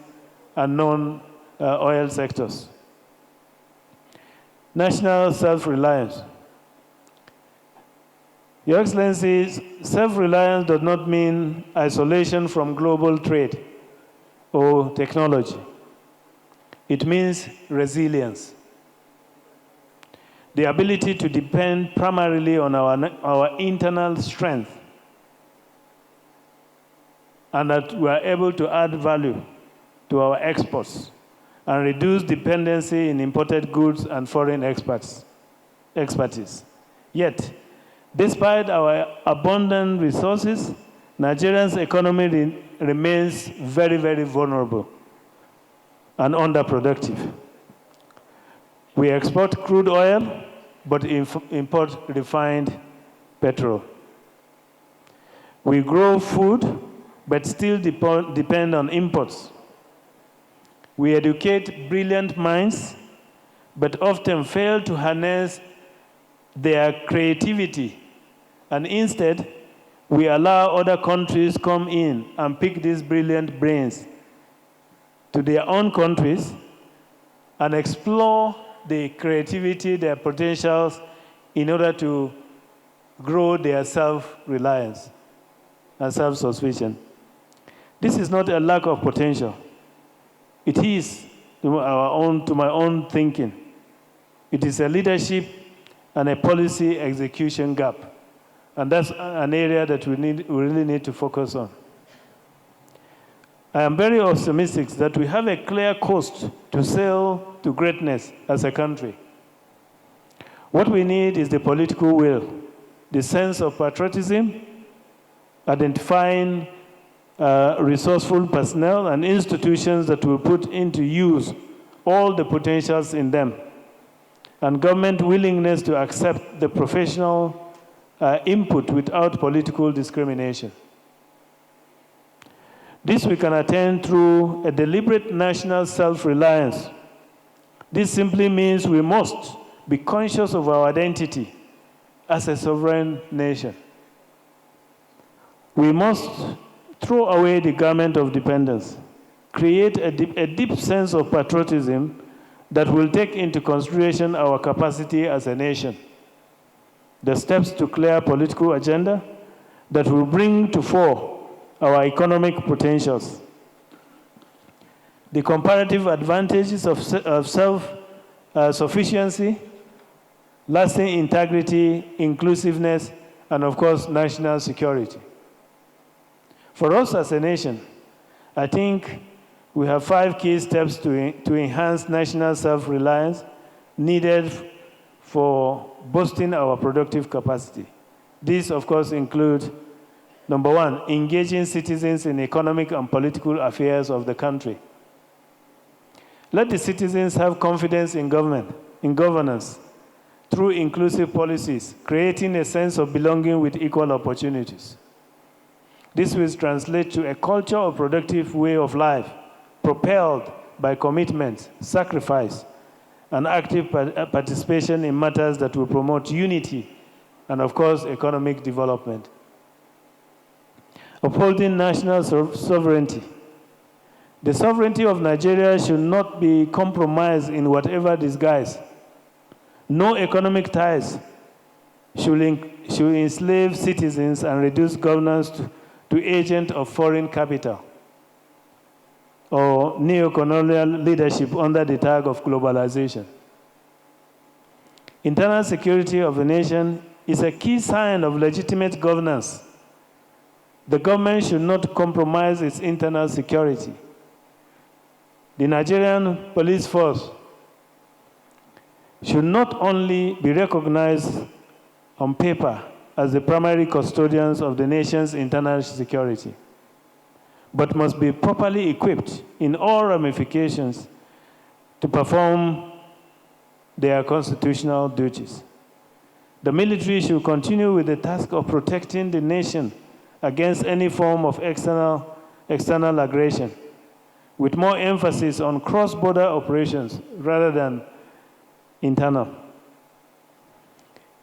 and non-oil sectors. National self-reliance. Your Excellencies, self-reliance does not mean isolation from global trade or technology. It means resilience. The ability to depend primarily on our internal strength, and that we are able to add value to our exports and reduce dependency in imported goods and foreign expertise. Yet, despite our abundant resources, Nigeria's economy remains very, very vulnerable and underproductive. We export crude oil, but import refined petrol. We grow food, but still depend on imports. We educate brilliant minds, but often fail to harness their creativity. And instead, we allow other countries come in and pick these brilliant brains to their own countries and explore the creativity, their potentials, in order to grow their self-reliance and self-sufficiency. This is not a lack of potential. It is, to my own thinking, it is a leadership and a policy execution gap. And that's an area that we really need to focus on. I am very optimistic that we have a clear course to sail to greatness as a country. What we need is the political will, the sense of patriotism, identifying resourceful personnel and institutions that will put into use all the potentials in them, and government willingness to accept the professional input without political discrimination. This we can attain through a deliberate national self-reliance. This simply means we must be conscious of our identity as a sovereign nation. We must throw away the garment of dependence, create a deep sense of patriotism that will take into consideration our capacity as a nation, the steps to clear political agenda that will bring to fore our economic potentials, the comparative advantages of self-sufficiency, lasting integrity, inclusiveness, and of course, national security. For us as a nation, I think we have 5 key steps to enhance national self-reliance needed for boosting our productive capacity. These, of course, include, number 1, engaging citizens in economic and political affairs of the country. Let the citizens have confidence in government, in governance, through inclusive policies, creating a sense of belonging with equal opportunities. This will translate to a culture of productive way of life, propelled by commitment, sacrifice, and active participation in matters that will promote unity and, of course, economic development. Upholding national sovereignty. The sovereignty of Nigeria should not be compromised in whatever disguise. No economic ties should enslave citizens and reduce governance to agent of foreign capital or neo-colonial leadership under the tag of globalization. Internal security of the nation is a key sign of legitimate governance. The government should not compromise its internal security. The Nigerian police force should not only be recognized on paper as the primary custodians of the nation's internal security, but must be properly equipped in all ramifications to perform their constitutional duties. The military should continue with the task of protecting the nation against any form of external aggression, with more emphasis on cross-border operations rather than internal.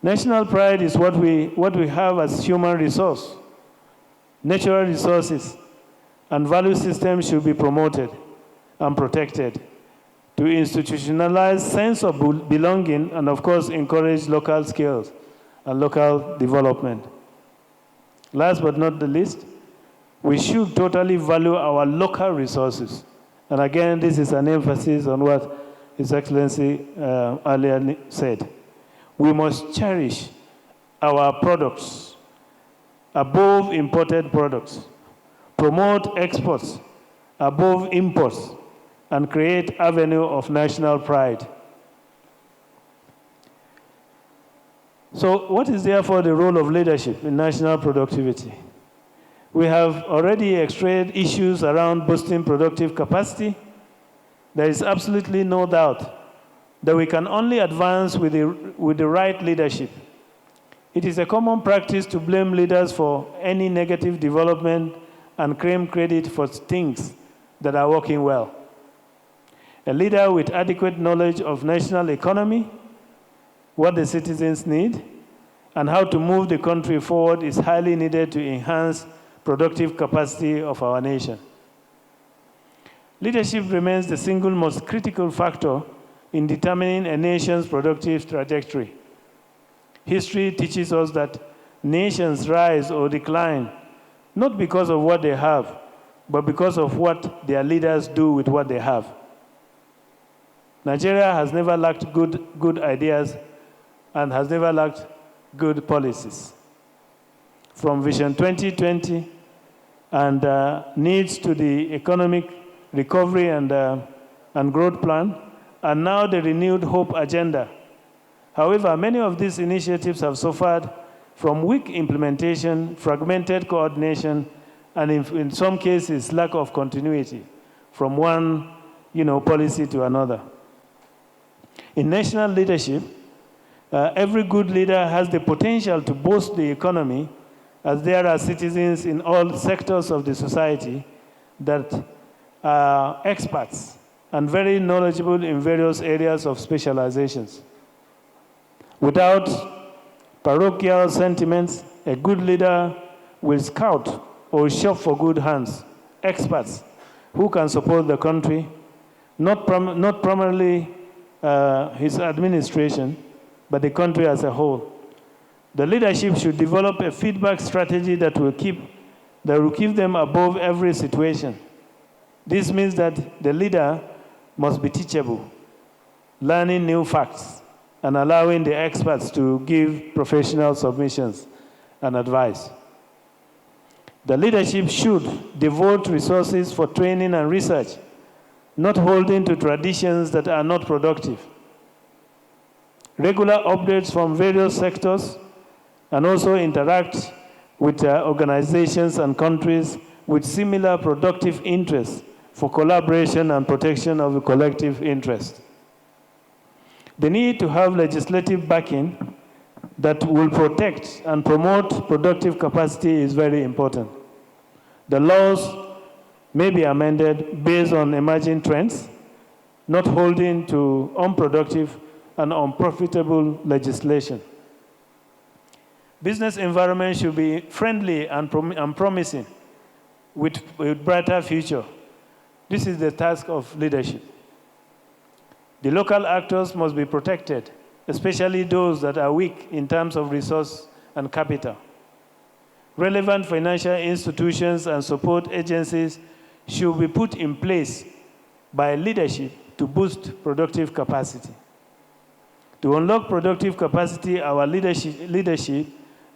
National pride is what we have as human resource. Natural resources and value systems should be promoted and protected to institutionalize sense of belonging and, of course, encourage local skills and local development. Last but not the least, we should totally value our local resources. And again, this is an emphasis on what His Excellency earlier said. We must cherish our products above imported products, promote exports above imports, and create avenue of national pride. So what is therefore the role of leadership in national productivity? We have already extracted issues around boosting productive capacity. There is absolutely no doubt that we can only advance with the right leadership. It is a common practice to blame leaders for any negative development and claim credit for things that are working well. A leader with adequate knowledge of national economy, what the citizens need, and how to move the country forward is highly needed to enhance productive capacity of our nation. Leadership remains the single most critical factor in determining a nation's productive trajectory. History teaches us that nations rise or decline not because of what they have, but because of what their leaders do with what they have. Nigeria has never lacked good ideas and has never lacked good policies. From Vision 2020 and needs to the economic recovery and growth plan, and now the renewed hope agenda. However, many of these initiatives have suffered from weak implementation, fragmented coordination, and in some cases, lack of continuity from one policy to another. In national leadership, every good leader has the potential to boost the economy, as there are citizens in all sectors of the society that are experts and very knowledgeable in various areas of specializations. Without parochial sentiments, a good leader will scout or shop for good hands, experts who can support the country, not primarily his administration, but the country as a whole. The leadership should develop a feedback strategy that will keep them above every situation. This means that the leader must be teachable, learning new facts, and allowing the experts to give professional submissions and advice. The leadership should devote resources for training and research, not holding to traditions that are not productive. Regular updates from various sectors, and also interact with organizations and countries with similar productive interests for collaboration and protection of the collective interest. The need to have legislative backing that will protect and promote productive capacity is very important. The laws may be amended based on emerging trends, not holding to unproductive and unprofitable legislation. Business environment should be friendly and promising with brighter future. This is the task of leadership. The local actors must be protected, especially those that are weak in terms of resource and capital. Relevant financial institutions and support agencies should be put in place by leadership to boost productive capacity. To unlock productive capacity, our leadership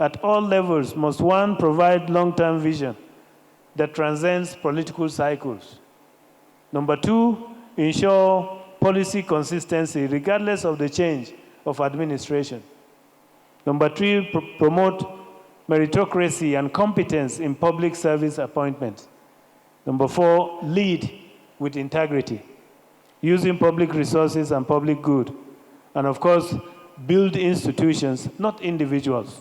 at all levels must, one, provide long-term vision that transcends political cycles. Number two, ensure policy consistency regardless of the change of administration. Number three, promote meritocracy and competence in public service appointments. Number four, lead with integrity, using public resources and public good. And of course, build institutions, not individuals,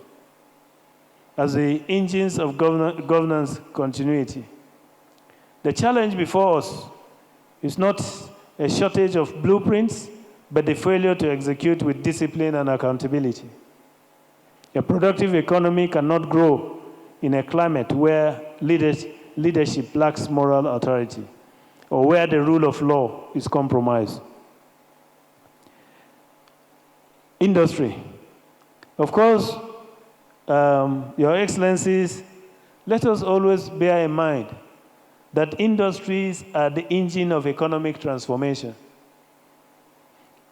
as the engines of governance continuity. The challenge before us is not a shortage of blueprints, but the failure to execute with discipline and accountability. A productive economy cannot grow in a climate where leadership lacks moral authority or where the rule of law is compromised. Industry. Of course, Your Excellencies, let us always bear in mind that industries are the engine of economic transformation.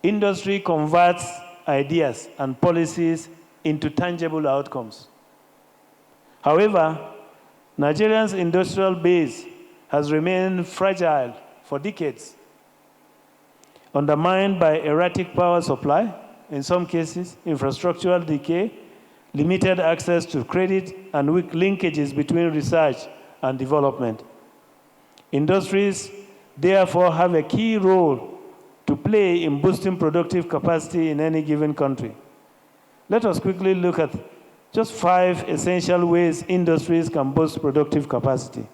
Industry converts ideas and policies into tangible outcomes. However, Nigeria's industrial base has remained fragile for decades, undermined by erratic power supply, in some cases, infrastructural decay, limited access to credit, and weak linkages between research and development. Industries, therefore, have a key role to play in boosting productive capacity in any given country. Let us quickly look at just 5 essential ways industries can boost productive capacity.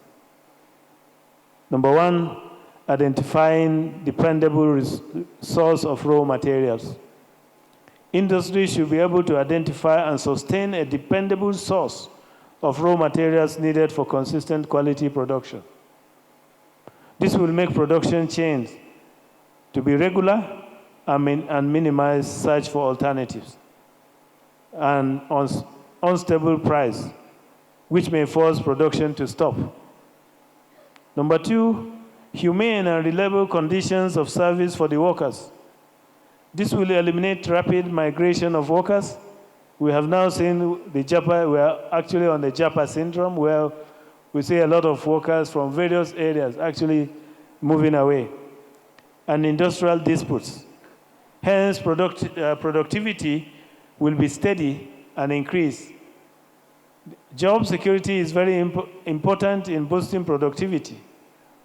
Number 1, identifying dependable source of raw materials. Industry should be able to identify and sustain a dependable source of raw materials needed for consistent quality production. This will make production chains to be regular and minimize search for alternatives and unstable price, which may force production to stop. Number 2, humane and reliable conditions of service for the workers. This will eliminate rapid migration of workers. We have now seen the JAPA, we are actually on the JAPA syndrome, where we see a lot of workers from various areas actually moving away, and industrial disputes. Hence, productivity will be steady and increase. Job security is very important in boosting productivity.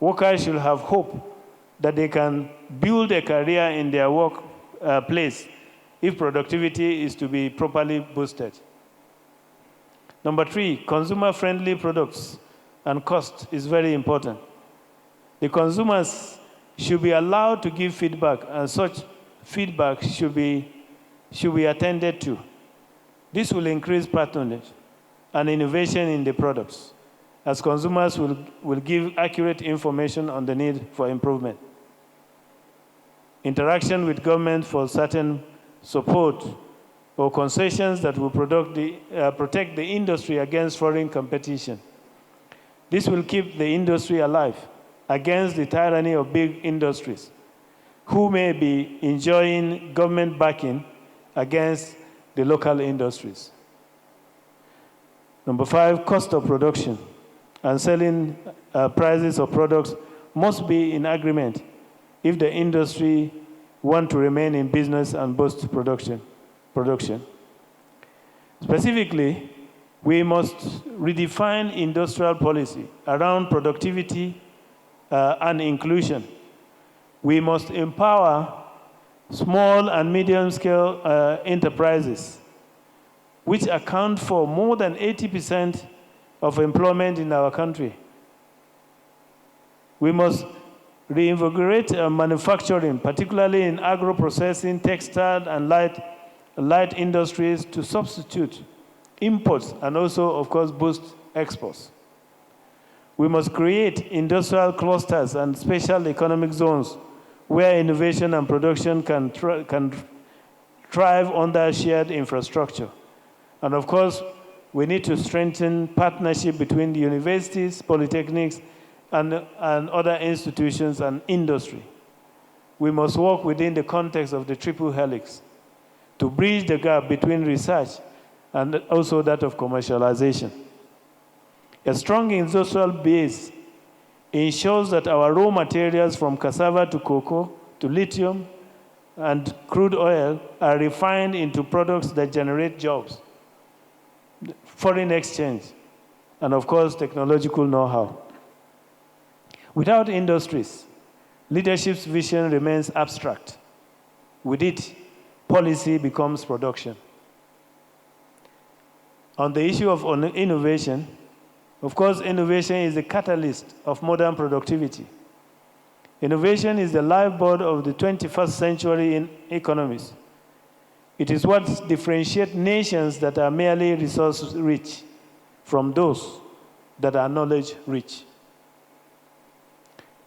Workers should have hope that they can build a career in their workplace if productivity is to be properly boosted. Number 3, consumer-friendly products and cost is very important. The consumers should be allowed to give feedback, and such feedback should be attended to. This will increase patronage and innovation in the products, as consumers will give accurate information on the need for improvement. Interaction with government for certain support or concessions that will protect the industry against foreign competition. This will keep the industry alive against the tyranny of big industries, who may be enjoying government backing against the local industries. Number 5, cost of production and selling prices of products must be in agreement if the industry want to remain in business and boost production. Specifically, we must redefine industrial policy around productivity and inclusion. We must empower small and medium-scale enterprises, which account for more than 80% of employment in our country. We must reinvigorate manufacturing, particularly in agro-processing, textile, and light industries to substitute imports and also, of course, boost exports. We must create industrial clusters and special economic zones where innovation and production can thrive under shared infrastructure. And of course, we need to strengthen partnership between the universities, polytechnics, and other institutions and industry. We must work within the context of the triple helix to bridge the gap between research and also that of commercialization. A strong industrial base ensures that our raw materials from cassava to cocoa to lithium and crude oil are refined into products that generate jobs, foreign exchange, and of course, technological know-how. Without industries, leadership's vision remains abstract. With it, policy becomes production. On the issue of innovation, of course, innovation is the catalyst of modern productivity. Innovation is the lifeblood of the 21st century in economies. It is what differentiates nations that are merely resource-rich from those that are knowledge-rich.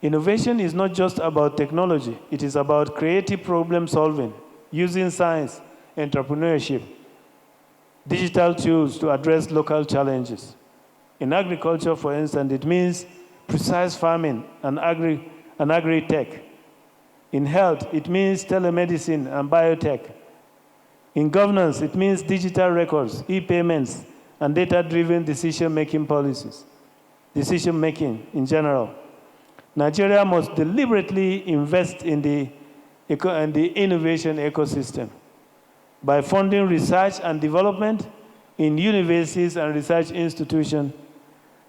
Innovation is not just about technology. It is about creative problem-solving, using science, entrepreneurship, digital tools to address local challenges. In agriculture, for instance, it means precise farming and agri-tech. In health, it means telemedicine and biotech. In governance, it means digital records, e-payments, and data-driven decision-making policies, decision-making in general. Nigeria must deliberately invest in the innovation ecosystem by funding research and development in universities and research institutions,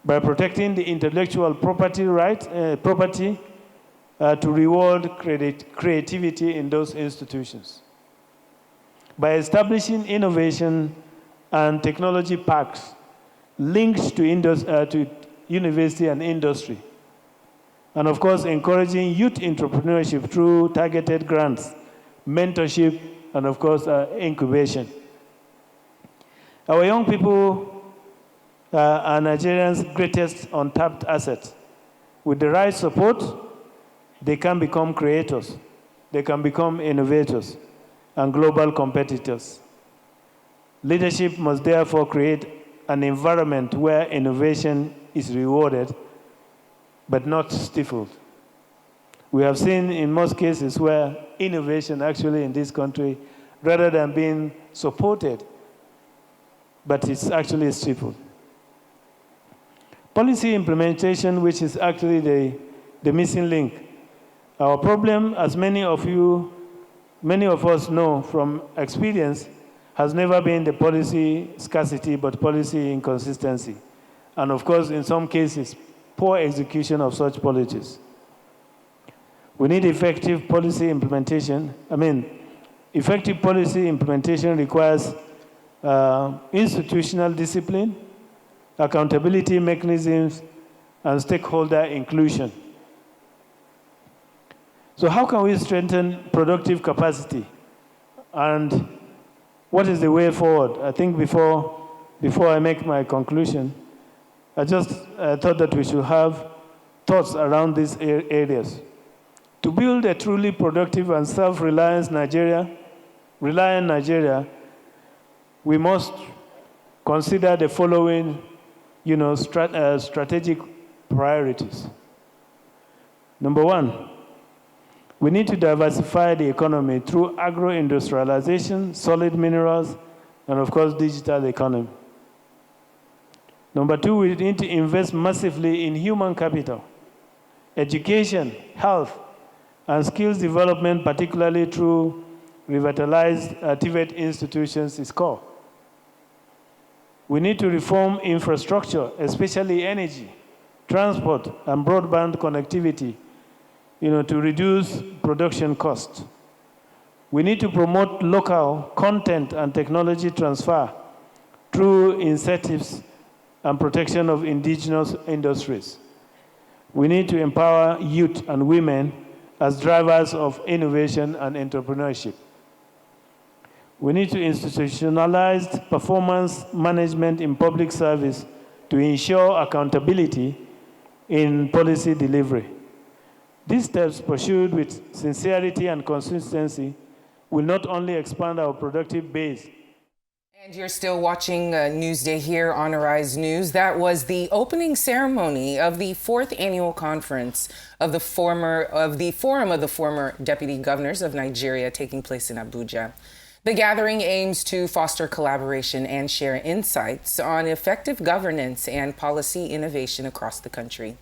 by protecting the intellectual property to reward creativity in those institutions, by establishing innovation and technology parks linked to university and industry, and of course, encouraging youth entrepreneurship through targeted grants, mentorship, and of course, incubation. Our young people are Nigerians' greatest untapped asset. With the right support, they can become creators, they can become innovators, and global competitors. Leadership must therefore create an environment where innovation is rewarded, but not stifled. We have seen in most cases where innovation actually in this country, rather than being supported, but it's actually stifled. Policy implementation, which is actually the missing link. Our problem, as many of us know from experience, has never been the policy scarcity, but policy inconsistency. And of course, in some cases, poor execution of such policies. We need effective policy implementation. Effective policy implementation requires institutional discipline, accountability mechanisms, and stakeholder inclusion. So how can we strengthen productive capacity? And what is the way forward? I think before I make my conclusion, I just thought that we should have thoughts around these areas. To build a truly productive and self-reliant Nigeria, we must consider the following strategic priorities. Number one, we need to diversify the economy through agro-industrialization, solid minerals, and of course, digital economy. Number two, we need to invest massively in human capital, education, health, and skills development, particularly through revitalized TVET institutions, is core. We need to reform infrastructure, especially energy, transport, and broadband connectivity, to reduce production costs. We need to promote local content and technology transfer through incentives and protection of indigenous industries. We need to empower youth and women as drivers of innovation and entrepreneurship. We need to institutionalize performance management in public service to ensure accountability in policy delivery. These steps, pursued with sincerity and consistency, will not only expand our productive base. And you're still watching Newsday here on Arise News. That was the opening ceremony of the 4th annual conference of the Forum of the Former Deputy Governors of Nigeria, taking place in Abuja. The gathering aims to foster collaboration and share insights on effective governance and policy innovation across the country.